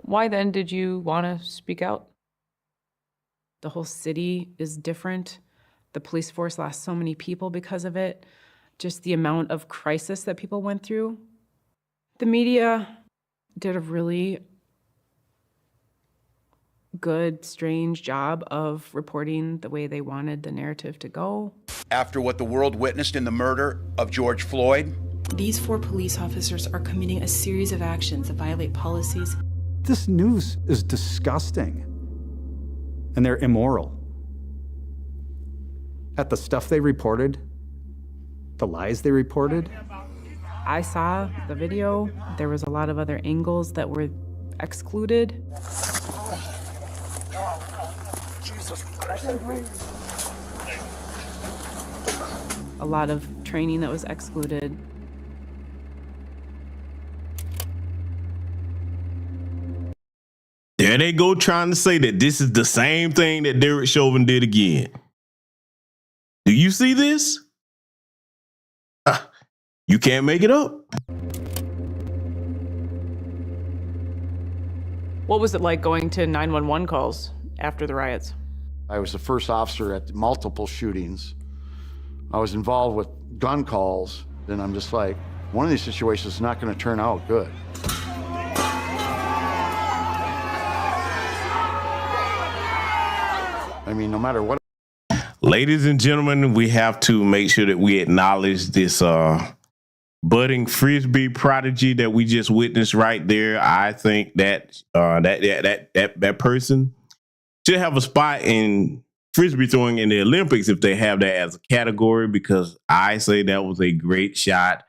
Why then did you want to speak out? The whole city is different. The police force lost so many people because of it. Just the amount of crisis that people went through. The media did a really good, strange job of reporting the way they wanted the narrative to go. After what the world witnessed in the murder of George Floyd, these 4 police officers are committing a series of actions that violate policies. This news is disgusting, and they're immoral. At the stuff they reported, the lies they reported. I saw the video. There was a lot of other angles that were excluded. A lot of training that was excluded. There they go trying to say that this is the same thing that Derek Chauvin did again. Do you see this? You can't make it up. What was it like going to 911 calls after the riots? I was the first officer at multiple shootings. I was involved with gun calls, and I'm just like, one of these situations is not going to turn out good. I mean, no matter what. Ladies and gentlemen, we have to make sure that we acknowledge this budding Frisbee prodigy that we just witnessed right there. I think that that person should have a spot in Frisbee throwing in the Olympics if they have that as a category, because I say that was a great shot.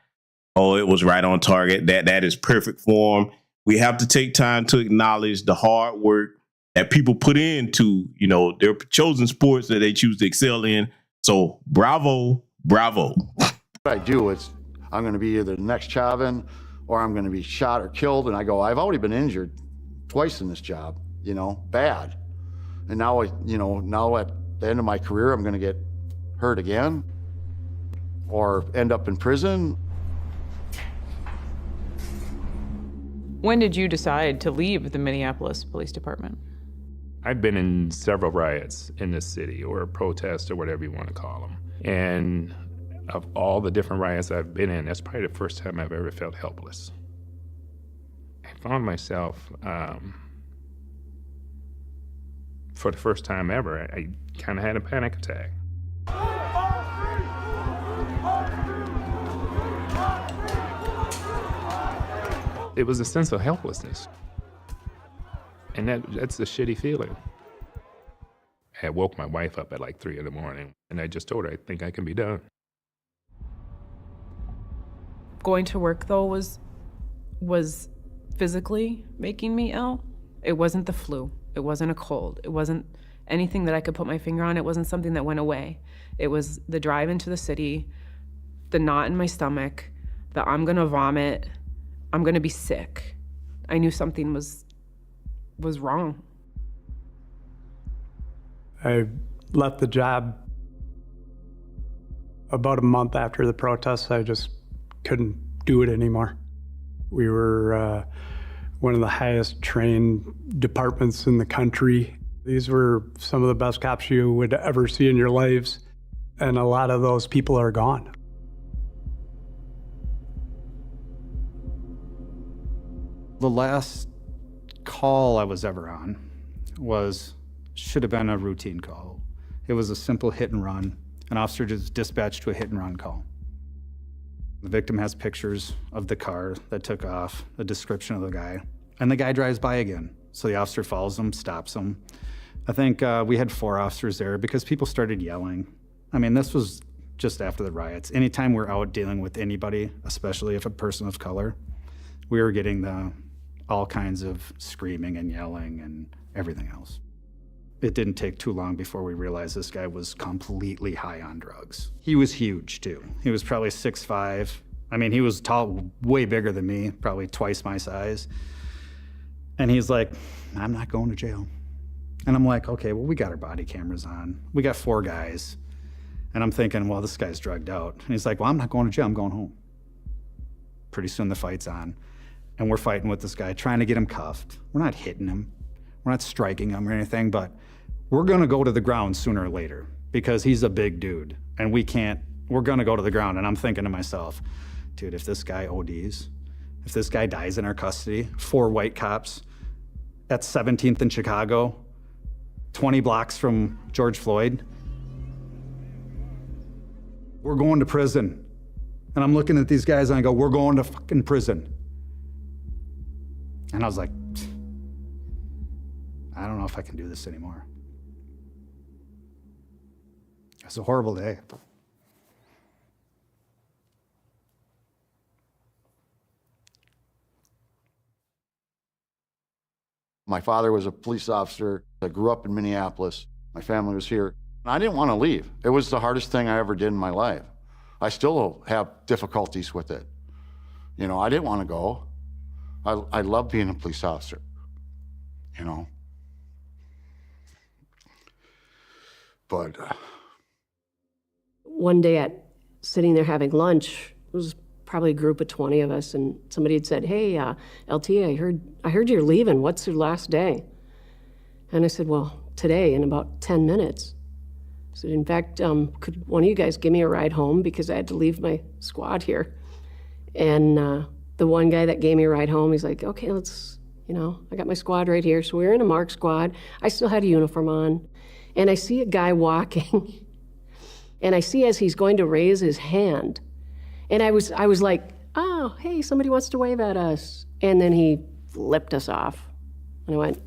Oh, it was right on target. That is perfect form. We have to take time to acknowledge the hard work that people put into, you know, their chosen sports that they choose to excel in. So bravo, bravo. What I do is I'm going to be either the next Chauvin or I'm going to be shot or killed. And I go, I've already been injured twice in this job, you know, bad. And now, now at the end of my career, I'm going to get hurt again or end up in prison. When did you decide to leave the Minneapolis Police Department? I've been in several riots in this city, or protests, or whatever you want to call them. And of all the different riots I've been in, that's probably the first time I've ever felt helpless. I found myself, for the first time ever, I kind of had a panic attack. It was a sense of helplessness. And that's a shitty feeling. I woke my wife up at like 3 in the morning, and I just told her, I think I can be done. Going to work, though, was physically making me ill. It wasn't the flu. It wasn't a cold. It wasn't anything that I could put my finger on. It wasn't something that went away. It was the drive into the city, the knot in my stomach, the I'm gonna vomit, I'm gonna be sick. I knew something was wrong. I left the job about a month after the protests. I just couldn't do it anymore. We were one of the highest trained departments in the country. These were some of the best cops you would ever see in your lives, and a lot of those people are gone. The last call I was ever on should have been a routine call. It was a simple hit and run. An officer just dispatched to a hit and run call. The victim has pictures of the car that took off, a description of the guy, and the guy drives by again. So the officer follows him, stops him. I think we had 4 officers there because people started yelling. I mean, this was just after the riots. Anytime we're out dealing with anybody, especially if a person of color, we were getting all kinds of screaming and yelling and everything else. It didn't take too long before we realized this guy was completely high on drugs. He was huge too. He was probably 6'5". I mean, he was tall, way bigger than me, probably twice my size. And he's like, I'm not going to jail. And I'm like, okay, well, we got our body cameras on. We got 4 guys. And I'm thinking, well, this guy's drugged out. And he's like, well, I'm not going to jail, I'm going home. Pretty soon the fight's on. And we're fighting with this guy, trying to get him cuffed. We're not hitting him. We're not striking him or anything, but we're gonna go to the ground sooner or later because he's a big dude and we're gonna go to the ground. And I'm thinking to myself, dude, if this guy ODs, if this guy dies in our custody, 4 white cops at 17th in Chicago, 20 blocks from George Floyd, we're going to prison. And I'm looking at these guys and I go, we're going to fucking prison. And I was like, I don't know if I can do this anymore. It was a horrible day. My father was a police officer. I grew up in Minneapolis. My family was here. I didn't want to leave. It was the hardest thing I ever did in my life. I still have difficulties with it. You know, I didn't want to go. I love being a police officer, you know. But one day sitting there having lunch, it was probably a group of 20 of us, and somebody had said, hey, LT, I heard you're leaving. What's your last day? And I said, well, today in about 10 minutes. I said, in fact, could one of you guys give me a ride home because I had to leave my squad here? And the one guy that gave me a ride home, he's like, okay, let's, I got my squad right here. So we were in a marked squad. I still had a uniform on. And I see a guy walking, and I see as he's going to raise his hand. And I was like, oh, hey, somebody wants to wave at us. And then he flipped us off. And I went,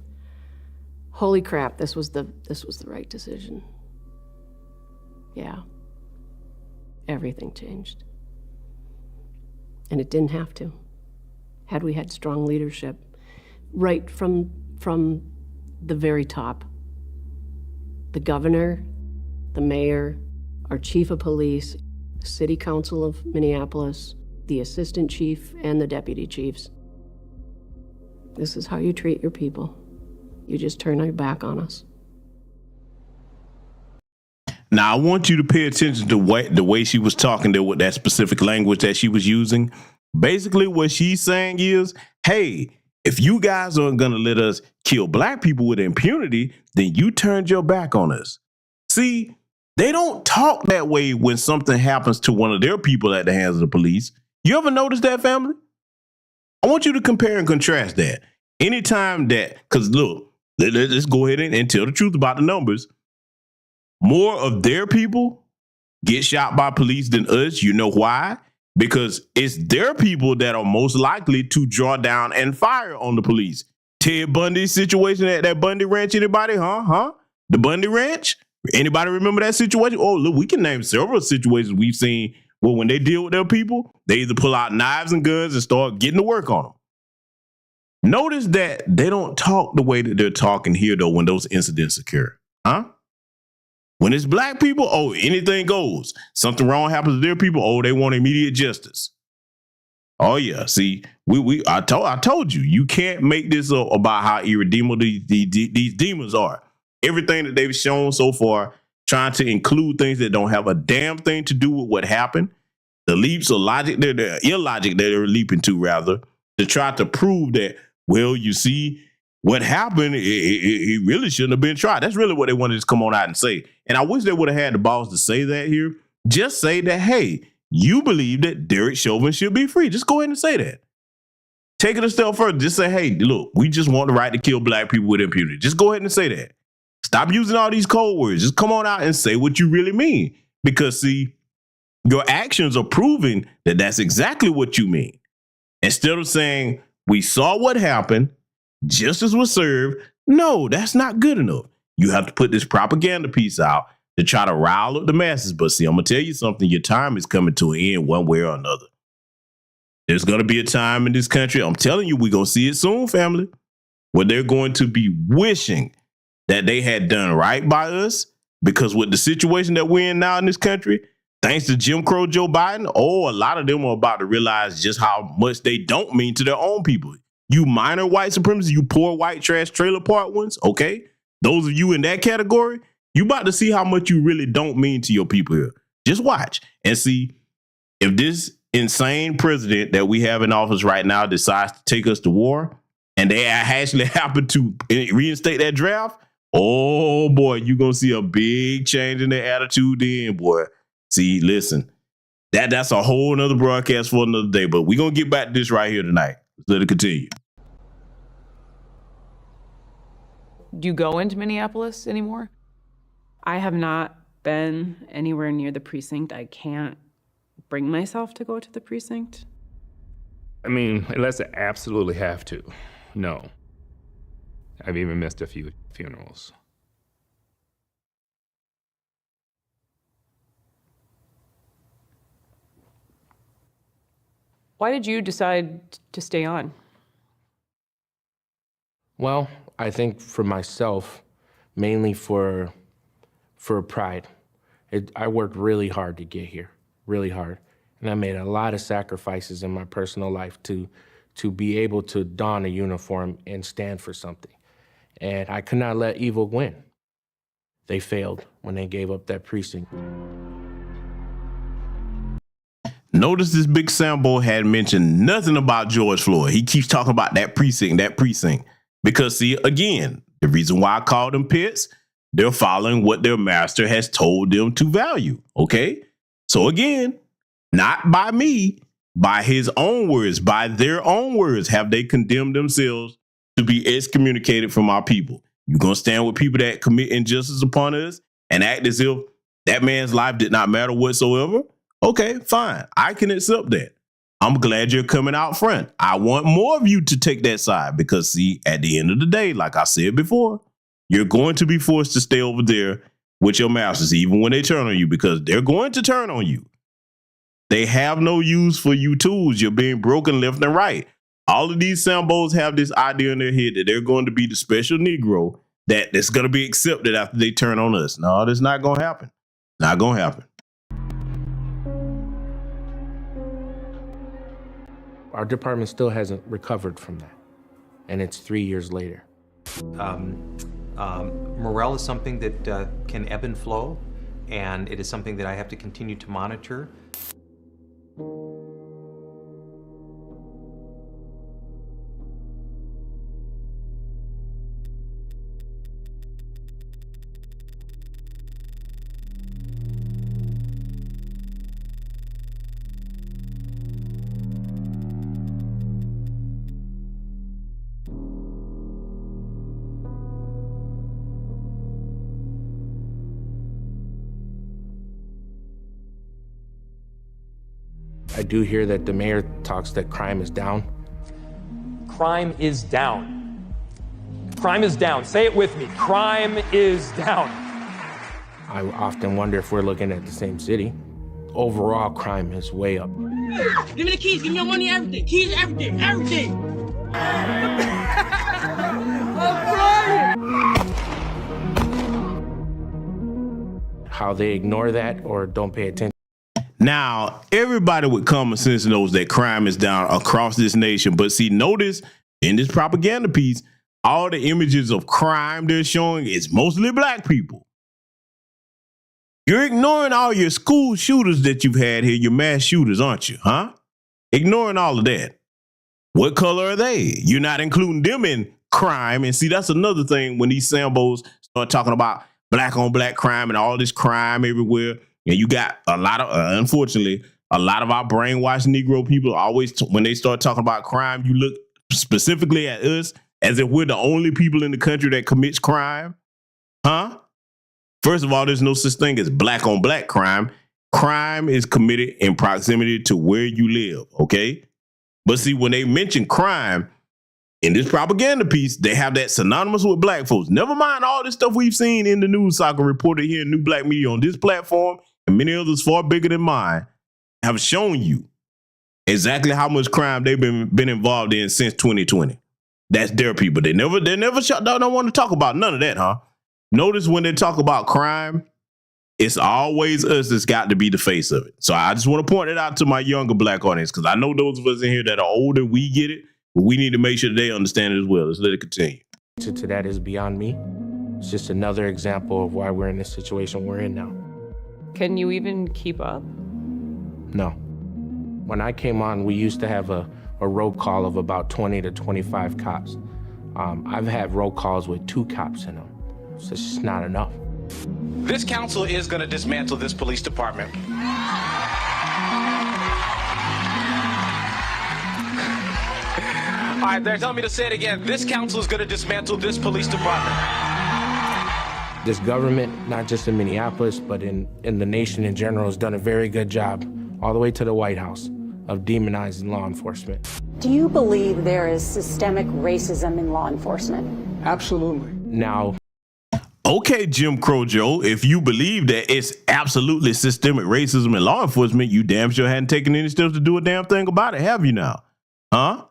holy crap, this was the right decision. Yeah. Everything changed. And it didn't have to. Had we had strong leadership right from the very top. The governor, the mayor, our chief of police, the city council of Minneapolis, the assistant chief, and the deputy chiefs. This is how you treat your people. You just turn your back on us. Now, I want you to pay attention to the way she was talking there with that specific language that she was using. Basically, what she's saying is, hey, if you guys aren't going to let us kill black people with impunity, then you turned your back on us. See, they don't talk that way when something happens to one of their people at the hands of the police. You ever notice that, family? I want you to compare and contrast that. Anytime that, because look, let's go ahead and tell the truth about the numbers. More of their people get shot by police than us. You know why? Because it's their people that are most likely to draw down and fire on the police. Ted Bundy's situation at that Bundy Ranch, anybody? Huh? The Bundy Ranch? Anybody remember that situation? Oh, look, we can name several situations we've seen where when they deal with their people, they either pull out knives and guns and start getting to work on them. Notice that they don't talk the way that they're talking here, though, when those incidents occur. Huh? When it's black people, oh, anything goes. Something wrong happens to their people, oh, they want immediate justice. Oh, yeah. See, I told you, you can't make this about how irredeemable these demons are. Everything that they've shown so far, trying to include things that don't have a damn thing to do with what happened. The leaps of logic, the illogic that they're leaping to, rather, to try to prove that, well, you see, what happened, he really shouldn't have been tried. That's really what they wanted to come on out and say. And I wish they would have had the balls to say that here. Just say that, hey, you believe that Derek Chauvin should be free. Just go ahead and say that. Take it a step further. Just say, hey, look, we just want the right to kill black people with impunity. Just go ahead and say that. Stop using all these code words. Just come on out and say what you really mean. Because, see, your actions are proving that that's exactly what you mean. Instead of saying, we saw what happened, justice was served. No, that's not good enough. You have to put this propaganda piece out to try to rile up the masses. But see, I'm going to tell you something. Your time is coming to an end one way or another. There's going to be a time in this country, I'm telling you, we're going to see it soon, family, where they're going to be wishing that they had done right by us, because with the situation that we're in now in this country, thanks to Jim Crow Joe Biden, a lot of them are about to realize just how much they don't mean to their own people. You minor white supremacists, you poor white trash trailer park ones, okay? Those of you in that category, you about to see how much you really don't mean to your people here. Just watch and see if this insane president that we have in office right now decides to take us to war and they actually happen to reinstate that draft. Oh boy, you're going to see a big change in their attitude then, boy. See, listen, that's a whole nother broadcast for another day, but we're going to get back to this right here tonight. Let it continue. Do you go into Minneapolis anymore? I have not been anywhere near the precinct. I can't bring myself to go to the precinct. I mean, unless I absolutely have to. No. I've even missed a few funerals. Why did you decide to stay on? Well, I think for myself, mainly for pride. I worked really hard to get here, really hard. And I made a lot of sacrifices in my personal life to be able to don a uniform and stand for something. And I could not let evil win. They failed when they gave up that precinct. Notice this big Sambo had mentioned nothing about George Floyd. He keeps talking about that precinct. Because see, again, the reason why I call them pits, they're following what their master has told them to value, okay? So again, not by me, by his own words, by their own words, have they condemned themselves to be excommunicated from our people. You're going to stand with people that commit injustice upon us and act as if that man's life did not matter whatsoever? Okay, fine. I can accept that. I'm glad you're coming out front. I want more of you to take that side because, see, at the end of the day, like I said before, you're going to be forced to stay over there with your masters, even when they turn on you, because they're going to turn on you. They have no use for you tools. You're being broken left and right. All of these Sambos have this idea in their head that they're going to be the special Negro that's going to be accepted after they turn on us. No, that's not going to happen. Not going to happen. Our department still hasn't recovered from that, and it's 3 years later. Morale is something that can ebb and flow, and it is something that I have to continue to monitor. I do hear that the mayor talks that crime is down. Crime is down. Crime is down. Say it with me. Crime is down. I often wonder if we're looking at the same city. Overall, crime is way up. Give me the keys. Give me your money, everything. Keys, everything. Everything. How they ignore that or don't pay attention. Now, everybody with common sense knows that crime is down across this nation. But see, notice in this propaganda piece, all the images of crime they're showing is mostly black people. You're ignoring all your school shooters that you've had here, your mass shooters, aren't you? Huh? Ignoring all of that. What color are they? You're not including them in crime. And see, that's another thing when these Sambos start talking about black on black crime and all this crime everywhere. And you got a lot of, unfortunately, a lot of our brainwashed Negro people always, when they start talking about crime, you look specifically at us as if we're the only people in the country that commits crime. Huh? First of all, there's no such thing as black on black crime. Crime is committed in proximity to where you live, okay? But see, when they mention crime in this propaganda piece, they have that synonymous with black folks. Never mind all this stuff we've seen in the news cycle reported here in New Black Media on this platform, and many others far bigger than mine have shown you exactly how much crime they've been involved in since 2020. That's their people. They never don't want to talk about none of that, huh? Notice when they talk about crime, it's always us that's got to be the face of it. So I just want to point it out to my younger black audience, because I know those of us in here that are older, we get it, but we need to make sure they understand it as well. Let's let it continue. To that is beyond me. It's just another example of why we're in this situation we're in now. Can you even keep up? No. When I came on, we used to have a roll call of about 20 to 25 cops. I've had roll calls with 2 cops in them. So it's just not enough. This council is going to dismantle this police department. All right, they're telling me to say it again. This council is going to dismantle this police department. This government, not just in Minneapolis, but in the nation in general, has done a very good job, all the way to the White House, of demonizing law enforcement. Do you believe there is systemic racism in law enforcement? Absolutely. Now, okay, Jim Crow Joe, if you believe that it's absolutely systemic racism in law enforcement, you damn sure hadn't taken any steps to do a damn thing about it, have you now? Huh?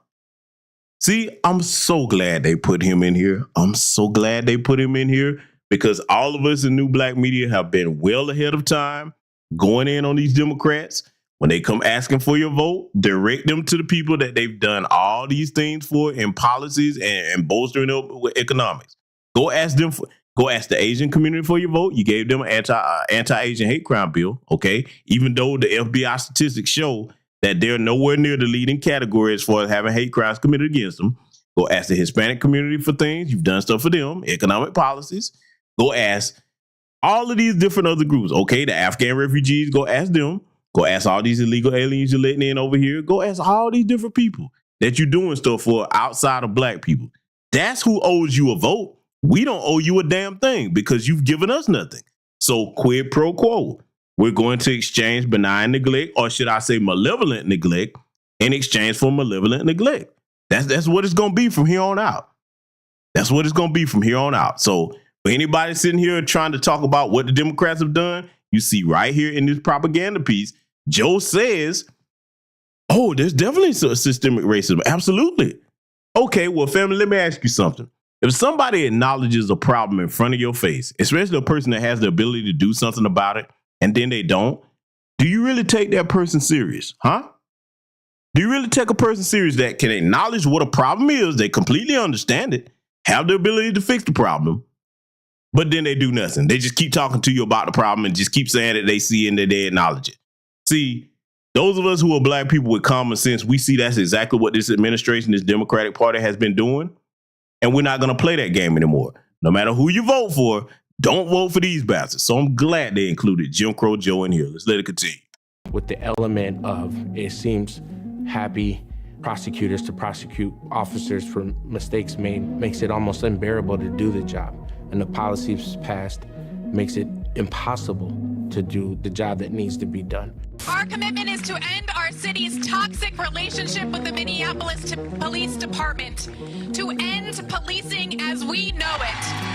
See, I'm so glad they put him in here. I'm so glad they put him in here, because all of us in New Black Media have been well ahead of time going in on these Democrats. When they come asking for your vote, direct them to the people that they've done all these things for in policies and bolstering up with economics. Go ask them for. Go ask the Asian community for your vote. You gave them an anti-Asian hate crime bill, okay? Even though the FBI statistics show that they're nowhere near the leading category as far as having hate crimes committed against them. Go ask the Hispanic community for things. You've done stuff for them, economic policies. Go ask all of these different other groups, okay? The Afghan refugees, go ask them. Go ask all these illegal aliens you're letting in over here. Go ask all these different people that you're doing stuff for outside of black people. That's who owes you a vote. We don't owe you a damn thing because you've given us nothing. So quid pro quo. We're going to exchange benign neglect, or should I say malevolent neglect, in exchange for malevolent neglect. That's what it's going to be from here on out. That's what it's going to be from here on out. So for anybody sitting here trying to talk about what the Democrats have done, you see right here in this propaganda piece, Joe says, oh, there's definitely systemic racism. Absolutely. Okay, well, family, let me ask you something. If somebody acknowledges a problem in front of your face, especially a person that has the ability to do something about it, and then they don't, do you really take that person serious? Huh? Do you really take a person serious that can acknowledge what a problem is, they completely understand it, have the ability to fix the problem, but then they do nothing? They just keep talking to you about the problem and just keep saying that they see and that they acknowledge it. See, those of us who are black people with common sense, we see that's exactly what this administration, this Democratic Party has been doing. And we're not going to play that game anymore. No matter who you vote for, don't vote for these bastards. So I'm glad they included Jim Crow Joe in here. Let's let it continue. With the element of, it seems, happy prosecutors to prosecute officers for mistakes made makes it almost unbearable to do the job. And the policies passed makes it impossible to do the job that needs to be done. Our commitment is to end our city's toxic relationship with the Minneapolis Police Department, to end policing as we know it.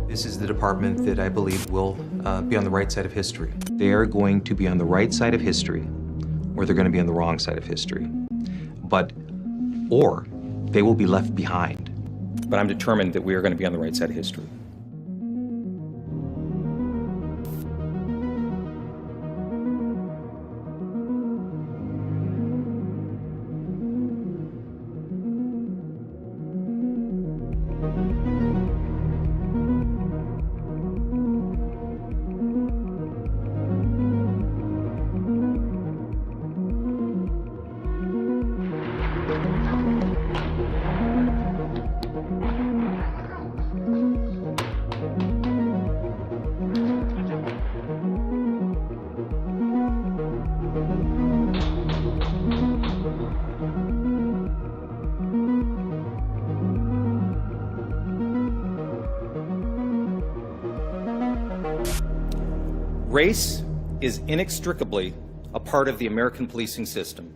This is the department that I believe will be on the right side of history. They are going to be on the right side of history, or they're going to be on the wrong side of history. Or they will be left behind. But I'm determined that we are going to be on the right side of history. Race is inextricably a part of the American policing system.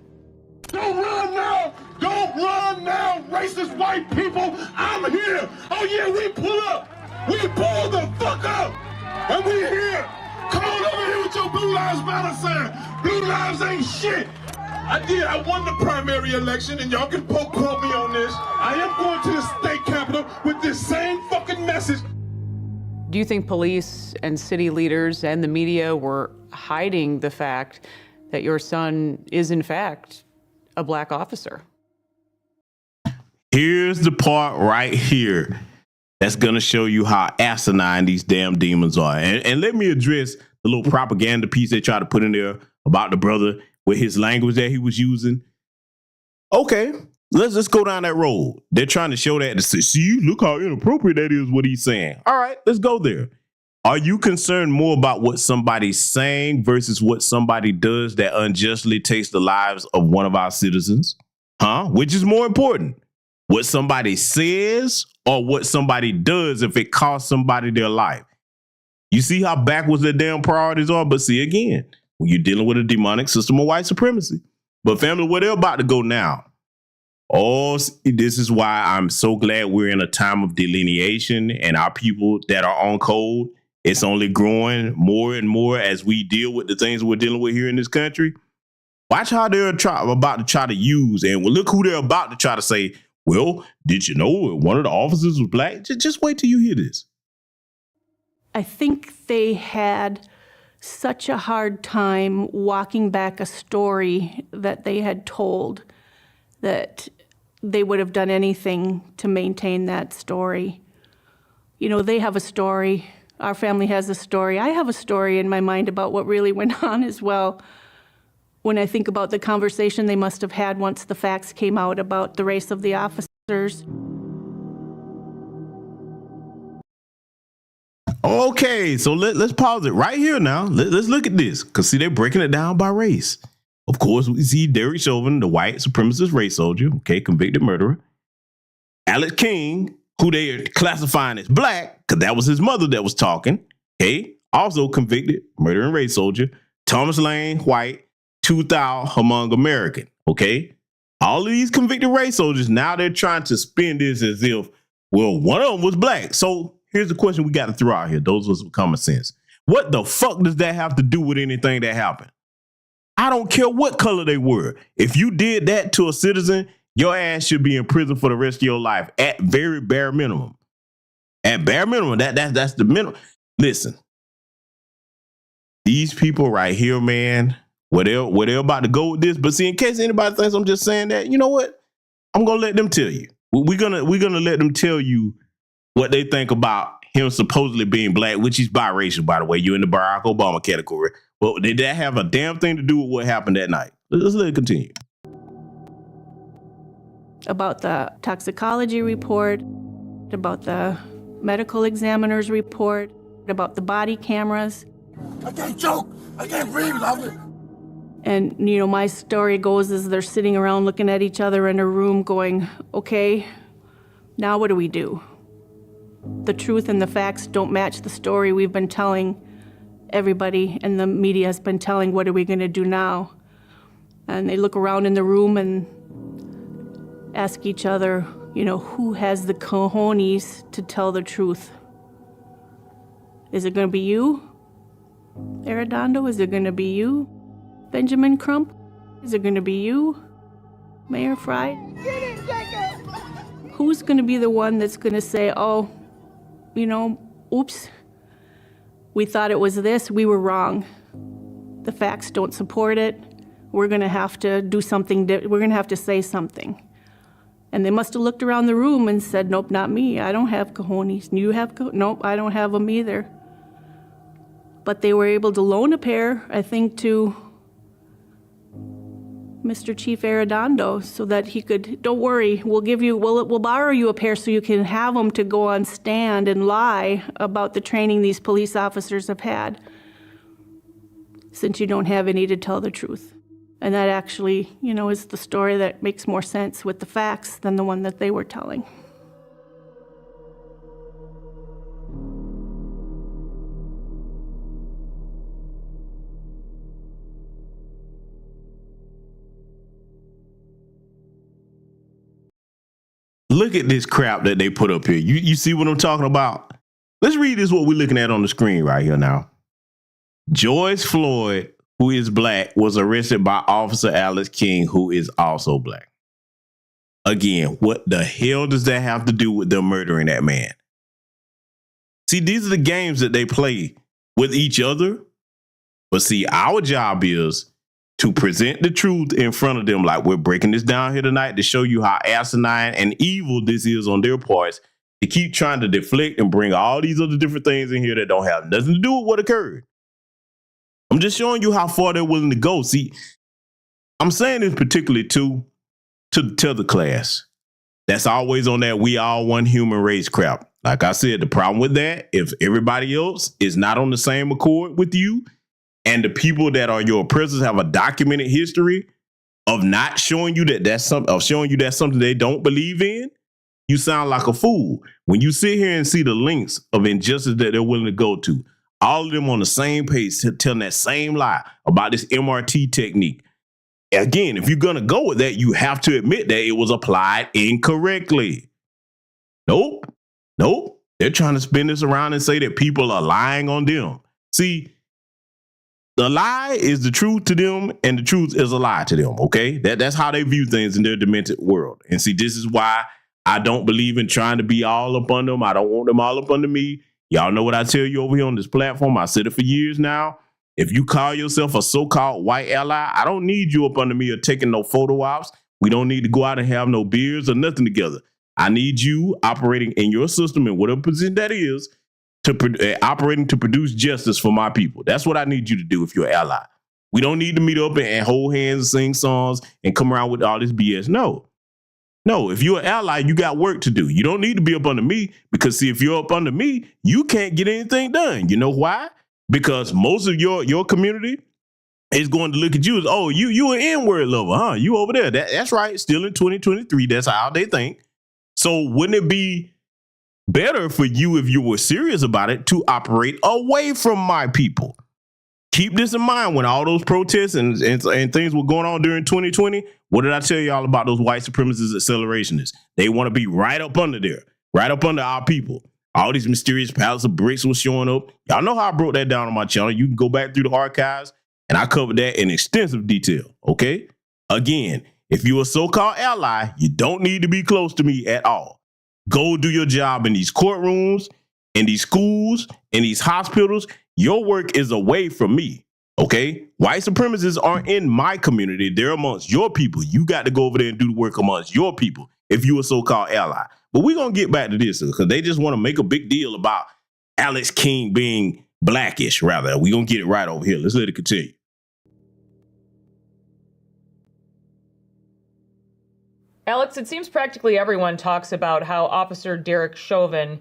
Don't run now! Don't run now, racist white people! I'm here! Oh yeah, we pull up! We pull the fuck up! And we here! Come on over here with your Blue Lives Matter sign! Blue lives ain't shit! I won the primary election, and y'all can quote me on this. I am going to the state capitol with this same fucking message. Do you think police and city leaders and the media were hiding the fact that your son is, in fact, a black officer? Here's the part right here that's going to show you how asinine these damn demons are. And let me address the little propaganda piece they tried to put in there about the brother with his language that he was using. Okay, let's go down that road. They're trying to show that to say, see, look how inappropriate that is, what he's saying. All right, let's go there. Are you concerned more about what somebody's saying versus what somebody does that unjustly takes the lives of one of our citizens? Huh? Which is more important? What somebody says or what somebody does if it costs somebody their life? You see how backwards their damn priorities are? But see, again, when you're dealing with a demonic system of white supremacy. But family, where they're about to go now, oh, this is why I'm so glad we're in a time of delineation and our people that are on code, it's only growing more and more as we deal with the things we're dealing with here in this country. Watch how they're about to try to use, and look who they're about to try to say, well, did you know one of the officers was black? Just wait till you hear this. I think they had such a hard time walking back a story that they had told that they would have done anything to maintain that story. You know, they have a story. Our family has a story. I have a story in my mind about what really went on as well. When I think about the conversation they must have had once the facts came out about the race of the officers. Okay, so let's pause it right here now. Let's look at this, because see, they're breaking it down by race. Of course, we see Derek Chauvin, the white supremacist race soldier, okay, convicted murderer. Alex King, who they are classifying as black, because that was his mother that was talking, okay, also convicted murdering race soldier. Thomas Lane, white, 2000 Hmong American, okay? All of these convicted race soldiers, now they're trying to spin this as if, well, one of them was black. So here's the question we got to throw out here. Those was common sense. What the fuck does that have to do with anything that happened? I don't care what color they were. If you did that to a citizen, your ass should be in prison for the rest of your life at very bare minimum. At bare minimum, that's the minimum. Listen, these people right here, man, where they're about to go with this. But see, in case anybody thinks I'm just saying that, you know what? I'm gonna let them tell you. We're gonna let them tell you what they think about him supposedly being black, which he's biracial, by the way. You're in the Barack Obama category. But did that have a damn thing to do with what happened that night? Let's let it continue. About the toxicology report, about the medical examiner's report, about the body cameras. I can't choke. I can't breathe. And, you know, my story goes as they're sitting around looking at each other in a room going, okay, now what do we do? The truth and the facts don't match the story we've been telling everybody, and the media has been telling, what are we going to do now? And they look around in the room and ask each other, you know, who has the cojones to tell the truth? Is it going to be you, Arredondo? Is it going to be you, Benjamin Crump? Is it going to be you, Mayor Fry? Who's going to be the one that's going to say, oh, you know, oops, we thought it was this, we were wrong. The facts don't support it. We're going to have to do something, we're going to have to say something. And they must have looked around the room and said, nope, not me. I don't have cojones. You have nope, I don't have them either. But they were able to loan a pair, I think, to Mr. Chief Arredondo so that he could, don't worry, we'll borrow you a pair so you can have them to go on stand and lie about the training these police officers have had, since you don't have any to tell the truth. And that actually, you know, is the story that makes more sense with the facts than the one that they were telling. Look at this crap that they put up here. You see what I'm talking about? Let's read this, what we're looking at on the screen right here now. George Floyd, who is black, was arrested by Officer Alex King, who is also black. Again, what the hell does that have to do with them murdering that man? See, these are the games that they play with each other. But see, our job is to present the truth in front of them, like we're breaking this down here tonight to show you how asinine and evil this is on their parts, to keep trying to deflect and bring all these other different things in here that don't have nothing to do with what occurred. I'm just showing you how far they're willing to go. See, I'm saying this particularly to the class that's always on that we all one human race crap. Like I said, the problem with that, if everybody else is not on the same accord with you, and the people that are your oppressors have a documented history of not showing you that's something they don't believe in, you sound like a fool. When you sit here and see the links of injustice that they're willing to go to, all of them on the same page telling that same lie about this MRT technique. Again, if you're going to go with that, you have to admit that it was applied incorrectly. Nope. They're trying to spin this around and say that people are lying on them. See, the lie is the truth to them, and the truth is a lie to them, okay? That's how they view things in their demented world. And see, this is why I don't believe in trying to be all up on them. I don't want them all up under me. Y'all know what I tell you over here on this platform. I said it for years now. If you call yourself a so-called white ally, I don't need you up under me or taking no photo ops. We don't need to go out and have no beers or nothing together. I need you operating in your system in whatever position that is, operating to produce justice for my people. That's what I need you to do if you're an ally. We don't need to meet up and hold hands and sing songs and come around with all this BS. No. No, if you're an ally, you got work to do. You don't need to be up under me because, see, if you're up under me, you can't get anything done. You know why? Because most of your community is going to look at you as, oh, you an N-word lover, huh? You over there. That's right. Still in 2023. That's how they think. So wouldn't it be better for you, if you were serious about it, to operate away from my people? Keep this in mind when all those protests and things were going on during 2020. What did I tell y'all about those white supremacist accelerationists? They want to be right up under there, right up under our people. All these mysterious pallets of bricks were showing up. Y'all know how I broke that down on my channel. You can go back through the archives, and I covered that in extensive detail, okay? Again, if you're a so-called ally, you don't need to be close to me at all. Go do your job in these courtrooms, in these schools, in these hospitals. Your work is away from me, okay? White supremacists aren't in my community. They're amongst your people. You got to go over there and do the work amongst your people if you're a so-called ally. But we're going to get back to this because they just want to make a big deal about Alex King being blackish, rather. We're going to get it right over here. Let's let it continue. Alex, it seems practically everyone talks about how Officer Derek Chauvin,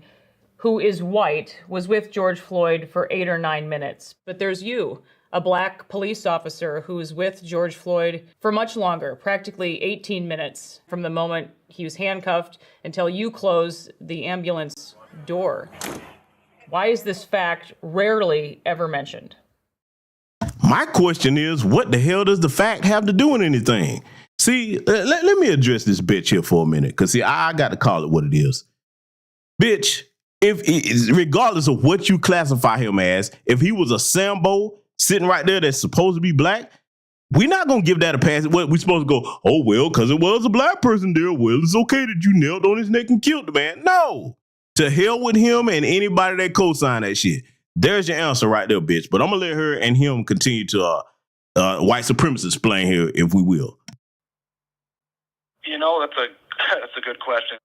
who is white, was with George Floyd for 8 or 9 minutes. But there's you, a black police officer who was with George Floyd for much longer, practically 18 minutes from the moment he was handcuffed until you close the ambulance door. Why is this fact rarely ever mentioned? My question is, what the hell does the fact have to do with anything? See, let me address this bitch here for a minute, because, see, I got to call it what it is. Bitch, regardless of what you classify him as, if he was a Sambo sitting right there that's supposed to be black, we're not going to give that a pass. What we supposed to go, oh, well, because it was a black person there, well, it's okay that you knelt on his neck and killed the man. No. To hell with him and anybody that co-signed that shit. There's your answer right there, bitch. But I'm going to let her and him continue to white supremacists explain here, if we will. You know, that's a good question.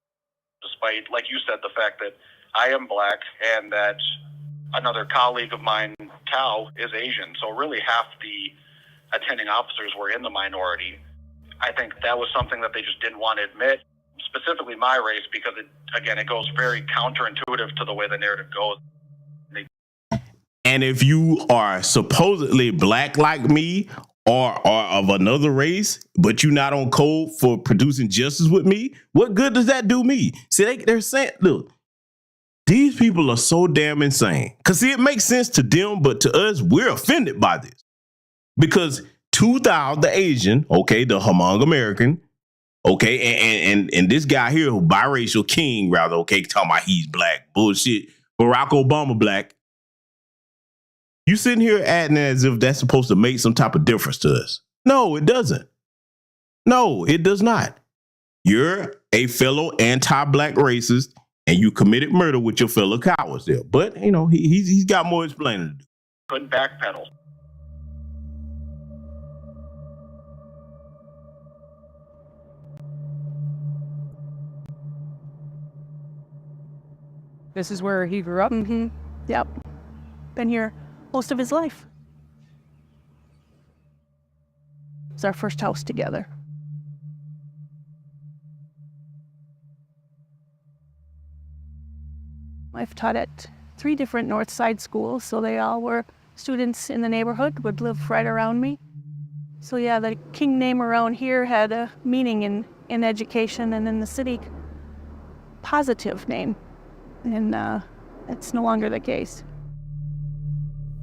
Despite, like you said, the fact that I am black and that another colleague of mine, Cal, is Asian. So really half the attending officers were in the minority. I think that was something that they just didn't want to admit, specifically my race, because it goes very counterintuitive to the way the narrative goes. And if you are supposedly black like me or of another race, but you're not on code for producing justice with me, what good does that do me? See, they're saying, look, these people are so damn insane. Because, see, it makes sense to them, but to us, we're offended by this. Because to the Asian, okay, the Hmong American, okay, and this guy here, who biracial king, rather, okay, talking about he's black, bullshit, Barack Obama black, you sitting here acting as if that's supposed to make some type of difference to us. No, it doesn't. No, it does not. You're a fellow anti-black racist, and you committed murder with your fellow cowards there. But, you know, he's got more explaining to do. Couldn't backpedal. This is where he grew up? Mm-hmm. Yep. Been here most of his life. It's our first house together. I've taught at 3 different North Side schools, so they all were students in the neighborhood, would live right around me. So yeah, the King name around here had a meaning in education and in the city, positive name. And that's no longer the case.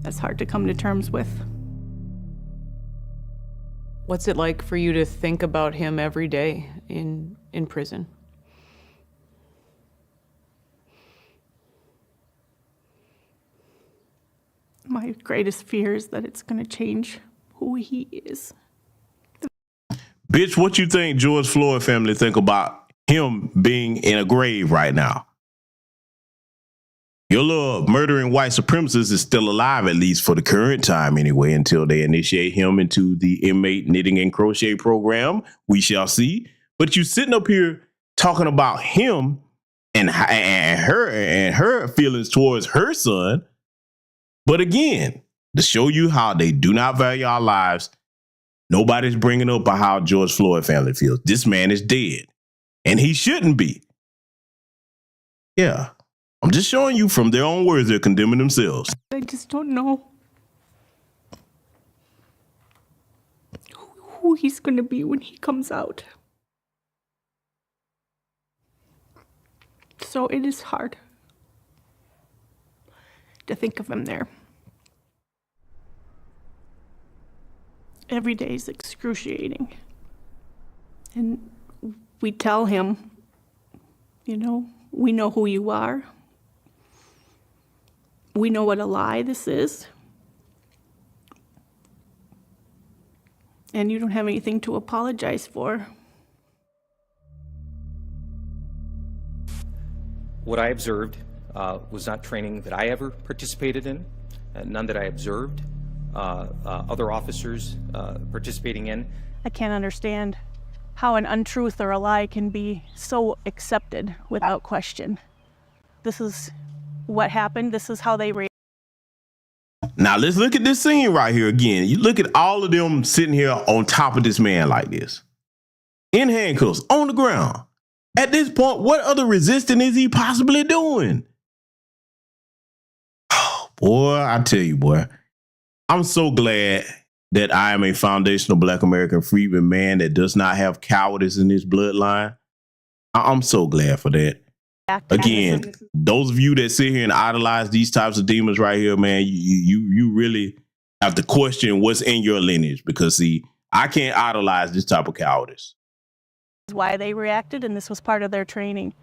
That's hard to come to terms with. What's it like for you to think about him every day in prison? My greatest fear is that it's going to change who he is. Bitch, what you think George Floyd family think about him being in a grave right now? Your little murdering white supremacist is still alive, at least for the current time anyway, until they initiate him into the inmate knitting and crochet program. We shall see. But you sitting up here talking about him and her feelings towards her son. But again, to show you how they do not value our lives, nobody's bringing up how George Floyd family feels. This man is dead. And he shouldn't be. Yeah. I'm just showing you from their own words, they're condemning themselves. I just don't know who he's going to be when he comes out. So it is hard to think of him there. Every day is excruciating. And we tell him, you know, we know who you are. We know what a lie this is. And you don't have anything to apologize for. What I observed was not training that I ever participated in, none that I observed other officers participating in. I can't understand how an untruth or a lie can be so accepted without question. This is what happened. This is how they react. Now let's look at this scene right here again. You look at all of them sitting here on top of this man like this, in handcuffs, on the ground. At this point, what other resistance is he possibly doing? Oh, boy, I tell you, boy, I'm so glad that I am a foundational Black American freedman man that does not have cowardice in his bloodline. I'm so glad for that. Again, those of you that sit here and idolize these types of demons right here, man, you really have to question what's in your lineage, because see, I can't idolize this type of cowardice. Why they reacted, and this was part of their training.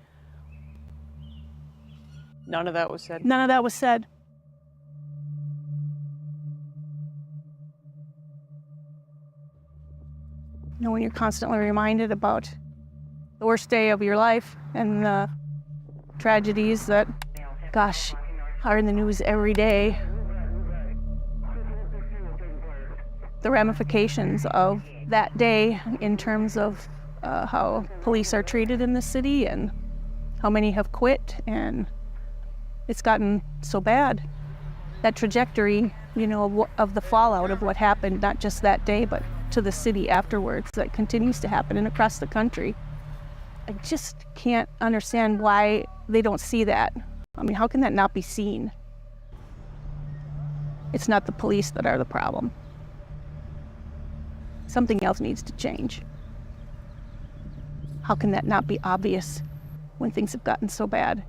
None of that was said. None of that was said. You know, when you're constantly reminded about the worst day of your life and the tragedies that, gosh, are in the news every day, the ramifications of that day in terms of how police are treated in the city and how many have quit, and it's gotten so bad. That trajectory, you know, of the fallout of what happened, not just that day, but to the city afterwards, that continues to happen and across the country. I just can't understand why they don't see that. I mean, how can that not be seen? It's not the police that are the problem. Something else needs to change. How can that not be obvious when things have gotten so bad?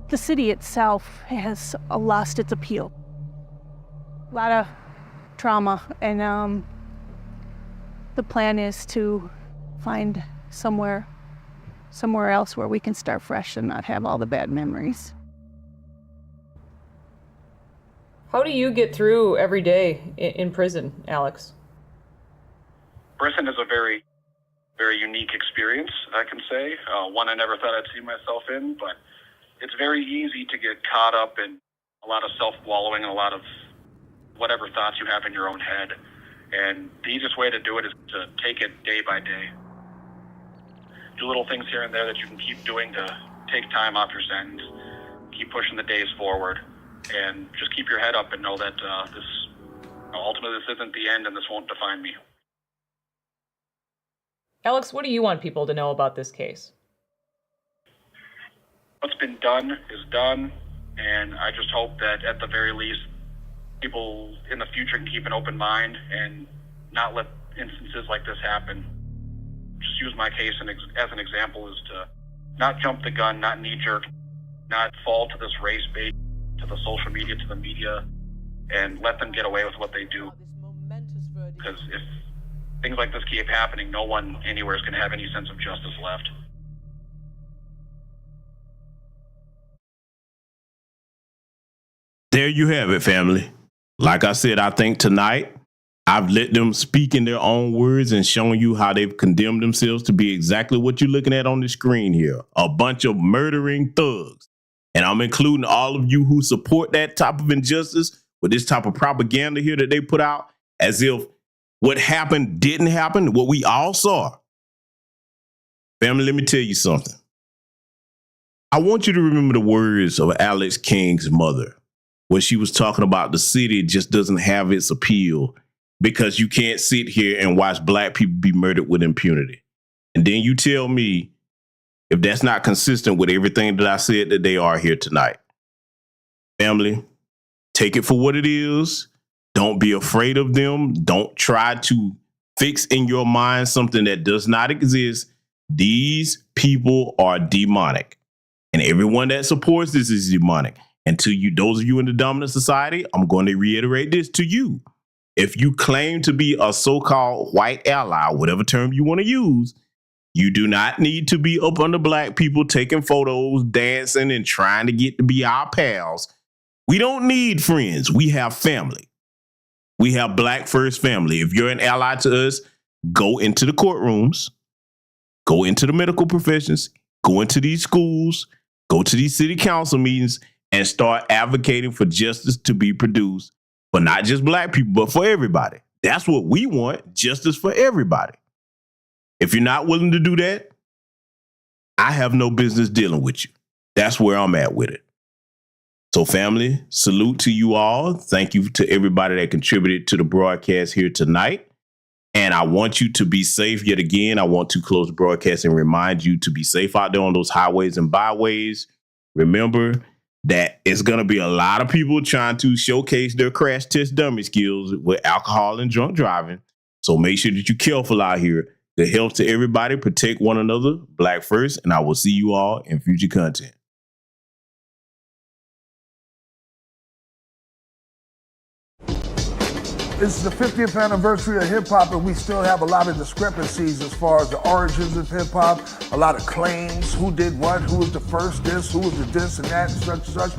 The city itself has lost its appeal. A lot of trauma, and the plan is to find somewhere else where we can start fresh and not have all the bad memories. How do you get through every day in prison, Alex? Prison is a very, very unique experience, I can say. One I never thought I'd see myself in, but it's very easy to get caught up in a lot of self-wallowing and a lot of whatever thoughts you have in your own head. And the easiest way to do it is to take it day by day. Do little things here and there that you can keep doing to take time off your sentence, keep pushing the days forward, and just keep your head up and know that ultimately this isn't the end and this won't define me. Alex, what do you want people to know about this case? What's been done is done, and I just hope that at the very least, people in the future can keep an open mind and not let instances like this happen. Just use my case as an example, is to not jump the gun, not knee-jerk, not fall to this race bait, to the social media, to the media, and let them get away with what they do. Because if things like this keep happening, no one anywhere is going to have any sense of justice left. There you have it, family. Like I said, I think tonight I've let them speak in their own words and shown you how they've condemned themselves to be exactly what you're looking at on the screen here. A bunch of murdering thugs. And I'm including all of you who support that type of injustice with this type of propaganda here that they put out, as if what happened didn't happen, what we all saw. Family, let me tell you something. I want you to remember the words of Alex King's mother, when she was talking about the city just doesn't have its appeal. because you can't sit here and watch black people be murdered with impunity. And then you tell me if that's not consistent with everything that I said that they are here tonight. Family, take it for what it is. Don't be afraid of them. Don't try to fix in your mind something that does not exist. These people are demonic. And everyone that supports this is demonic. And to you, those of you in the dominant society, I'm going to reiterate this to you. If you claim to be a so-called white ally, whatever term you want to use, you do not need to be up under black people taking photos, dancing, and trying to get to be our pals. We don't need friends. We have family. We have black first family. If you're an ally to us, go into the courtrooms, go into the medical professions, go into these schools, go to these city council meetings, and start advocating for justice to be produced for not just black people, but for everybody. That's what we want, justice for everybody. If you're not willing to do that, I have no business dealing with you. That's where I'm at with it. So family, salute to you all. Thank you to everybody that contributed to the broadcast here tonight. And I want you to be safe yet again. I want to close the broadcast and remind you to be safe out there on those highways and byways. Remember that it's going to be a lot of people trying to showcase their crash test dummy skills with alcohol and drunk driving. So make sure that you're careful out here. Good health to everybody. Protect one another. Black first. And I will see you all in future content. This is the 50th anniversary of hip-hop, and we still have a lot of discrepancies as far as the origins of hip-hop, a lot of claims, who did what, who was the first this, who was the this and that, and such.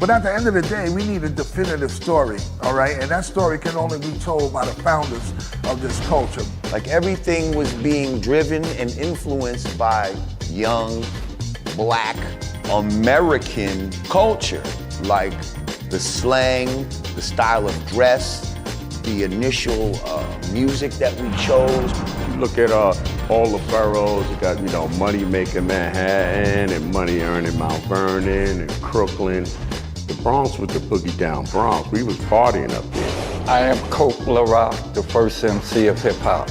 But at the end of the day, we need a definitive story, all right? And that story can only be told by the founders of this culture. Like everything was being driven and influenced by young, black, American culture. Like the slang, the style of dress, the initial music that we chose. You look at all the boroughs, you got, Money Making Manhattan and Money Earning Mount Vernon and Crooklyn. The Bronx was the boogie down Bronx. We was partying up there. I am Coke LaRock, the first MC of hip hop.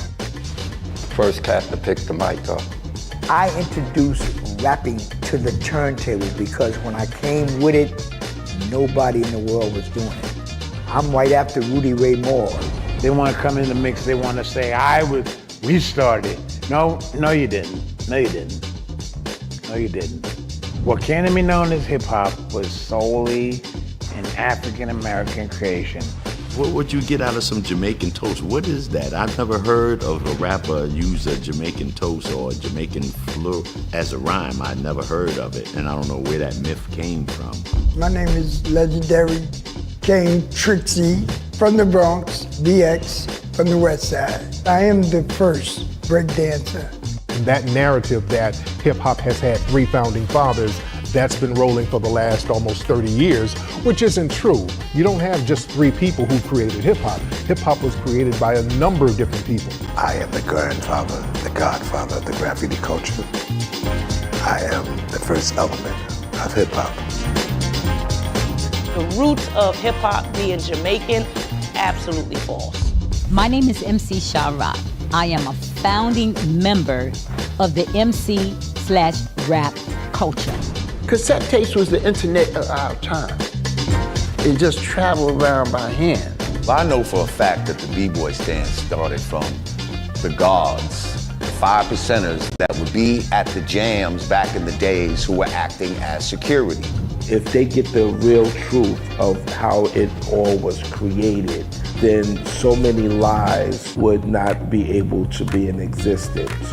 First cat to pick the mic up. I introduced rapping to the turntable because when I came with it, nobody in the world was doing it. I'm right after Rudy Ray Moore. They want to come in the mix. They want to say, we started. No, you didn't. No, you didn't. No, you didn't. What came to be known as hip hop was solely an African-American creation. What would you get out of some Jamaican toast? What is that? I've never heard of a rapper use a Jamaican toast or a Jamaican fleur as a rhyme. I never heard of it, and I don't know where that myth came from. My name is legendary King Trixie from the Bronx, BX from the West Side. I am the first break dancer. That narrative that hip hop has had 3 founding fathers, that's been rolling for the last almost 30 years, which isn't true. You don't have just 3 people who created hip hop. Hip hop was created by a number of different people. I am the grandfather, the godfather of the graffiti culture. I am the first element of hip hop. The roots of hip hop being Jamaican, absolutely false. My name is MC Sha-Rock. I am a founding member of the MC/rap culture. Cassette tapes was the internet of our time. It just traveled around by hand. Well, I know for a fact that the B-boy stand started from the guards, the 5%ers that would be at the jams back in the days who were acting as security. If they get the real truth of how it all was created, then so many lies would not be able to be in existence.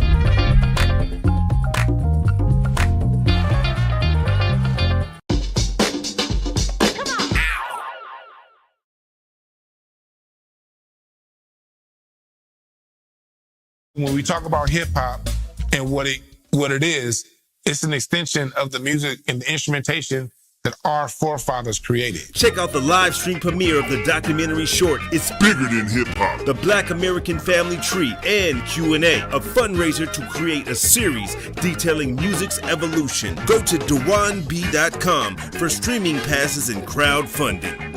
When we talk about hip hop and what it is, it's an extension of the music and the instrumentation that our forefathers created. Check out the live stream premiere of the documentary short, It's Bigger Than Hip Hop, The Black American Family Tree, and Q&A, a fundraiser to create a series detailing music's evolution. Go to DewanB.com for streaming passes and crowdfunding.